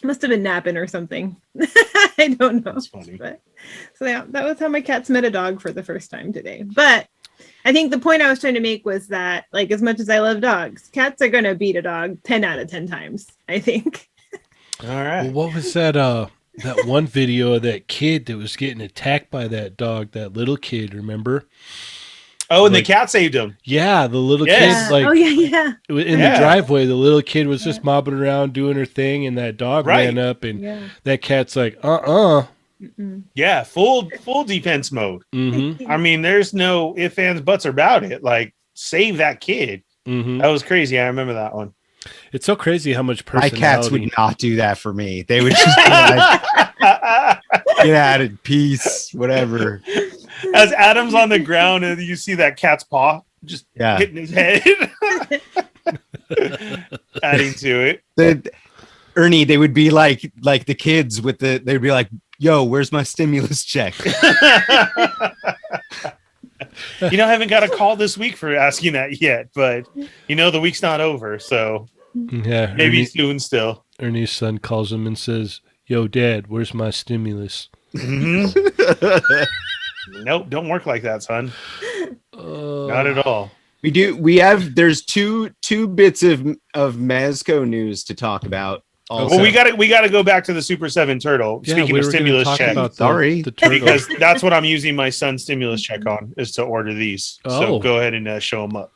[SPEAKER 4] must have been napping or something. I don't know.
[SPEAKER 2] That's funny.
[SPEAKER 4] But, so yeah, that was how my cats met a dog for the first time today. But I think the point I was trying to make was that, like, as much as I love dogs, cats are gonna beat a dog 10 out of 10 times, I think.
[SPEAKER 2] All right.
[SPEAKER 1] Well, what was that one video of that kid that was getting attacked by that dog, that little kid, remember?
[SPEAKER 2] Oh, and the cat saved him.
[SPEAKER 1] Yeah, the little
[SPEAKER 2] Yes.
[SPEAKER 1] kid, like, in the driveway, the little kid was just mobbing around doing her thing, and that dog ran up, and that cat's like,
[SPEAKER 4] Mm-mm.
[SPEAKER 2] Yeah, full defense mode.
[SPEAKER 1] Mm-hmm.
[SPEAKER 2] I mean, there's no ifs, ands, buts about it. Like, save that kid.
[SPEAKER 1] Mm-hmm.
[SPEAKER 2] That was crazy. I remember that one.
[SPEAKER 1] It's so crazy how much
[SPEAKER 3] My
[SPEAKER 1] personality.
[SPEAKER 3] cats would not do that for me. They would just be like, get out of peace, whatever.
[SPEAKER 2] As Adam's on the ground and you see that cat's paw just hitting his head, adding to it.
[SPEAKER 3] Ernie, they would be like the kids with they'd be like, yo, where's my stimulus check?
[SPEAKER 2] I haven't got a call this week for asking that yet, but the week's not over, so
[SPEAKER 1] Yeah,
[SPEAKER 2] maybe soon still.
[SPEAKER 1] Ernie's son calls him and says, yo, Dad, where's my stimulus?
[SPEAKER 2] Mm-hmm. Nope, don't work like that, son. Not at all.
[SPEAKER 3] There's two bits of Mezco news to talk about. Also.
[SPEAKER 2] Well, we gotta go back to the Super 7 turtle. Speaking of stimulus check, because that's what I'm using my son's stimulus check on, is to order these. So go ahead and show them up.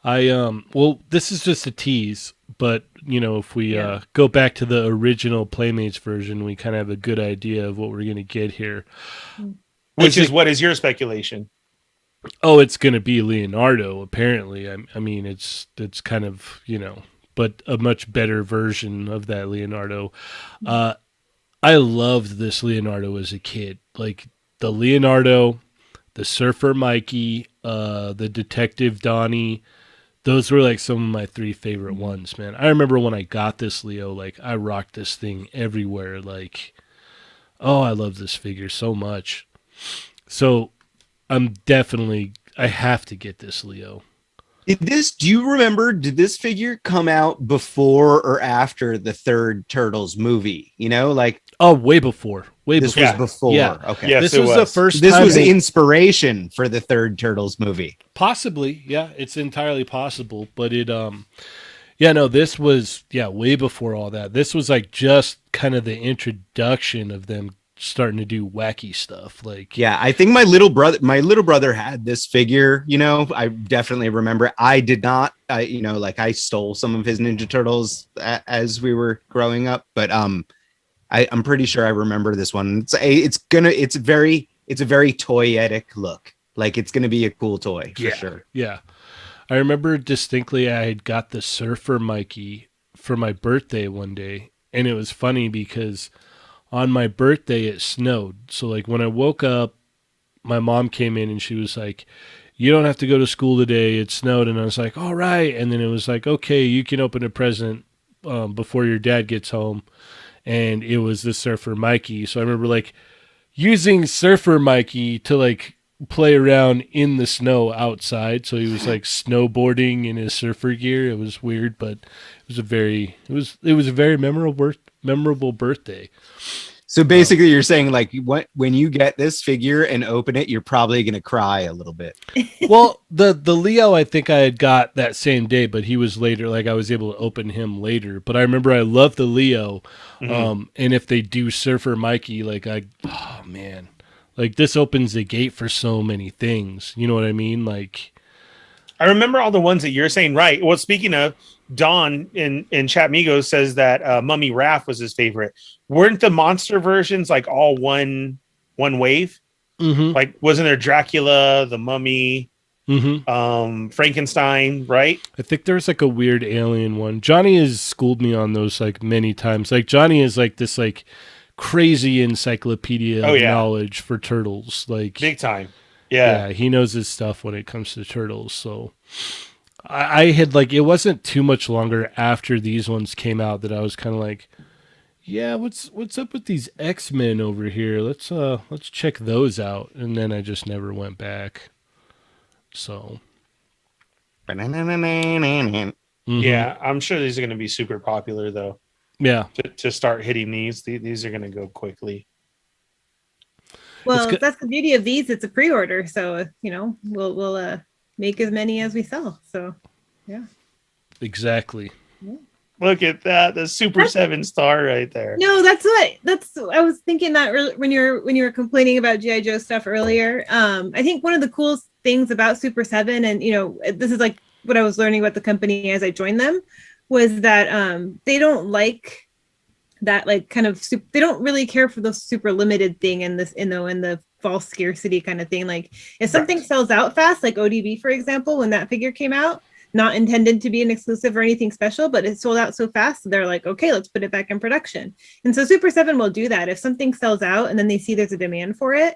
[SPEAKER 1] Well, this is just a tease, but if we go back to the original Playmates version, we kind of have a good idea of what we're going to get here.
[SPEAKER 2] What is your speculation?
[SPEAKER 1] Oh, it's going to be Leonardo, apparently. I mean, it's kind of, but a much better version of that Leonardo. I loved this Leonardo as a kid. Like the Leonardo, the surfer Mikey, the detective Donnie. Those were like some of my three favorite ones, man. I remember when I got this Leo, like I rocked this thing everywhere. Like, I love this figure so much. So I have to get this Leo.
[SPEAKER 3] Do you remember, did this figure come out before or after the third Turtles movie?
[SPEAKER 1] Way before.
[SPEAKER 3] This was before.
[SPEAKER 1] Yeah.
[SPEAKER 3] Okay.
[SPEAKER 2] Yes,
[SPEAKER 1] this was the first
[SPEAKER 3] This
[SPEAKER 1] time
[SPEAKER 3] was inspiration for the third Turtles movie.
[SPEAKER 1] Possibly. Yeah, it's entirely possible. But this was, way before all that. This was like just kind of the introduction of them starting to do wacky stuff. Like,
[SPEAKER 3] I think my little brother had this figure. I definitely remember. I did not. I stole some of his Ninja Turtles as we were growing up, but I'm pretty sure I remember this one. It's a very toyetic look. Like, it's gonna be a cool toy for sure.
[SPEAKER 1] Yeah, I remember distinctly. I had got the Surfer Mikey for my birthday one day, and it was funny because on my birthday it snowed. So like when I woke up, my mom came in and she was like, you don't have to go to school today. It snowed. And I was like, all right. And then it was like, okay, you can open a present before your dad gets home. And it was the Surfer Mikey. So I remember like using Surfer Mikey to like play around in the snow outside. So he was like snowboarding in his surfer gear. It was weird, but it was a very memorable birthday.
[SPEAKER 3] So basically, you're saying like when you get this figure and open it, you're probably gonna cry a little bit.
[SPEAKER 1] Well, the Leo I think I had got that same day, but he was later. Like I was able to open him later. But I remember I loved the Leo, and if they do Surfer Mikey, like oh man, like this opens the gate for so many things. You know what I mean? Like
[SPEAKER 2] I remember all the ones that you're saying, right? Well, speaking of, Don in Chat Migos says that Mummy Raph was his favorite. Weren't the monster versions like all one wave?
[SPEAKER 1] Mm-hmm.
[SPEAKER 2] Like, wasn't there Dracula, the Mummy, Frankenstein, right?
[SPEAKER 1] I think there's like a weird alien one. Johnny has schooled me on those like many times. Like Johnny is like this like crazy encyclopedia of knowledge for turtles. Like
[SPEAKER 2] big time. Yeah,
[SPEAKER 1] he knows his stuff when it comes to turtles. So I had like, it wasn't too much longer after these ones came out that I was kind of like, yeah, what's up with these X-Men over here? Let's check those out. And then I just never went back. So
[SPEAKER 2] yeah, I'm sure these are going to be super popular though.
[SPEAKER 1] Yeah,
[SPEAKER 2] to start hitting these are going to go quickly.
[SPEAKER 4] Well, that's the beauty of these. It's a pre-order, so we'll make as many as we sell. So, yeah.
[SPEAKER 1] Exactly.
[SPEAKER 4] Yeah.
[SPEAKER 2] Look at that, the Super 7 star right there.
[SPEAKER 4] No, I was thinking that when you were complaining about G.I. Joe stuff earlier. I think one of the coolest things about Super 7, and this is like what I was learning about the company as I joined them, was that they don't like that like kind of they don't really care for the super limited thing in this in the false scarcity kind of thing. Like if something sells out fast, like ODB for example, when that figure came out, not intended to be an exclusive or anything special, but it sold out so fast, they're like, okay, let's put it back in production. And so Super 7 will do that. If something sells out and then they see there's a demand for it,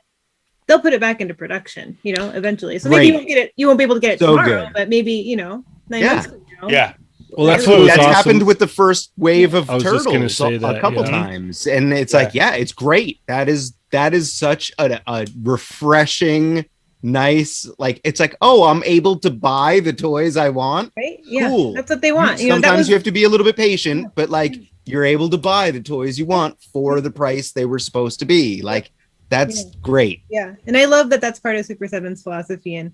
[SPEAKER 4] they'll put it back into production, eventually. So maybe you won't be able to get it tomorrow, but maybe 9 months from now.
[SPEAKER 2] Yeah.
[SPEAKER 1] Well, that's awesome.
[SPEAKER 3] Happened with the first wave of turtles
[SPEAKER 1] a
[SPEAKER 3] couple times, and it's like, it's great. That is such a refreshing, nice. Like it's like, oh, I'm able to buy the toys I want.
[SPEAKER 4] Right? Yeah,
[SPEAKER 3] cool.
[SPEAKER 4] That's what they want.
[SPEAKER 3] Sometimes you have to be a little bit patient, but like you're able to buy the toys you want for the price they were supposed to be. Like that's great.
[SPEAKER 4] Yeah, and I love that that's part of Super 7's philosophy, and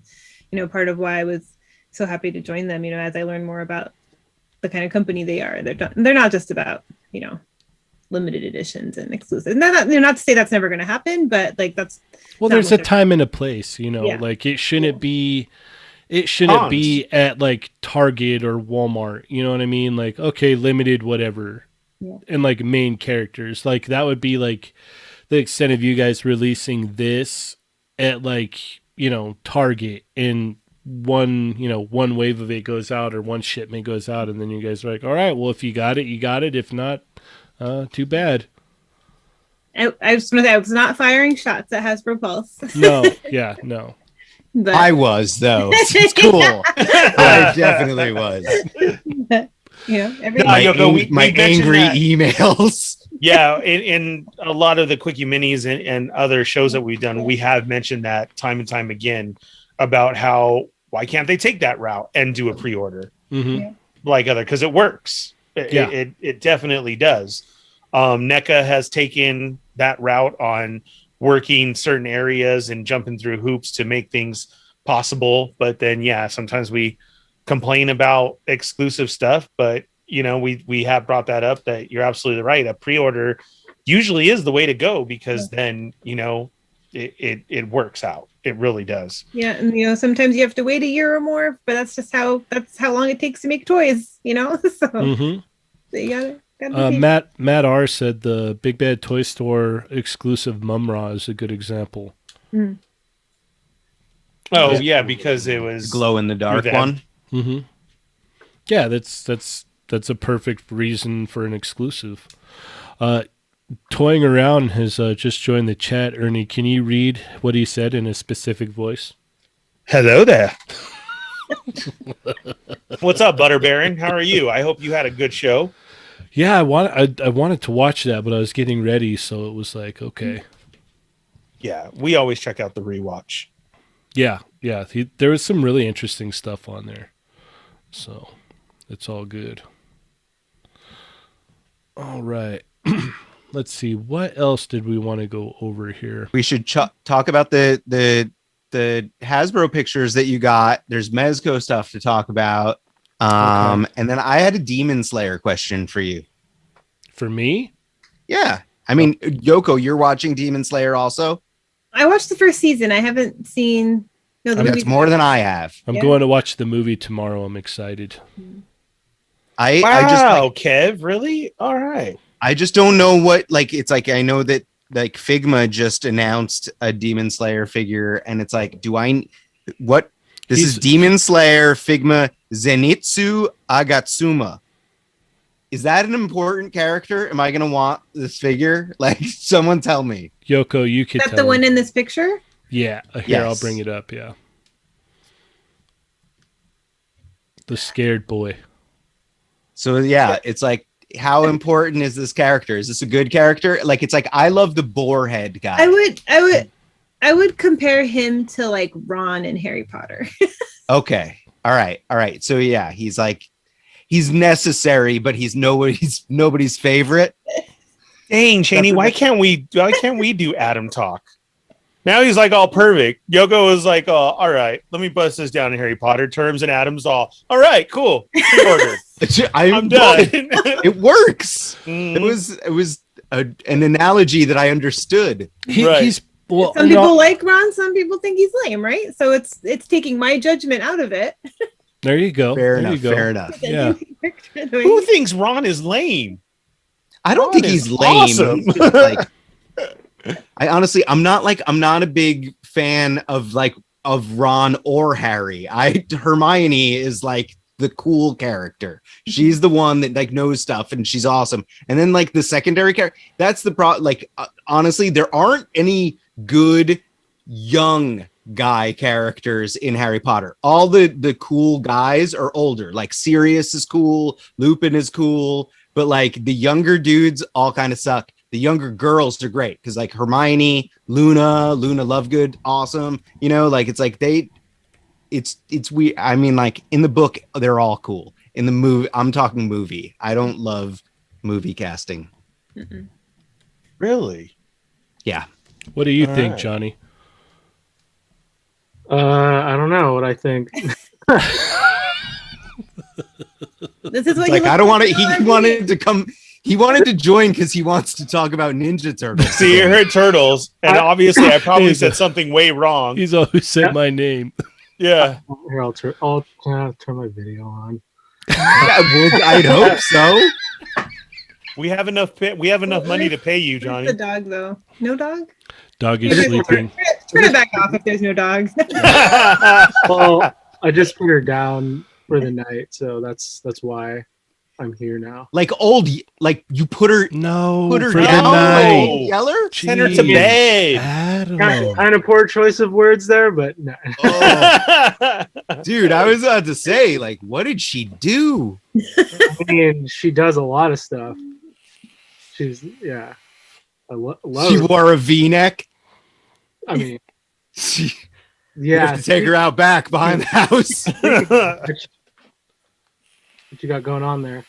[SPEAKER 4] part of why I was so happy to join them. As I learned more about the kind of company they are. They're not just about, limited editions and exclusives. Not to say that's never going to happen, but like that's
[SPEAKER 1] there's a time and a place, like it shouldn't be at like Target or Walmart, you know what I mean? Like, okay, limited, whatever. Yeah. And like main characters, like that would be like the extent of you guys releasing this at like, Target and one wave of it goes out or one shipment goes out, and then you guys are like, all right, well, if you got it, you got it. If not, too bad.
[SPEAKER 4] I just want to say I was not firing shots at Hasbro Pulse.
[SPEAKER 1] No.
[SPEAKER 4] But
[SPEAKER 3] I was though. It's cool. I definitely was. My angry emails.
[SPEAKER 2] Yeah, in a lot of the Quickie Minis and other shows that we've done, we have mentioned that time and time again about how why can't they take that route and do a pre-order like other, because it works. It definitely does. NECA has taken that route on working certain areas and jumping through hoops to make things possible. But then, sometimes we complain about exclusive stuff, but we have brought that up that you're absolutely right. A pre-order usually is the way to go because then, it works out. It really does. Yeah,
[SPEAKER 4] and sometimes you have to wait a year or more, but that's how long it takes to make toys. So you gotta
[SPEAKER 1] Matt R said the Big Bad Toy Store exclusive Mum-Ra is a good example.
[SPEAKER 4] Mm.
[SPEAKER 2] Oh yeah, because it was
[SPEAKER 3] glow in the dark one.
[SPEAKER 1] Mm-hmm. Yeah, that's a perfect reason for an exclusive. Toying Around has just joined the chat. Ernie, can you read what he said in a specific voice?
[SPEAKER 2] Hello there. What's up, Butter Baron? How are you? I hope you had a good show.
[SPEAKER 1] Yeah, I wanted to watch that, but I was getting ready, so it was like, okay.
[SPEAKER 2] Yeah, we always check out the rewatch.
[SPEAKER 1] Yeah. There was some really interesting stuff on there. So it's all good. All right. Let's see. What else did we want to go over here?
[SPEAKER 3] We should talk about the Hasbro pictures that you got. There's Mezco stuff to talk about. And then I had a Demon Slayer question for you.
[SPEAKER 1] For me?
[SPEAKER 3] Yeah. I mean, Yoko, you're watching Demon Slayer also?
[SPEAKER 4] I watched the first season. I haven't seen. No, the
[SPEAKER 3] That's
[SPEAKER 4] movie.
[SPEAKER 3] more than I have.
[SPEAKER 1] I'm going to watch the movie tomorrow. I'm excited.
[SPEAKER 3] I just like,
[SPEAKER 2] Kev, really? All right.
[SPEAKER 3] I just don't know what, like, it's like, I know that like Figma just announced a Demon Slayer figure, and it's like, this is Demon Slayer Figma Zenitsu Agatsuma. Is that an important character? Am I going to want this figure? Like, someone tell me.
[SPEAKER 1] Yoko, you could
[SPEAKER 4] Is that
[SPEAKER 1] tell
[SPEAKER 4] the one
[SPEAKER 1] me.
[SPEAKER 4] in this picture?
[SPEAKER 1] Yeah. Here,
[SPEAKER 3] Yes.
[SPEAKER 1] I'll bring it up. Yeah. The scared boy.
[SPEAKER 3] So yeah, it's like, how important is this character? Is this a good character? Like, it's like, I love the boarhead guy.
[SPEAKER 4] I would compare him to like Ron in Harry Potter.
[SPEAKER 3] Okay. All right. So yeah, he's necessary, but he's nobody's favorite.
[SPEAKER 2] Dang, Cheney, why can't we do Adam talk? Now he's like all perfect. Yoko was like, oh, all right, let me bust this down in Harry Potter terms, and Adam's all right, cool. Pre-order. I'm done.
[SPEAKER 3] It works.
[SPEAKER 2] Mhm.
[SPEAKER 3] It was an analogy that I understood.
[SPEAKER 2] Right.
[SPEAKER 1] He's well.
[SPEAKER 4] Some people like Ron, some people think he's lame, right? So it's taking my judgment out of it.
[SPEAKER 1] There you go.
[SPEAKER 3] Fair
[SPEAKER 1] There you
[SPEAKER 3] enough.
[SPEAKER 1] go. Yeah.
[SPEAKER 2] Who thinks Ron is lame?
[SPEAKER 3] I don't
[SPEAKER 2] Ron
[SPEAKER 3] think
[SPEAKER 2] is
[SPEAKER 3] he's lame.
[SPEAKER 2] awesome.
[SPEAKER 3] He's just like, I'm not a big fan of Ron or Harry. Hermione is like the cool character. She's the one that like knows stuff, and she's awesome. And then like the secondary character, that's the honestly, there aren't any good young guy characters in Harry Potter. All the cool guys are older. Like Sirius is cool, Lupin is cool, but like the younger dudes all kind of suck. The younger girls are great because like Hermione, Luna Lovegood, awesome. You know, like it's like it's weird. I mean, like in the book, they're all cool. In the movie, I'm talking movie. I don't love movie casting.
[SPEAKER 4] Mm-mm.
[SPEAKER 2] Really?
[SPEAKER 3] Yeah.
[SPEAKER 1] What do you
[SPEAKER 2] All
[SPEAKER 1] think,
[SPEAKER 2] right.
[SPEAKER 1] Johnny?
[SPEAKER 5] I don't know what I think.
[SPEAKER 4] This is what
[SPEAKER 3] It's like,
[SPEAKER 4] he
[SPEAKER 3] I don't want to. He
[SPEAKER 4] looks like.
[SPEAKER 3] wanted to come. He wanted to join because he wants to talk about Ninja Turtles.
[SPEAKER 2] See, you heard turtles, and obviously I probably
[SPEAKER 1] He's
[SPEAKER 2] said something way wrong.
[SPEAKER 1] He's always said my name.
[SPEAKER 2] Yeah.
[SPEAKER 5] Here, I'll turn my video on.
[SPEAKER 3] Yeah, well, I'd hope so.
[SPEAKER 2] We have enough money to pay you,
[SPEAKER 4] Where's
[SPEAKER 2] Johnny.
[SPEAKER 4] the dog though? No dog?
[SPEAKER 1] Dog is sleeping.
[SPEAKER 4] Turn it back off if there's no dog.
[SPEAKER 5] Well, I just put her down for the night, so that's why I'm here now.
[SPEAKER 3] Like you put her
[SPEAKER 1] No,
[SPEAKER 3] put her
[SPEAKER 1] for
[SPEAKER 3] down.
[SPEAKER 1] the night.
[SPEAKER 3] Like, yell her?
[SPEAKER 2] Send her to
[SPEAKER 1] Jeez.
[SPEAKER 2] bed.
[SPEAKER 1] Adam.
[SPEAKER 5] Kind of poor choice of words there, but no.
[SPEAKER 3] Oh, dude, I was about to say, like, what did she do?
[SPEAKER 5] I mean, she does a lot of stuff. I love
[SPEAKER 3] She
[SPEAKER 5] her.
[SPEAKER 3] wore a V-neck.
[SPEAKER 5] I mean,
[SPEAKER 3] You
[SPEAKER 5] yeah.
[SPEAKER 3] have to take her out back behind the house.
[SPEAKER 5] What you got going on there?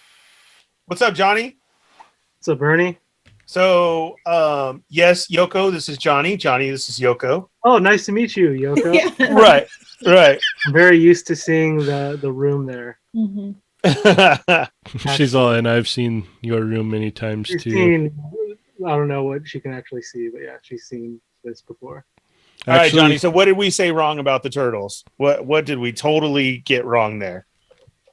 [SPEAKER 2] What's up, Johnny?
[SPEAKER 5] What's up, Bernie?
[SPEAKER 2] So, yes, Yoko, this is Johnny. Johnny, this is Yoko.
[SPEAKER 5] Oh, nice to meet you, Yoko.
[SPEAKER 4] Yeah.
[SPEAKER 2] Right.
[SPEAKER 5] I'm very used to seeing the room there.
[SPEAKER 4] Mhm.
[SPEAKER 1] She's all, and I've seen your room many times
[SPEAKER 5] She's
[SPEAKER 1] too.
[SPEAKER 5] seen, I don't know what she can actually see, but yeah, she's seen this before.
[SPEAKER 2] All right,
[SPEAKER 1] Actually,
[SPEAKER 2] Johnny. So, what did we say wrong about the turtles? What did we totally get wrong there?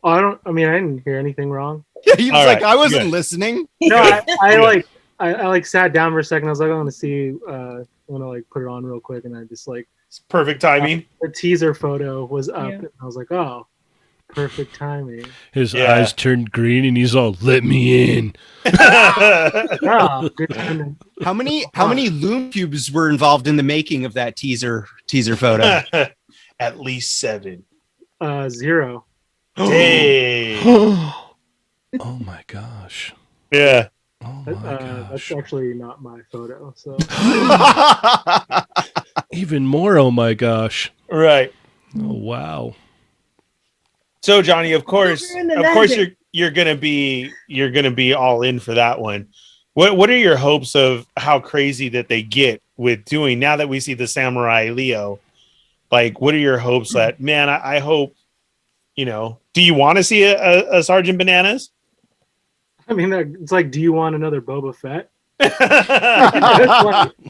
[SPEAKER 5] Oh, I didn't hear anything wrong.
[SPEAKER 3] Yeah, he was
[SPEAKER 2] All
[SPEAKER 3] like,
[SPEAKER 2] right,
[SPEAKER 3] I wasn't
[SPEAKER 2] good.
[SPEAKER 3] listening.
[SPEAKER 5] No,
[SPEAKER 2] Good.
[SPEAKER 5] I sat down for a second. I was like, I want to see, I want to like put it on real quick, and I just like
[SPEAKER 2] It's perfect timing.
[SPEAKER 5] the teaser photo was up,
[SPEAKER 4] Yeah.
[SPEAKER 5] and I was like, oh, perfect timing.
[SPEAKER 1] his
[SPEAKER 2] Yeah.
[SPEAKER 1] eyes turned green, and he's all, "Let me in."
[SPEAKER 5] Oh, good timing.
[SPEAKER 3] How many loom cubes were involved in the making of that teaser photo?
[SPEAKER 2] at least 7.
[SPEAKER 5] 0.
[SPEAKER 2] Dang.
[SPEAKER 1] Oh my gosh.
[SPEAKER 2] Yeah.
[SPEAKER 1] Oh my
[SPEAKER 5] That's
[SPEAKER 1] gosh.
[SPEAKER 5] actually not my photo. So
[SPEAKER 1] Even more, oh my gosh.
[SPEAKER 2] Right.
[SPEAKER 1] Oh wow.
[SPEAKER 2] So Johnny, of course,
[SPEAKER 4] Over in the desert.
[SPEAKER 2] you're gonna be all in for that one. What are your hopes of how crazy that they get with doing now that we see the Samurai Leo? Like, what are your hopes that, man, I hope, do you want to see a Sergeant Bananas?
[SPEAKER 5] I mean, it's like, do you want another Boba Fett?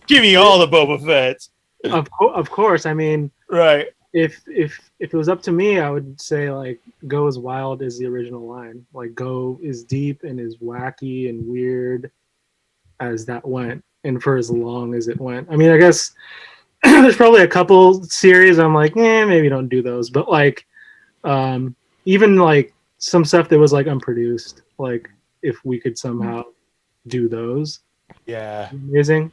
[SPEAKER 2] Give me all the Boba Fett's.
[SPEAKER 5] Of course. I mean,
[SPEAKER 2] Right.
[SPEAKER 5] if it was up to me, I would say like go as wild as the original line. Like go as deep and as wacky and weird as that went, and for as long as it went. I mean, I guess there's probably a couple series I'm like, maybe don't do those. But like, even like some stuff that was like unproduced, like if we could somehow do those,
[SPEAKER 2] Yeah.
[SPEAKER 5] amazing.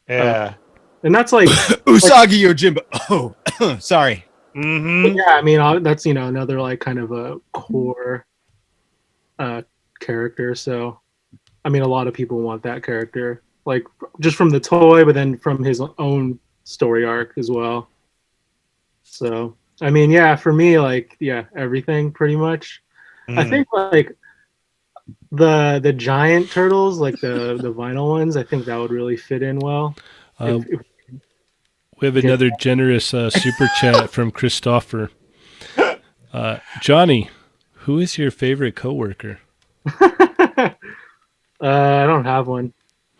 [SPEAKER 2] Yeah.
[SPEAKER 5] And that's like,
[SPEAKER 3] Usagi Yojimbo. Oh, sorry.
[SPEAKER 2] Mm-hmm.
[SPEAKER 5] yeah, I mean, that's another like kind of a core character. So, I mean, a lot of people want that character, like just from the toy, but then from his own story arc as well. So, I mean, yeah, for me, like, yeah, everything pretty much. I think like the giant turtles, like the vinyl ones, I think that would really fit in well.
[SPEAKER 1] We have another generous super chat from Christopher. Johnny, who is your favorite coworker?
[SPEAKER 5] I don't have one,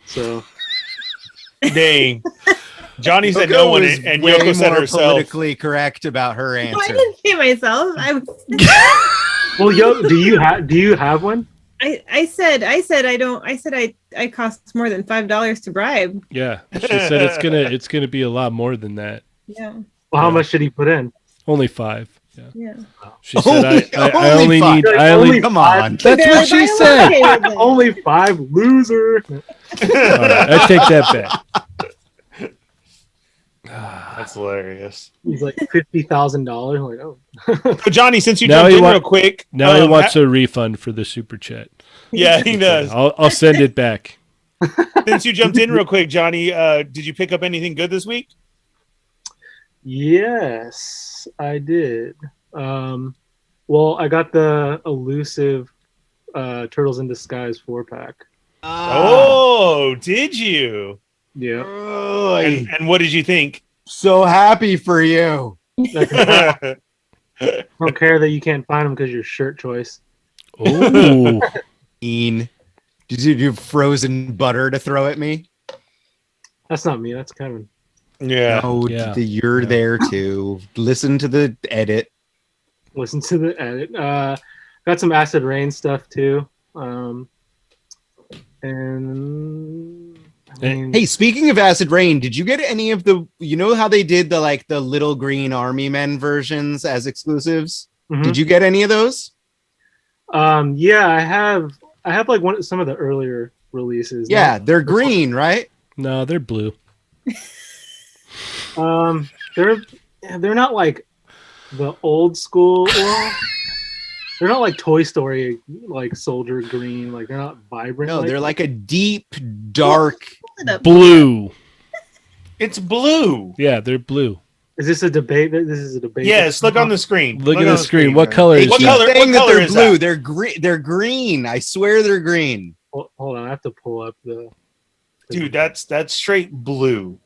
[SPEAKER 5] so
[SPEAKER 2] Dang. Johnny said
[SPEAKER 3] Yoko
[SPEAKER 2] no one,
[SPEAKER 3] was
[SPEAKER 2] and
[SPEAKER 3] way
[SPEAKER 2] Yoko said
[SPEAKER 3] more
[SPEAKER 2] herself.
[SPEAKER 3] politically correct about her
[SPEAKER 4] I
[SPEAKER 3] answer.
[SPEAKER 4] didn't say myself.
[SPEAKER 5] well, do you have one?
[SPEAKER 4] I said I don't. I said I cost more than $5 to bribe.
[SPEAKER 1] Yeah, she said it's gonna be a lot more than that.
[SPEAKER 4] Yeah.
[SPEAKER 5] Well, how
[SPEAKER 1] Yeah.
[SPEAKER 5] much did he put in?
[SPEAKER 1] Only 5. Yeah.
[SPEAKER 4] Yeah.
[SPEAKER 1] She said I only
[SPEAKER 3] five.
[SPEAKER 1] need. I only.
[SPEAKER 3] Come on.
[SPEAKER 1] That's what she said.
[SPEAKER 5] Only 5, loser.
[SPEAKER 1] All right, I take that back.
[SPEAKER 2] That's hilarious.
[SPEAKER 5] He's like $50,000. Like, oh,
[SPEAKER 2] So Johnny, since you
[SPEAKER 1] Now
[SPEAKER 2] jumped
[SPEAKER 1] he
[SPEAKER 2] in
[SPEAKER 1] wa-
[SPEAKER 2] real quick,
[SPEAKER 1] Now he wants a refund for the super chat.
[SPEAKER 2] yeah, he does.
[SPEAKER 1] I'll send it back.
[SPEAKER 2] Since you jumped in real quick, Johnny, did you pick up anything good this week?
[SPEAKER 5] yes, I did. Well, I got the elusive Turtles in Disguise 4-pack.
[SPEAKER 2] Oh, did you?
[SPEAKER 5] Yeah.
[SPEAKER 2] And what did you think?
[SPEAKER 3] So happy for you.
[SPEAKER 5] I don't care that you can't find them because your shirt choice.
[SPEAKER 1] Oh,
[SPEAKER 3] Ian, did you do frozen butter to throw at me?
[SPEAKER 5] That's not me. That's Kevin.
[SPEAKER 2] Yeah.
[SPEAKER 3] Oh,
[SPEAKER 1] Yeah.
[SPEAKER 3] you're
[SPEAKER 1] Yeah.
[SPEAKER 3] there too. Listen to the edit.
[SPEAKER 5] Listen to the edit. Got some Acid Rain stuff too. And I mean,
[SPEAKER 3] Hey, speaking of Acid Rain, did you get any of the? You know how they did the little green army men versions as exclusives?
[SPEAKER 5] mhm.
[SPEAKER 3] Did you get any of those?
[SPEAKER 5] Yeah, I have like some of the earlier releases.
[SPEAKER 3] Yeah, they're green, right?
[SPEAKER 1] no, they're blue.
[SPEAKER 5] They're not like the old school. Well, they're not like Toy Story, like soldier green. Like they're not vibrant.
[SPEAKER 3] No, they're like a deep, dark.
[SPEAKER 1] Blue.
[SPEAKER 2] It's blue.
[SPEAKER 1] Yeah, they're blue.
[SPEAKER 5] Is this a debate? This is a debate.
[SPEAKER 2] Yes, look on the screen.
[SPEAKER 1] Look at the screen. What
[SPEAKER 2] Johnny.
[SPEAKER 1] color
[SPEAKER 3] They
[SPEAKER 1] is
[SPEAKER 2] What
[SPEAKER 3] keep
[SPEAKER 1] that?
[SPEAKER 2] color-
[SPEAKER 3] saying that
[SPEAKER 2] color
[SPEAKER 3] they're
[SPEAKER 2] is
[SPEAKER 3] blue.
[SPEAKER 2] that?
[SPEAKER 3] They're green. They're green. I swear they're green.
[SPEAKER 5] Hold on, I have to pull up the.
[SPEAKER 2] Dude, that's straight blue.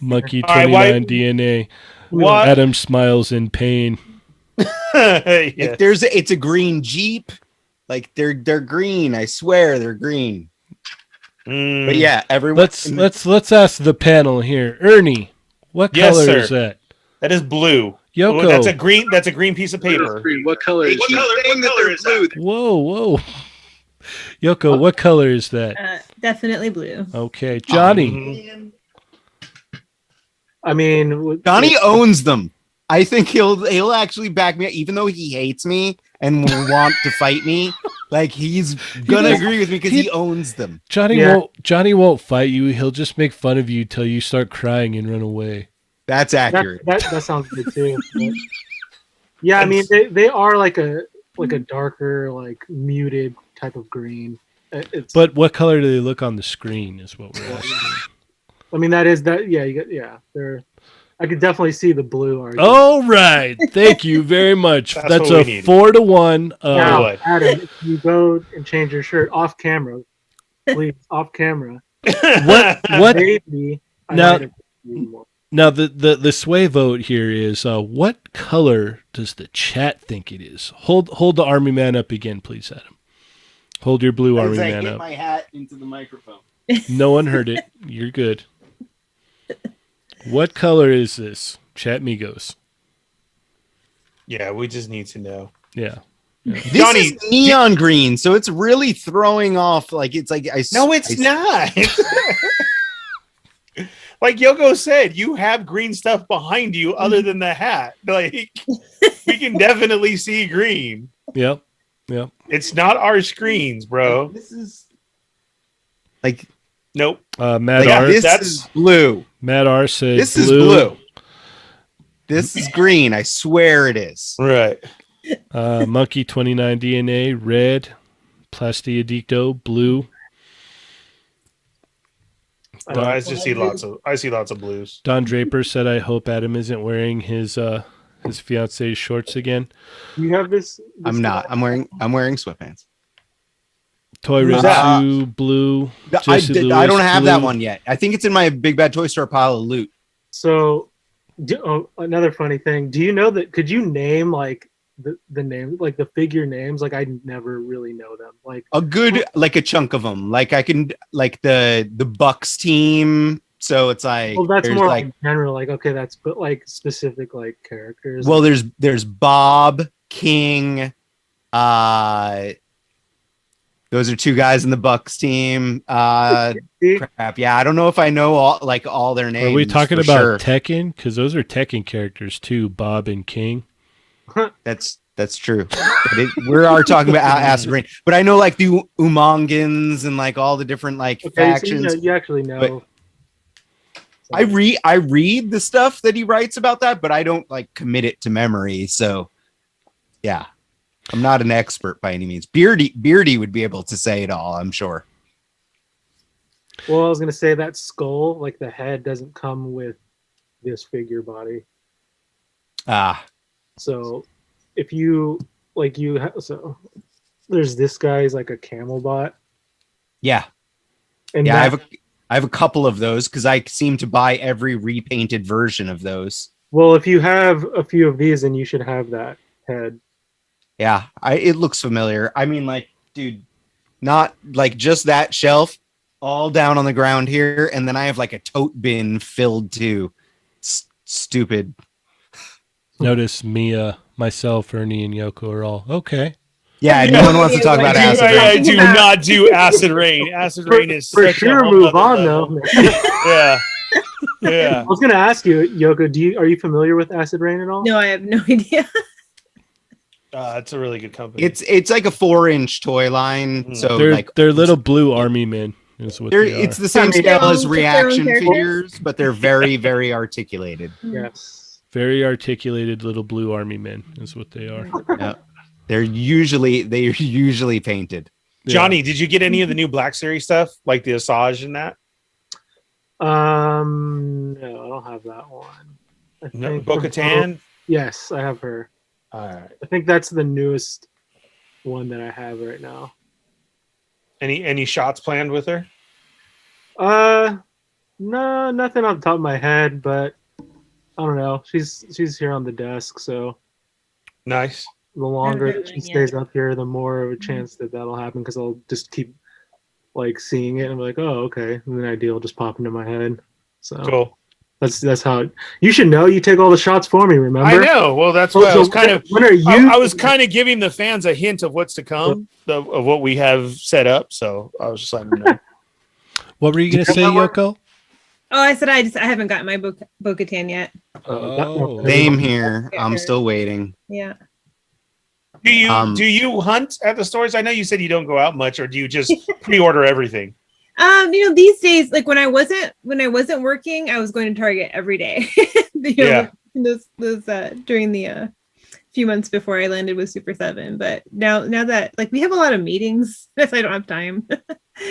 [SPEAKER 1] Monkey
[SPEAKER 2] All right,
[SPEAKER 1] 29
[SPEAKER 2] why-
[SPEAKER 1] DNA.
[SPEAKER 2] What?
[SPEAKER 1] Adam smiles in pain.
[SPEAKER 2] Yeah.
[SPEAKER 3] Like it's a green Jeep. Like they're green. I swear they're green.
[SPEAKER 2] Mm.
[SPEAKER 3] But yeah, everyone.
[SPEAKER 1] Let's ask the panel here. Ernie, what
[SPEAKER 2] Yes,
[SPEAKER 1] color
[SPEAKER 2] sir.
[SPEAKER 1] is that?
[SPEAKER 2] That is blue.
[SPEAKER 1] Yoko.
[SPEAKER 2] Oh, that's a green piece of paper.
[SPEAKER 5] What color is
[SPEAKER 1] Whoa. Yoko, what color is that?
[SPEAKER 4] Definitely blue.
[SPEAKER 1] Okay, Johnny.
[SPEAKER 2] Mhm.
[SPEAKER 5] I mean,
[SPEAKER 3] Johnny owns them. I think he'll actually back me up, even though he hates me and will want to fight me. Like he's gonna
[SPEAKER 1] does-
[SPEAKER 3] agree with me because he owns them.
[SPEAKER 1] Johnny
[SPEAKER 5] Yeah.
[SPEAKER 1] won't fight you. He'll just make fun of you till you start crying and run away.
[SPEAKER 3] That's accurate.
[SPEAKER 5] That sounds good too. But, yeah, I mean they are like a darker, like muted type of green.
[SPEAKER 1] But what color do they look on the screen is what we're asking.
[SPEAKER 5] I mean they're. I could definitely see the blue argument.
[SPEAKER 1] All right. Thank you very much. That's
[SPEAKER 2] what
[SPEAKER 1] a
[SPEAKER 2] we need.
[SPEAKER 1] 4-1.
[SPEAKER 5] Now,
[SPEAKER 2] what?
[SPEAKER 5] Adam, if you go and change your shirt off camera, please, off camera.
[SPEAKER 1] What
[SPEAKER 5] Maybe I
[SPEAKER 1] Now-
[SPEAKER 5] might have more.
[SPEAKER 1] now the sway vote here is what color does the chat think it is? Hold the army man up again, please, Adam. Hold your blue army man up.
[SPEAKER 3] my hat into the microphone.
[SPEAKER 1] No one heard it. You're good. What color is this? Chat Migos.
[SPEAKER 2] Yeah, we just need to know.
[SPEAKER 1] Yeah.
[SPEAKER 3] This
[SPEAKER 2] Johnny,
[SPEAKER 3] is neon green, so it's really throwing off. Like it's like
[SPEAKER 2] No, it's not. Like Yoko said, you have green stuff behind you other than the hat. Like we can definitely see green.
[SPEAKER 1] Yep.
[SPEAKER 2] It's not our screens, bro.
[SPEAKER 3] This is like
[SPEAKER 2] Nope.
[SPEAKER 1] Matt
[SPEAKER 3] like,
[SPEAKER 1] R.
[SPEAKER 3] this
[SPEAKER 2] that's-
[SPEAKER 3] is blue.
[SPEAKER 1] Matt R said
[SPEAKER 3] This is blue. This is green. I swear it is.
[SPEAKER 2] Right.
[SPEAKER 1] Monkey 29 DNA, red. Plastiadicto, blue.
[SPEAKER 2] I just see lots of blues.
[SPEAKER 1] Don Draper said, "I hope Adam isn't wearing his fiance's shorts again."
[SPEAKER 5] Do you have this?
[SPEAKER 3] I'm not. I'm wearing sweatpants.
[SPEAKER 1] Toy
[SPEAKER 2] Who's that?
[SPEAKER 1] Ritsu, blue.
[SPEAKER 3] I
[SPEAKER 1] Jesse
[SPEAKER 3] don't
[SPEAKER 1] Lewis,
[SPEAKER 3] have that
[SPEAKER 1] blue.
[SPEAKER 3] one yet. I think it's in my Big Bad Toy Store pile of loot.
[SPEAKER 5] So, another funny thing. Do you know that? Could you name like the name, like the figure names? Like I never really know them. Like
[SPEAKER 3] A good like a chunk of them. Like I can like the Bucks team. So it's like
[SPEAKER 5] well, that's
[SPEAKER 3] there's
[SPEAKER 5] more
[SPEAKER 3] like
[SPEAKER 5] like general. Like okay, that's but like specific like characters.
[SPEAKER 3] well there's Bob King. Those are two guys in the Bucks team. Crap. Yeah, I don't know if I know all their names.
[SPEAKER 1] Are we talking
[SPEAKER 3] for
[SPEAKER 1] about
[SPEAKER 3] sure.
[SPEAKER 1] Tekken? Because those are Tekken characters too, Bob and King.
[SPEAKER 3] That's true. But we are talking about Acid Rain, but I know like the Umongans and like all the different like factions.
[SPEAKER 5] So you actually know.
[SPEAKER 3] I read the stuff that he writes about that, but I don't like commit it to memory. So, yeah, I'm not an expert by any means. Beardy would be able to say it all, I'm sure.
[SPEAKER 5] Well, I was gonna say that skull, like the head, doesn't come with this figure body. So if you like so there's this guy's like a camel bot.
[SPEAKER 3] Yeah.
[SPEAKER 5] And
[SPEAKER 3] Yeah,
[SPEAKER 5] that,
[SPEAKER 3] I have a couple of those because I seem to buy every repainted version of those.
[SPEAKER 5] well, if you have a few of these, then you should have that head.
[SPEAKER 3] Yeah, it looks familiar. I mean, like, dude, not like just that shelf all down on the ground here, and then I have like a tote bin filled to stupid.
[SPEAKER 1] Notice Mia, myself, Ernie, and Yoko are all okay.
[SPEAKER 3] Yeah, no one wants to talk about acid rain.
[SPEAKER 2] I do not do acid rain. Acid rain is
[SPEAKER 5] For
[SPEAKER 2] such
[SPEAKER 5] sure,
[SPEAKER 2] a whole
[SPEAKER 5] move
[SPEAKER 2] other
[SPEAKER 5] on
[SPEAKER 2] level.
[SPEAKER 5] though.
[SPEAKER 2] Yeah, yeah.
[SPEAKER 5] I was gonna ask you, Yoko, are you familiar with Acid Rain at all?
[SPEAKER 4] No, I have no idea.
[SPEAKER 2] It's a really good company.
[SPEAKER 3] It's like a 4-inch toy line,
[SPEAKER 2] Mhm.
[SPEAKER 3] so
[SPEAKER 1] They're
[SPEAKER 3] like
[SPEAKER 1] little blue army men. Is what
[SPEAKER 3] they're
[SPEAKER 1] they are.
[SPEAKER 3] it's the same
[SPEAKER 5] Yeah, maybe
[SPEAKER 3] scale as
[SPEAKER 4] their own
[SPEAKER 3] reaction
[SPEAKER 4] character.
[SPEAKER 3] figures, but they're very very articulated.
[SPEAKER 5] Yes.
[SPEAKER 1] Very articulated little blue army men. Is what they are.
[SPEAKER 3] Yeah. They're usually painted.
[SPEAKER 1] Yeah.
[SPEAKER 2] Johnny, did you get any of the new Black Series stuff, like the Asajj and that?
[SPEAKER 5] No, I don't have that one. I
[SPEAKER 2] No,
[SPEAKER 5] think
[SPEAKER 2] Bo-Katan.
[SPEAKER 5] Yes, I have her.
[SPEAKER 2] All right.
[SPEAKER 5] I think that's the newest one that I have right now.
[SPEAKER 2] Any shots planned with her?
[SPEAKER 5] No, nothing off the top of my head, but I don't know. She's here on the desk, so
[SPEAKER 2] Nice.
[SPEAKER 5] the longer
[SPEAKER 4] Haven't
[SPEAKER 5] that she
[SPEAKER 4] heard one
[SPEAKER 5] stays up here, the more of a chance that that'll happen because I'll just keep like seeing it and be like, oh, okay, and then idea will just pop into my head. So
[SPEAKER 2] Cool.
[SPEAKER 5] that's how you should know. You take all the shots for me. Remember?
[SPEAKER 2] I know. Well, that's
[SPEAKER 5] So-
[SPEAKER 2] what I
[SPEAKER 5] so
[SPEAKER 2] was kind of.
[SPEAKER 5] When are you?
[SPEAKER 2] I was kind of giving the fans a hint of what's to come, of what we have set up. So I was just letting them know.
[SPEAKER 1] What were you going to say, Yoko?
[SPEAKER 4] Oh, I said I haven't gotten my Bo-Katan yet.
[SPEAKER 1] Oh.
[SPEAKER 3] Same here. I'm still waiting.
[SPEAKER 4] Yeah.
[SPEAKER 2] Do you hunt at the stores? I know you said you don't go out much, or do you just pre-order everything?
[SPEAKER 4] These days, like when I wasn't working, I was going to Target every day.
[SPEAKER 2] Yeah.
[SPEAKER 4] those during the few months before I landed with Super 7. But now that like we have a lot of meetings, if I don't have time.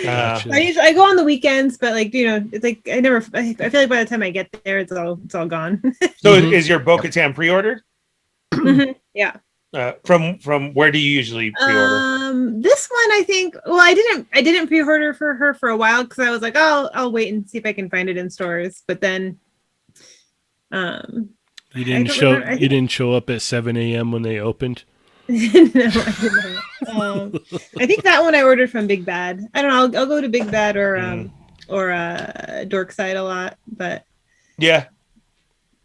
[SPEAKER 1] Gotcha.
[SPEAKER 4] I go on the weekends, but like it's like I feel like by the time I get there, it's all gone.
[SPEAKER 2] So is your Bo-Katan pre-ordered?
[SPEAKER 4] Yeah.
[SPEAKER 2] From where do you usually pre-order?
[SPEAKER 4] This one I think. Well, I didn't pre-order for her for a while because I was like, I'll wait and see if I can find it in stores. But then,
[SPEAKER 1] you didn't show up at 7 a.m. when they opened.
[SPEAKER 4] No, I did not. I think that one I ordered from Big Bad. I don't know. I'll go to Big Bad or Dork Side a lot, but
[SPEAKER 2] yeah,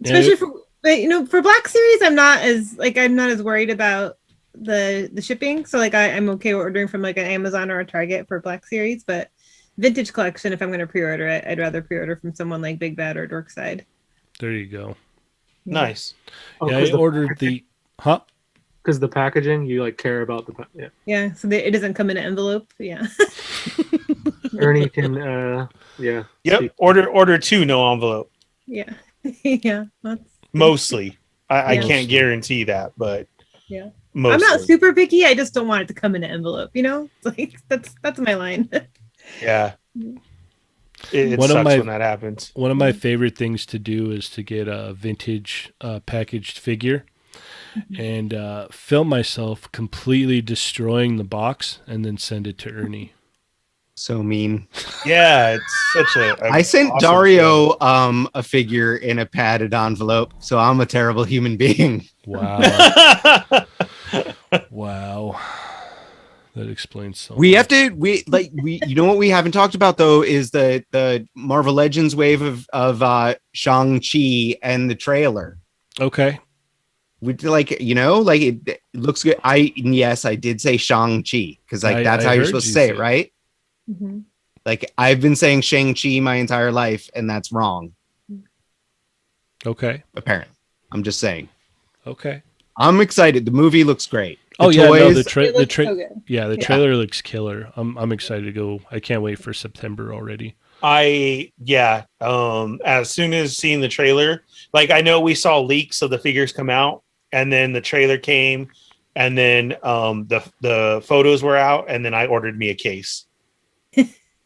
[SPEAKER 4] especially for Black Series, I'm not as worried about the shipping. So like I'm okay ordering from like an Amazon or a Target for Black Series, but Vintage Collection, if I'm going to pre-order it, I'd rather pre-order from someone like Big Bad or Dork Side.
[SPEAKER 1] There you go.
[SPEAKER 2] Nice.
[SPEAKER 1] Yeah, I ordered
[SPEAKER 5] because the packaging, you like care about the
[SPEAKER 4] yeah. So it doesn't come in an envelope. Yeah.
[SPEAKER 5] Ernie can
[SPEAKER 2] Yep. Order 2, no envelope.
[SPEAKER 4] Yeah. Yeah.
[SPEAKER 2] Mostly. I
[SPEAKER 4] Yeah.
[SPEAKER 2] can't guarantee that, but
[SPEAKER 4] yeah.
[SPEAKER 2] mostly.
[SPEAKER 4] I'm not super picky. I just don't want it to come in an envelope. It's like that's my line.
[SPEAKER 2] Yeah. It sucks when that happens.
[SPEAKER 1] One of my favorite things to do is to get a vintage packaged figure and film myself completely destroying the box and then send it to Ernie.
[SPEAKER 3] So mean.
[SPEAKER 2] Yeah, it's such a
[SPEAKER 3] I sent
[SPEAKER 2] awesome
[SPEAKER 3] Dario
[SPEAKER 2] show.
[SPEAKER 3] a figure in a padded envelope, so I'm a terrible human being.
[SPEAKER 1] Wow. Wow. That explains so
[SPEAKER 3] We
[SPEAKER 1] much.
[SPEAKER 3] have to you know what we haven't talked about though is the Marvel Legends wave of Shang-Chi and the trailer.
[SPEAKER 1] Okay.
[SPEAKER 3] We it looks good. I did say Shang-Chi because that's how you're
[SPEAKER 1] heard
[SPEAKER 3] supposed to
[SPEAKER 1] you
[SPEAKER 3] say
[SPEAKER 1] say
[SPEAKER 3] it, right?
[SPEAKER 4] Mhm.
[SPEAKER 3] Like I've been saying Shang-Chi my entire life and that's wrong.
[SPEAKER 1] Okay.
[SPEAKER 3] Apparently. I'm just saying.
[SPEAKER 1] Okay.
[SPEAKER 3] I'm excited. The movie looks great.
[SPEAKER 1] The
[SPEAKER 4] It looks so good.
[SPEAKER 1] the trailer looks killer. I'm excited to go. I can't wait for September already.
[SPEAKER 2] As soon as seeing the trailer, like I know we saw leaks of the figures come out, and then the trailer came, and then the photos were out, and then I ordered me a case.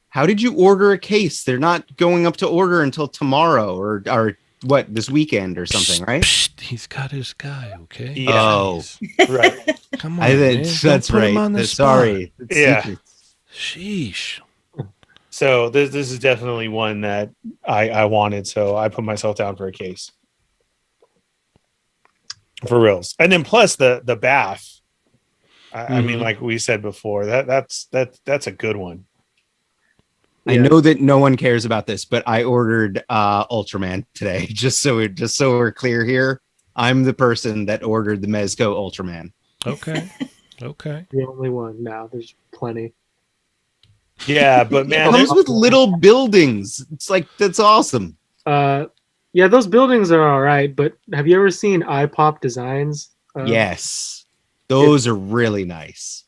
[SPEAKER 3] How did you order a case? They're not going up to order until tomorrow or what, this weekend or something, right?
[SPEAKER 1] Psst, he's got his guy, okay?
[SPEAKER 2] Yeah.
[SPEAKER 3] Oh,
[SPEAKER 2] Right.
[SPEAKER 1] Come on, man.
[SPEAKER 3] that's
[SPEAKER 1] Don't put him
[SPEAKER 3] right.
[SPEAKER 1] on the
[SPEAKER 3] Sorry. It's
[SPEAKER 2] Yeah.
[SPEAKER 3] secrets.
[SPEAKER 1] Sheesh.
[SPEAKER 2] So this is definitely one that I wanted, so I put myself down for a case. For reals. And then plus the bath. I mean, like we said before, that's a good one.
[SPEAKER 3] I know that no one cares about this, but I ordered Ultraman today. Just so we're clear here, I'm the person that ordered the Mezco Ultraman.
[SPEAKER 1] Okay. Okay.
[SPEAKER 5] The only one now. There's plenty.
[SPEAKER 2] Yeah, but
[SPEAKER 3] It
[SPEAKER 2] man,
[SPEAKER 3] comes with little buildings. It's like that's awesome.
[SPEAKER 5] Yeah, those buildings are all right, but have you ever seen iPop Designs?
[SPEAKER 3] Yes, those are really nice.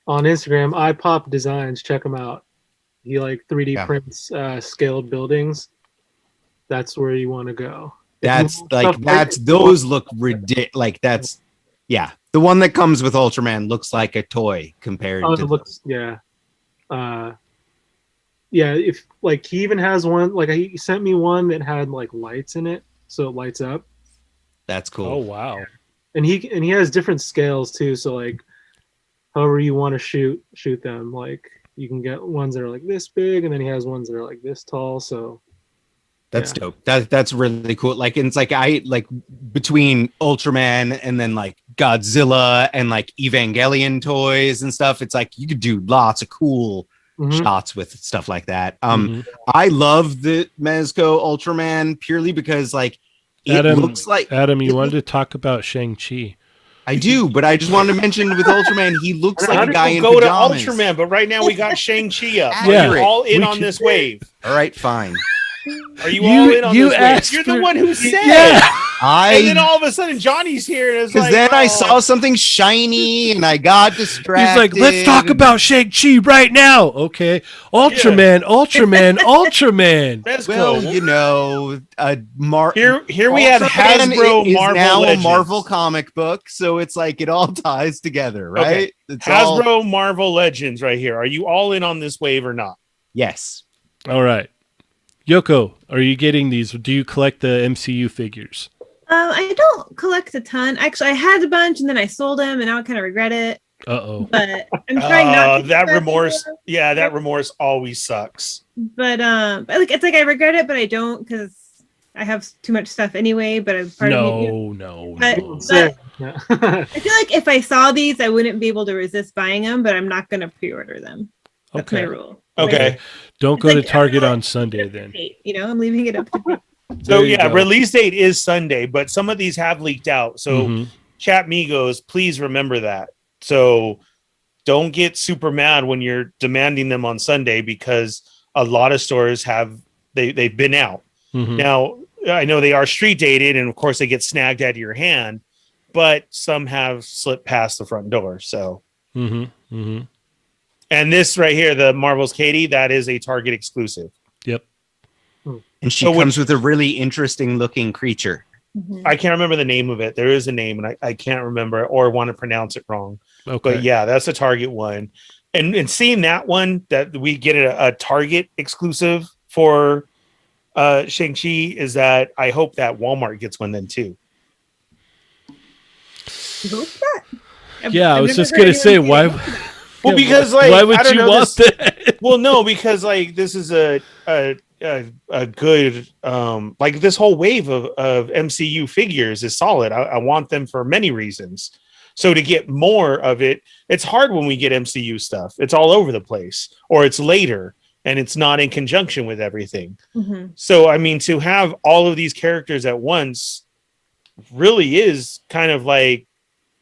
[SPEAKER 5] On Instagram, iPop Designs, check them out. He like 3D prints scaled buildings. That's where you want to go. Those look ridiculous. Like that's, yeah. The one that comes with Ultraman looks like a toy compared to. It looks, yeah. Yeah, if like he even has one, like he sent me one that had like lights in it, so it lights up.
[SPEAKER 3] That's cool.
[SPEAKER 1] Oh wow.
[SPEAKER 5] And he has different scales too, so like however you want to shoot them, like you can get ones that are like this big, and then he has ones that are like this tall. So
[SPEAKER 3] that's dope. That's really cool. Like it's like I like between Ultraman and then like Godzilla and like Evangelion toys and stuff. It's like you could do lots of cool shots with stuff like that. I love the Mezco Ultraman purely because like it looks like
[SPEAKER 1] Adam. You wanted to talk about Shang-Chi.
[SPEAKER 3] I do, but I just wanted to mention with Ultraman, he looks like a guy in
[SPEAKER 2] go
[SPEAKER 3] pajamas.
[SPEAKER 2] to Ultraman, but right now we got Shang-Chi up.
[SPEAKER 1] Yeah.
[SPEAKER 2] We're all in on this wave.
[SPEAKER 3] All right, fine.
[SPEAKER 2] Are you all in on
[SPEAKER 1] you
[SPEAKER 2] this
[SPEAKER 1] asked
[SPEAKER 2] wave? You're
[SPEAKER 1] for-
[SPEAKER 2] the one who said.
[SPEAKER 1] Yeah.
[SPEAKER 2] And then all of a sudden Johnny's here. And it's
[SPEAKER 3] Because
[SPEAKER 2] like,
[SPEAKER 3] then I
[SPEAKER 2] oh.
[SPEAKER 3] saw something shiny and I got distracted.
[SPEAKER 1] He's like, let's talk about Shang-Chi right now. Okay. Ultraman, Ultraman.
[SPEAKER 2] That's
[SPEAKER 3] Well,
[SPEAKER 2] cool.
[SPEAKER 3] you know,
[SPEAKER 2] Here we have
[SPEAKER 3] Ultraman
[SPEAKER 2] Hasbro
[SPEAKER 3] is
[SPEAKER 2] Marvel
[SPEAKER 3] now
[SPEAKER 2] Legends.
[SPEAKER 3] a Marvel comic book, so it's like it all ties together, right?
[SPEAKER 2] Okay.
[SPEAKER 3] It's
[SPEAKER 2] Hasbro
[SPEAKER 3] all
[SPEAKER 2] Marvel Legends right here. Are you all in on this wave or not?
[SPEAKER 3] yes.
[SPEAKER 1] All right. Yoko, are you getting these? Do you collect the MCU figures?
[SPEAKER 4] I don't collect a ton. Actually, I had a bunch and then I sold them, and now I kind of regret it.
[SPEAKER 1] Uh-oh.
[SPEAKER 4] But I'm trying not to.
[SPEAKER 2] That
[SPEAKER 4] do
[SPEAKER 2] remorse.
[SPEAKER 4] anymore.
[SPEAKER 2] Yeah, that remorse always sucks.
[SPEAKER 4] But like it's like I regret it, but I don't because I have too much stuff anyway. But I'm part of me.
[SPEAKER 1] No.
[SPEAKER 4] But I feel like if I saw these, I wouldn't be able to resist buying them. But I'm not going to pre-order them. That's my rule.
[SPEAKER 2] Okay.
[SPEAKER 1] Don't
[SPEAKER 4] It's
[SPEAKER 1] go
[SPEAKER 4] like,
[SPEAKER 1] to Target
[SPEAKER 4] I'm
[SPEAKER 1] on Sunday then.
[SPEAKER 4] fate, you know, I'm leaving it up to fate.
[SPEAKER 2] So
[SPEAKER 1] There you
[SPEAKER 2] yeah,
[SPEAKER 1] go.
[SPEAKER 2] release date is Sunday, but some of these have leaked out. So
[SPEAKER 1] Mhm.
[SPEAKER 2] chat Migos, please remember that. So don't get super mad when you're demanding them on Sunday because a lot of stores have they've been out.
[SPEAKER 1] Mhm.
[SPEAKER 2] Now I know they are street dated, and of course they get snagged out of your hand, but some have slipped past the front door. So
[SPEAKER 1] Mhm. Mhm.
[SPEAKER 2] and this right here, the Marvel's Katie, that is a Target exclusive.
[SPEAKER 1] Yep.
[SPEAKER 3] And she
[SPEAKER 2] So
[SPEAKER 3] comes with a really interesting looking creature.
[SPEAKER 4] Mhm.
[SPEAKER 2] I can't remember the name of it. There is a name, and I can't remember or want to pronounce it wrong.
[SPEAKER 1] Okay.
[SPEAKER 2] But yeah, that's a Target one. And seeing that one, that we get a Target exclusive for Shang-Chi, is that I hope that Walmart gets one then too.
[SPEAKER 4] I hope that.
[SPEAKER 1] Yeah, I was
[SPEAKER 4] never
[SPEAKER 1] just
[SPEAKER 4] heard
[SPEAKER 1] gonna
[SPEAKER 4] anyone
[SPEAKER 1] say
[SPEAKER 4] say
[SPEAKER 1] why.
[SPEAKER 4] that.
[SPEAKER 2] Well,
[SPEAKER 1] Yeah,
[SPEAKER 2] because
[SPEAKER 1] why
[SPEAKER 2] like
[SPEAKER 1] would
[SPEAKER 2] I don't
[SPEAKER 1] you
[SPEAKER 2] know
[SPEAKER 1] want
[SPEAKER 2] this,
[SPEAKER 1] that?
[SPEAKER 2] well, no, because like this is a good like this whole wave of MCU figures is solid. I want them for many reasons. So to get more of it, it's hard when we get MCU stuff. It's all over the place, or it's later and it's not in conjunction with everything.
[SPEAKER 4] Mhm.
[SPEAKER 2] So I mean, to have all of these characters at once really is kind of like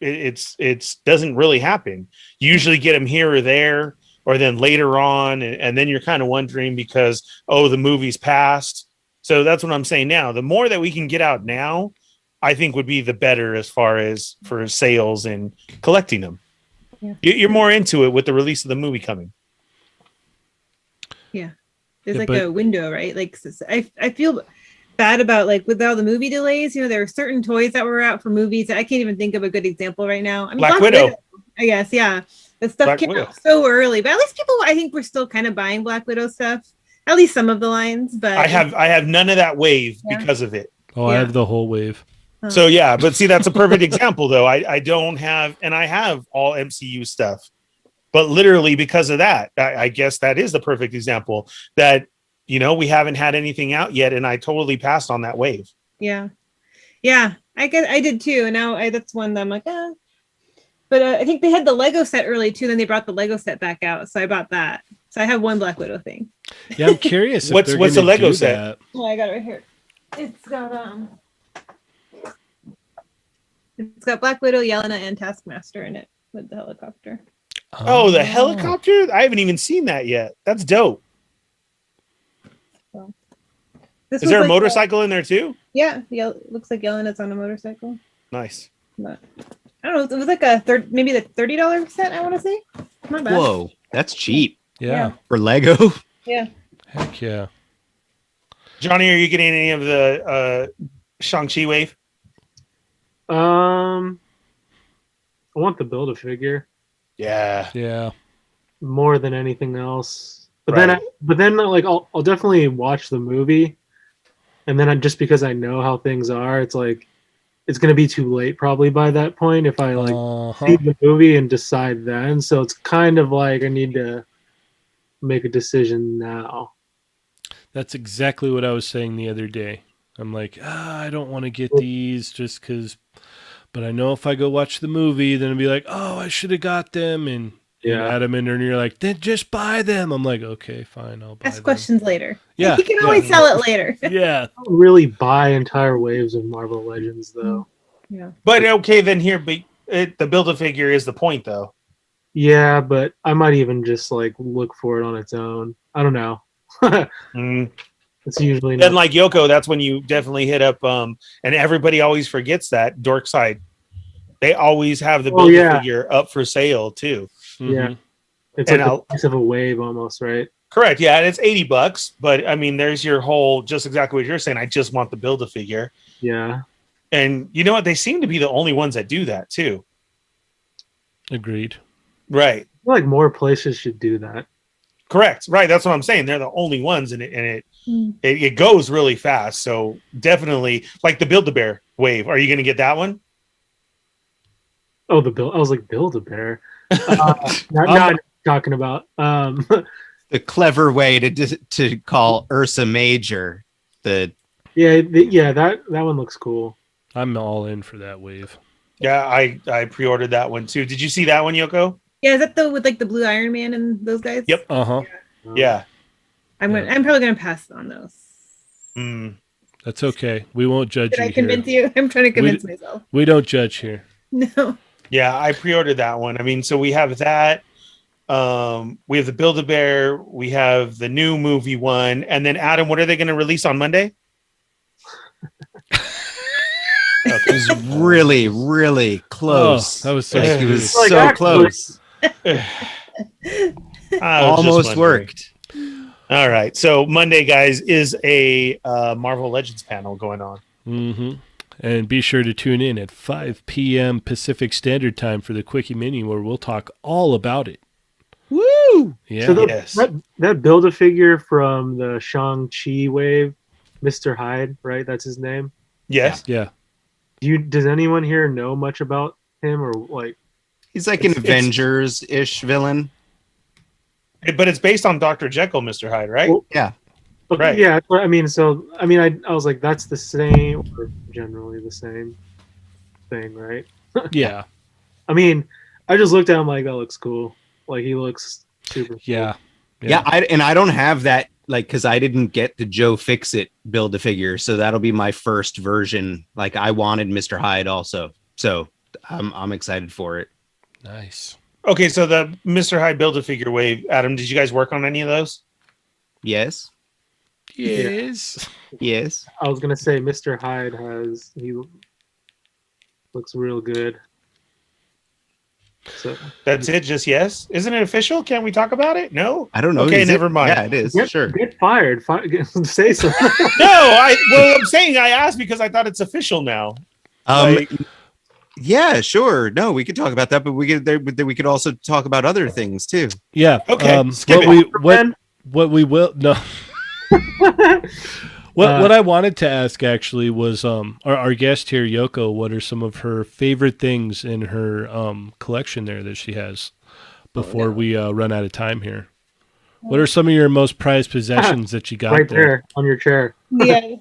[SPEAKER 2] it's doesn't really happen. You usually get them here or there, or then later on, and then you're kind of wondering because the movie's passed. So that's what I'm saying now. The more that we can get out now, I think would be the better as far as for sales and collecting them.
[SPEAKER 4] Yeah.
[SPEAKER 2] You're more into it with the release of the movie coming.
[SPEAKER 4] There's
[SPEAKER 1] Yeah,
[SPEAKER 4] like
[SPEAKER 1] but-
[SPEAKER 4] a window, right? Like I feel bad about like with all the movie delays. You know, there are certain toys that were out for movies that I can't even think of a good example right now. I mean,
[SPEAKER 2] Black Widow.
[SPEAKER 4] I guess, yeah. The stuff
[SPEAKER 2] Black
[SPEAKER 4] came
[SPEAKER 2] Widow.
[SPEAKER 4] out so early, but at least people, I think, were still kind of buying Black Widow stuff. At least some of the lines, but
[SPEAKER 2] I have none of that wave
[SPEAKER 4] Yeah.
[SPEAKER 2] because of it.
[SPEAKER 1] Oh, I
[SPEAKER 4] Yeah.
[SPEAKER 1] have the whole wave.
[SPEAKER 2] So yeah, but see, that's a perfect example though. I don't have, and I have all MCU stuff, but literally because of that, I guess that is the perfect example that, you know, we haven't had anything out yet. And I totally passed on that wave.
[SPEAKER 4] yeah, I did too, and now that's one that I'm like, But I think they had the Lego set early too. Then they brought the Lego set back out, so I bought that. So I have one Black Widow thing.
[SPEAKER 1] Yeah, I'm curious. If
[SPEAKER 2] What's
[SPEAKER 1] they're
[SPEAKER 2] the
[SPEAKER 1] gonna
[SPEAKER 2] Lego
[SPEAKER 1] do
[SPEAKER 2] set?
[SPEAKER 1] that.
[SPEAKER 4] Oh, I got it right here. It's got Black Widow, Yelena, and Taskmaster in it with the helicopter.
[SPEAKER 2] Oh, the helicopter? I haven't even seen that yet. That's dope.
[SPEAKER 4] This
[SPEAKER 2] Is there a
[SPEAKER 4] was like
[SPEAKER 2] motorcycle in there too?
[SPEAKER 4] Yeah, looks like Yelena's on a motorcycle.
[SPEAKER 2] Nice.
[SPEAKER 4] But I don't know. It was like maybe the $30 set. I want to say. Not bad.
[SPEAKER 3] Whoa, that's cheap
[SPEAKER 1] Yeah.
[SPEAKER 3] for Lego.
[SPEAKER 4] Yeah.
[SPEAKER 1] Heck yeah.
[SPEAKER 2] Johnny, are you getting any of the Shang-Chi wave?
[SPEAKER 5] I want the Build-A-Figure
[SPEAKER 2] Yeah.
[SPEAKER 1] Yeah.
[SPEAKER 5] more than anything else. But
[SPEAKER 2] Right.
[SPEAKER 5] then like I'll definitely watch the movie, and then just because I know how things are, it's like it's gonna be too late probably by that point if I like see the movie and decide then. So it's kind of like I need to make a decision now.
[SPEAKER 1] That's exactly what I was saying the other day. I'm like, I don't want to get these just because, but I know if I go watch the movie, then I'll be like, oh, I should have got them. And Adam and Ernie are like, then just buy them. I'm like, okay, fine, I'll buy
[SPEAKER 4] Ask
[SPEAKER 1] them.
[SPEAKER 4] questions later.
[SPEAKER 1] Yeah.
[SPEAKER 4] You can always sell it later.
[SPEAKER 1] Yeah.
[SPEAKER 5] I don't really buy entire waves of Marvel Legends though.
[SPEAKER 4] Yeah.
[SPEAKER 2] But okay, then here, but the Build-A-Figure is the point though.
[SPEAKER 5] Yeah, but I might even just like look for it on its own. I don't know.
[SPEAKER 2] Mm.
[SPEAKER 5] It's usually
[SPEAKER 2] Then
[SPEAKER 5] not.
[SPEAKER 2] like Yoko, that's when you definitely hit up and everybody always forgets that Dork Side. They always have the Build-A-Figure up for sale too.
[SPEAKER 5] Yeah. It's
[SPEAKER 2] And
[SPEAKER 5] like the price of a wave almost, right?
[SPEAKER 2] Correct. Yeah, and it's $80, but I mean, there's your whole just exactly what you're saying. I just want the Build-A-Figure.
[SPEAKER 5] Yeah.
[SPEAKER 2] And you know what? They seem to be the only ones that do that too.
[SPEAKER 1] Agreed.
[SPEAKER 2] Right.
[SPEAKER 5] I feel like more places should do that.
[SPEAKER 2] Correct. Right. That's what I'm saying. They're the only ones, and it goes really fast. So definitely, like the Build-A-Bear wave. Are you going to get that one?
[SPEAKER 5] Oh, I was like Build-A-Bear. Not talking about.
[SPEAKER 3] The clever way to call Ursa Major. That
[SPEAKER 5] one looks cool.
[SPEAKER 1] I'm all in for that wave.
[SPEAKER 2] Yeah, I pre-ordered that one too. Did you see that one, Yoko?
[SPEAKER 4] Yeah, is that with like the blue Iron Man and those guys?
[SPEAKER 2] Yep.
[SPEAKER 1] Uh-huh.
[SPEAKER 2] Yeah.
[SPEAKER 4] I'm probably gonna pass on those.
[SPEAKER 1] That's okay. We won't judge
[SPEAKER 4] Did
[SPEAKER 1] you
[SPEAKER 4] I convince
[SPEAKER 1] here.
[SPEAKER 4] you? I'm trying to convince myself.
[SPEAKER 1] We don't judge here.
[SPEAKER 4] No.
[SPEAKER 2] Yeah, I pre-ordered that one. I mean, so we have that. We have the Build-A-Bear. We have the new movie one. And then, Adam, what are they going to release on Monday?
[SPEAKER 3] It was really, really close.
[SPEAKER 1] Oh, that was so
[SPEAKER 3] It was
[SPEAKER 1] smooth.
[SPEAKER 3] so close. Almost worked.
[SPEAKER 2] All right. So Monday, guys, is a Marvel Legends panel going on.
[SPEAKER 1] Mm-hmm. And be sure to tune in at 5 p.m. Pacific Standard Time for the Quickie Mini, where we'll talk all about it.
[SPEAKER 3] Woo!
[SPEAKER 1] Yeah.
[SPEAKER 5] So
[SPEAKER 2] Yes.
[SPEAKER 5] that Build-A-Figure from the Shang-Chi wave, Mr. Hyde, right? That's his name.
[SPEAKER 2] Yes.
[SPEAKER 1] Yeah.
[SPEAKER 5] Does anyone here know much about him, or like?
[SPEAKER 3] He's like an Avengers-ish villain.
[SPEAKER 2] But it's based on Dr. Jekyll, Mr. Hyde, right?
[SPEAKER 5] Well,
[SPEAKER 3] Yeah.
[SPEAKER 5] Okay,
[SPEAKER 2] Right.
[SPEAKER 5] yeah. I mean, I was like, that's the same, or generally the same thing, right?
[SPEAKER 1] Yeah.
[SPEAKER 5] I mean, I just looked at him like, that looks cool. Like, he looks super cool.
[SPEAKER 1] Yeah.
[SPEAKER 3] Yeah, I don't have that, like, because I didn't get the Joe Fixit Build-A-Figure, so that'll be my first version. Like, I wanted Mr. Hyde also, so I'm excited for it.
[SPEAKER 1] Nice.
[SPEAKER 2] Okay, so the Mr. Hyde Build-A-Figure wave, Adam, did you guys work on any of those?
[SPEAKER 3] Yes,
[SPEAKER 1] Yes.
[SPEAKER 3] yes.
[SPEAKER 5] I was gonna say Mr. Hyde he looks real good. So
[SPEAKER 2] That's it? Just yes? Isn't it official? Can't we talk about it? No?
[SPEAKER 3] I don't know.
[SPEAKER 2] Okay,
[SPEAKER 3] Is it?
[SPEAKER 2] never mind.
[SPEAKER 3] Yeah, it is. Sure.
[SPEAKER 5] get fired. Say something.
[SPEAKER 2] I'm saying I asked because I thought it's official now.
[SPEAKER 3] Yeah, sure. No, we could talk about that, but we could also talk about other things too.
[SPEAKER 1] Yeah.
[SPEAKER 2] Okay, skip
[SPEAKER 1] What we will no. What I wanted to ask actually was our guest here, Yoko, what are some of her favorite things in her collection there that she has before we run out of time here? What are some of your most prized possessions that you got
[SPEAKER 5] right
[SPEAKER 1] there?
[SPEAKER 5] there on your chair.
[SPEAKER 4] Yeah.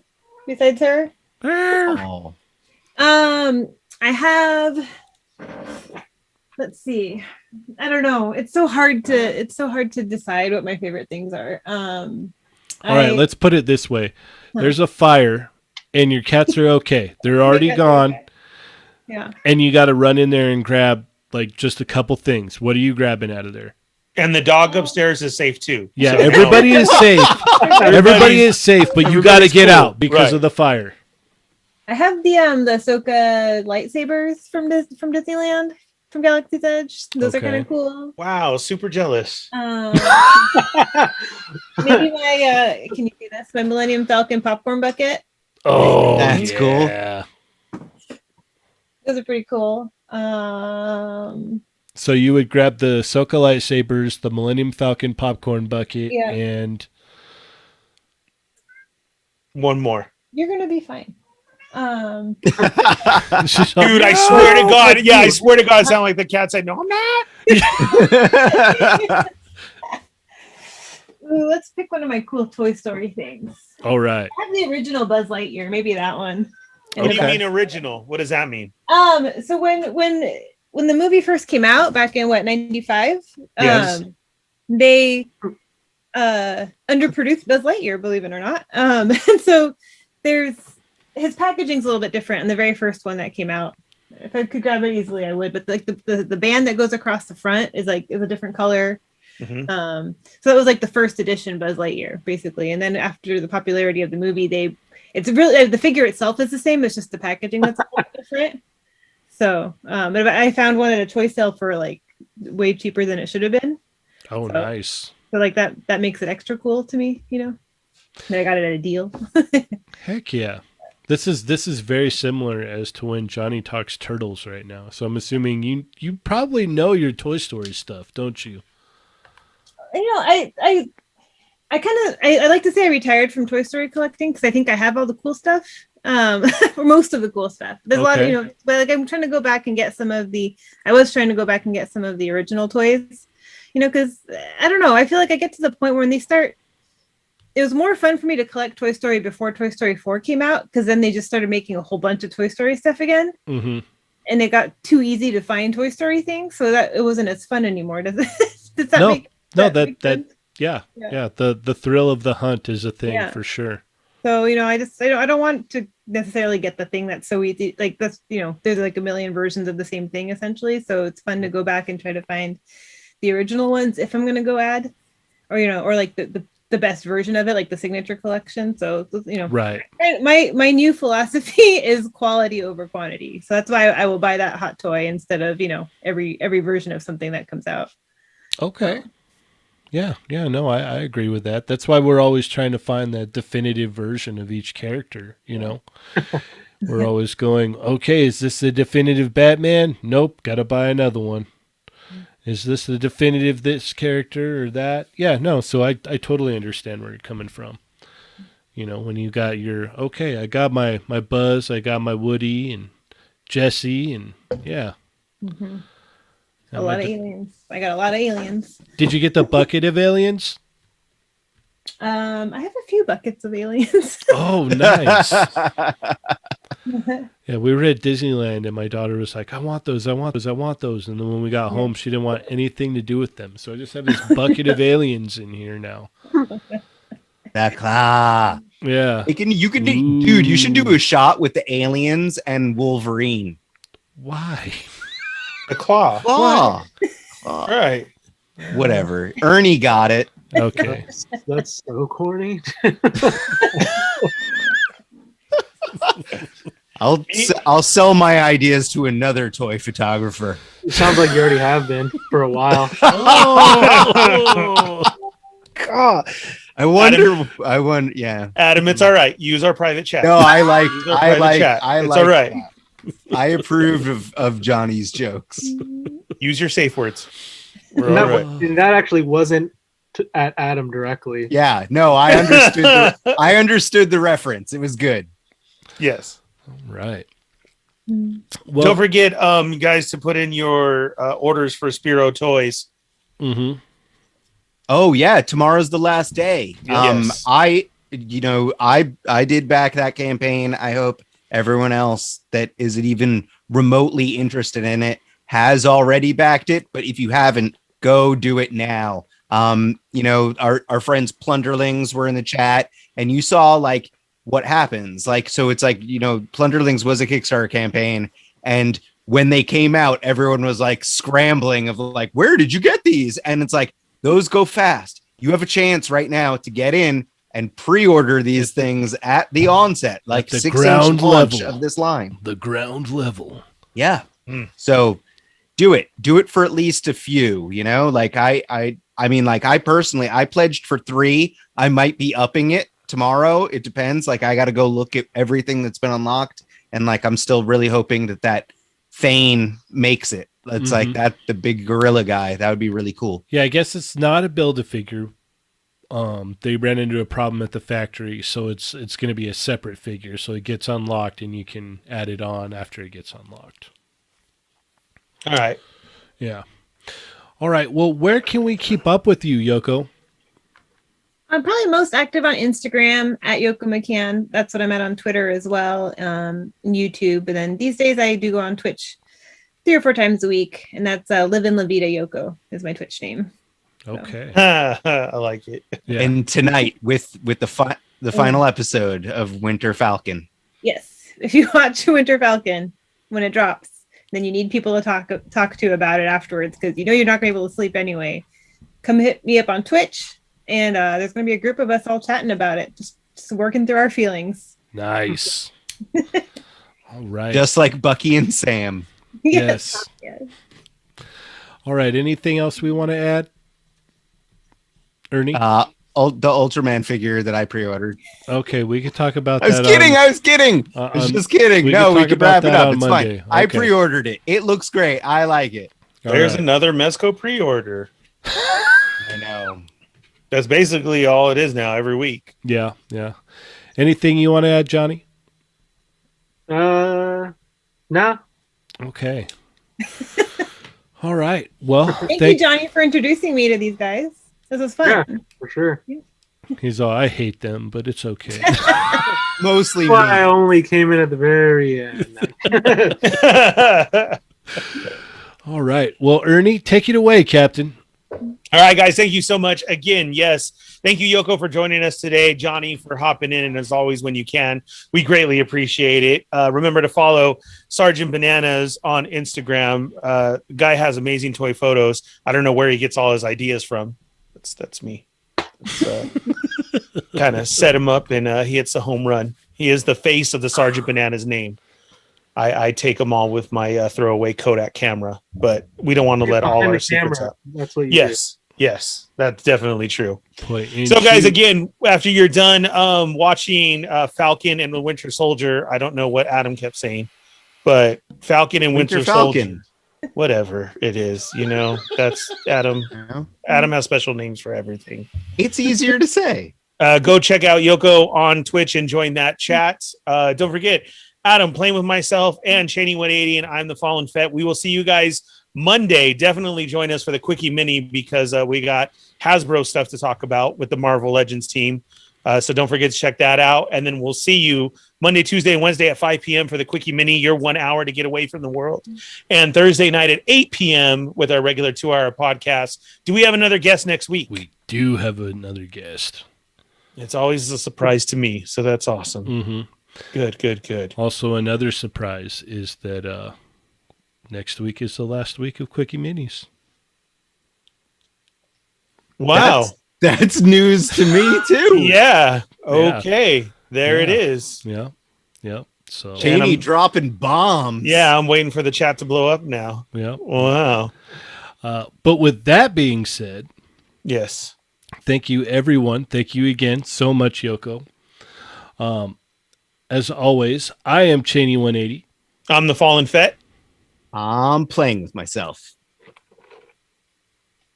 [SPEAKER 4] Besides her?
[SPEAKER 3] Oh.
[SPEAKER 4] I have, let's see. I don't know. It's so hard to decide what my favorite things are. All
[SPEAKER 1] right, let's put it this way. There's a fire and your cats are okay. They're already gone.
[SPEAKER 4] Okay. Yeah.
[SPEAKER 1] And you got to run in there and grab like just a couple things. What are you grabbing out of there?
[SPEAKER 2] And the dog upstairs is safe too.
[SPEAKER 1] Yeah,
[SPEAKER 2] So,
[SPEAKER 1] everybody is safe. Everybody is safe, but you got to get
[SPEAKER 2] cool.
[SPEAKER 1] out because
[SPEAKER 2] Right.
[SPEAKER 1] of the fire.
[SPEAKER 4] I have the Ahsoka lightsabers from Disneyland, from Galaxy's Edge. Those are
[SPEAKER 1] Okay.
[SPEAKER 4] kind of cool.
[SPEAKER 2] Wow, super jealous.
[SPEAKER 4] Maybe my can you see this? My Millennium Falcon popcorn bucket.
[SPEAKER 1] Oh,
[SPEAKER 3] That's cool.
[SPEAKER 1] yeah.
[SPEAKER 4] Those are pretty cool.
[SPEAKER 1] So you would grab the Ahsoka lightsabers, the Millennium Falcon popcorn bucket,
[SPEAKER 4] Yeah.
[SPEAKER 1] and
[SPEAKER 2] One more.
[SPEAKER 4] You're gonna be fine.
[SPEAKER 2] Dude, I swear to God. Yeah, I swear to God, it sounded like the cat said, no, I'm not.
[SPEAKER 4] Ooh, let's pick one of my cool Toy Story things.
[SPEAKER 1] all right.
[SPEAKER 4] I have the original Buzz Lightyear, maybe that one.
[SPEAKER 2] What do you
[SPEAKER 1] Okay.
[SPEAKER 2] mean original? What does that mean?
[SPEAKER 4] So when the movie first came out back in 95,
[SPEAKER 2] Yes.
[SPEAKER 4] they underproduced Buzz Lightyear, believe it or not. And so his packaging's a little bit different in the very first one that came out. If I could grab it easily, I would. But like the band that goes across the front is a different color. So it was like the first edition Buzz Lightyear, basically. And then after the popularity of the movie, it's really, the figure itself is the same. It's just the packaging that's a little different. So, but I found one at a toy sale for like way cheaper than it should have been.
[SPEAKER 1] Oh,
[SPEAKER 4] so,
[SPEAKER 1] nice.
[SPEAKER 4] So like that makes it extra cool to me, you know. And I got it at a deal.
[SPEAKER 1] Heck yeah. This is very similar as to when Johnny talks turtles right now. So I'm assuming you probably know your Toy Story stuff, don't you?
[SPEAKER 4] You know, I like to say I retired from Toy Story collecting because I think I have all the cool stuff, or most of the cool stuff. There's a lot of, you know, but like I'm trying to go back and get some of the. I was trying to go back and get some of the original toys, you know, because I don't know. I feel like I get to the point where when they start. It was more fun for me to collect Toy Story before Toy Story 4 came out, because then they just started making a whole bunch of Toy Story stuff again. And it got too easy to find Toy Story things, so that it wasn't as fun anymore. Does that make sense? Yeah. The thrill of the hunt is a thing for sure. So, you know, I don't want to necessarily get the thing that's so easy. Like that's, you know, there's like a million versions of the same thing essentially. So it's fun to go back and try to find the original ones if I'm going to go add, or, you know, or like the best version of it, like the signature collection. So, you know, right. My new philosophy is quality over quantity. So that's why I will buy that hot toy instead of, you know, every version of something that comes out. Okay. Yeah. No, I agree with that. That's why we're always trying to find that definitive version of each character, you know. We're always going, okay, is this the definitive Batman? Nope, got to buy another one. Is this the definitive this character or that? Yeah, no. So I totally understand where you're coming from. You know, when you got your, okay, I got my Buzz, I got my Woody and Jesse, and yeah. A lot of aliens. I got a lot of aliens.
[SPEAKER 1] Did you get the bucket of aliens?
[SPEAKER 4] I have a few buckets of aliens.
[SPEAKER 1] Oh, nice. Yeah, we were at Disneyland and my daughter was like, I want those. And then when we got home, she didn't want anything to do with them. So I just have this bucket of aliens in here now.
[SPEAKER 3] That claw.
[SPEAKER 1] Yeah.
[SPEAKER 3] You could do, dude, you should do a shot with the aliens and Wolverine.
[SPEAKER 1] Why?
[SPEAKER 2] The claw.
[SPEAKER 3] Claw.
[SPEAKER 2] Right.
[SPEAKER 3] Whatever. Ernie got it.
[SPEAKER 1] Okay.
[SPEAKER 5] That's so corny.
[SPEAKER 3] I'll sell my ideas to another toy photographer.
[SPEAKER 5] It sounds like you already have been for a while.
[SPEAKER 3] Oh, God. I wonder. Yeah.
[SPEAKER 2] Adam, it's all right. Use our private chat.
[SPEAKER 3] No, I like.
[SPEAKER 2] It's all right.
[SPEAKER 3] I approve of Johnny's jokes.
[SPEAKER 2] Use your safe words.
[SPEAKER 5] And that actually wasn't at Adam directly.
[SPEAKER 3] Yeah. No, I understood. I understood the reference. It was good.
[SPEAKER 2] Yes.
[SPEAKER 1] Right.
[SPEAKER 2] Well, don't forget, you guys, to put in your orders for Spiro Toys.
[SPEAKER 3] Oh yeah, tomorrow's the last day.
[SPEAKER 2] Yes.
[SPEAKER 3] I did back that campaign. I hope everyone else that isn't even remotely interested in it has already backed it. But if you haven't, go do it now. Our friends Plunderlings were in the chat, and you saw like what happens. Like, so it's like, Plunderlings was a Kickstarter campaign, and when they came out, everyone was like scrambling of like, where did you get these? And it's like, those go fast. You have a chance right now to get in and pre-order these things at the onset, like
[SPEAKER 1] the
[SPEAKER 3] 6-inch launch of this line.
[SPEAKER 1] The ground level.
[SPEAKER 3] Yeah. So do it for at least a few, like I personally, I pledged for 3. I might be upping it tomorrow. It depends. Like, I got to go look at everything that's been unlocked. And like, I'm still really hoping that Thane makes it. It's like that, the big gorilla guy. That would be really cool.
[SPEAKER 1] Yeah. I guess it's not a Build-A-Figure. They ran into a problem at the factory, so it's going to be a separate figure. So it gets unlocked and you can add it on after it gets unlocked.
[SPEAKER 2] All right.
[SPEAKER 1] Yeah. All right. Well, where can we keep up with you, Yoko?
[SPEAKER 4] I'm probably most active on Instagram at Yoko Mccann. That's what I'm at on Twitter as well, YouTube. And then these days I do go on Twitch 3 or 4 times a week, and that's Livin' La Vida Yoko is my Twitch name.
[SPEAKER 1] Okay.
[SPEAKER 2] I like it.
[SPEAKER 3] Yeah. And tonight with the final episode of Winter Falcon.
[SPEAKER 4] Yes. If you watch Winter Falcon when it drops, then you need people to talk to about it afterwards, because you're not going to be able to sleep anyway. come hit me up on Twitch, and there's going to be a group of us all chatting about it, just working through our feelings.
[SPEAKER 1] Nice. All right.
[SPEAKER 3] Just like Bucky and Sam.
[SPEAKER 1] Yes.
[SPEAKER 4] Yes.
[SPEAKER 1] All right. Anything else we want to add? Ernie?
[SPEAKER 3] The Ultraman figure that I pre-ordered.
[SPEAKER 1] Okay, we could talk about
[SPEAKER 3] I was
[SPEAKER 1] that.
[SPEAKER 3] kidding. I was just kidding.
[SPEAKER 1] we
[SPEAKER 3] No,
[SPEAKER 1] can
[SPEAKER 3] we
[SPEAKER 1] talk
[SPEAKER 3] can
[SPEAKER 1] about
[SPEAKER 3] wrap it
[SPEAKER 1] that
[SPEAKER 3] up.
[SPEAKER 1] on
[SPEAKER 3] It's
[SPEAKER 1] Monday.
[SPEAKER 3] fine. I
[SPEAKER 1] Okay.
[SPEAKER 3] pre-ordered it. It looks great. I like it.
[SPEAKER 2] There's
[SPEAKER 1] right.
[SPEAKER 2] another Mezco pre-order.
[SPEAKER 3] I know.
[SPEAKER 2] That's basically all it is now every week.
[SPEAKER 1] Yeah. Anything you want to add, Johnny?
[SPEAKER 5] No.
[SPEAKER 1] Okay. All right. Well,
[SPEAKER 4] Thank you, Johnny, for introducing me to these guys. This was fun.
[SPEAKER 5] Yeah, for sure.
[SPEAKER 1] He's all, I hate them, but it's okay.
[SPEAKER 3] Mostly
[SPEAKER 5] Well, I
[SPEAKER 3] me.
[SPEAKER 5] only came in at the very end.
[SPEAKER 1] All right. Well, Ernie, take it away, Captain.
[SPEAKER 2] All right, guys. Thank you so much. Again, yes. Thank you, Yoko, for joining us today. Johnny, for hopping in. And as always, when you can, we greatly appreciate it. Remember to follow Sergeant Bananas on Instagram. Guy has amazing toy photos. I don't know where he gets all his ideas from. That's me. Kind of set him up, and he hits a home run. He is the face of the Sergeant Bananas name. I take them all with my throwaway Kodak camera, but we don't want to let all our secrets out.
[SPEAKER 5] That's what you
[SPEAKER 2] Yes, that's definitely true.
[SPEAKER 1] Boy,
[SPEAKER 2] So, guys, again, after you're done watching Falcon and the Winter Soldier, I don't know what Adam kept saying, but Falcon and Winter
[SPEAKER 3] Falcon.
[SPEAKER 2] Soldier, whatever it is, that's Adam. Adam has special names for everything.
[SPEAKER 3] It's easier to say.
[SPEAKER 2] Go check out Yoko on Twitch and join that chat. Don't forget, Adam, playing with myself and Cheney 180, and I'm the Fallen Fett. We will see you guys Monday. Definitely join us for the Quickie Mini because we got Hasbro stuff to talk about with the Marvel Legends team. So don't forget to check that out. And then we'll see you Monday, Tuesday, and Wednesday at 5 p.m. for the Quickie Mini, your 1 hour to get away from the world. And Thursday night at 8 p.m. with our regular 2-hour podcast. Do we have another guest next week?
[SPEAKER 1] we do have another guest.
[SPEAKER 2] It's always a surprise to me. So that's awesome.
[SPEAKER 1] Mm-hmm.
[SPEAKER 2] Good.
[SPEAKER 1] Also, another surprise is that next week is the last week of Quickie Minis.
[SPEAKER 2] Wow.
[SPEAKER 3] That's news to me too.
[SPEAKER 2] Yeah. Okay. There it
[SPEAKER 1] Yeah.
[SPEAKER 2] is.
[SPEAKER 1] Yeah. So,
[SPEAKER 3] Cheney
[SPEAKER 2] I'm-
[SPEAKER 3] dropping bombs.
[SPEAKER 2] Yeah, I'm waiting for the chat to blow up now.
[SPEAKER 1] yeah.
[SPEAKER 2] Wow.
[SPEAKER 1] But with that being said,
[SPEAKER 2] Yes.
[SPEAKER 1] thank you, everyone. Thank you again so much, Yoko. As always, I am Cheney 180.
[SPEAKER 2] I'm the Fallen Fett.
[SPEAKER 3] I'm playing with myself.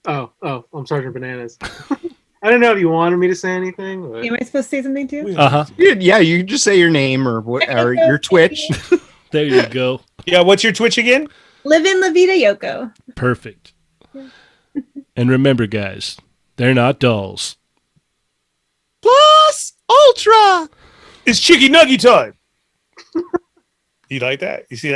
[SPEAKER 5] Oh, I'm Sergeant Bananas. I don't know if you wanted me to say anything. But...
[SPEAKER 4] Am I supposed to say something too?
[SPEAKER 1] Uh-huh.
[SPEAKER 3] Yeah, you can just say your name or what, or your Twitch.
[SPEAKER 1] There you go.
[SPEAKER 2] Yeah, what's your Twitch again?
[SPEAKER 4] Live in La Vida Yoko.
[SPEAKER 1] Perfect. And remember, guys, they're not dolls.
[SPEAKER 3] Plus Ultra.
[SPEAKER 2] It's Chicky Nuggy time. You like that? You see that?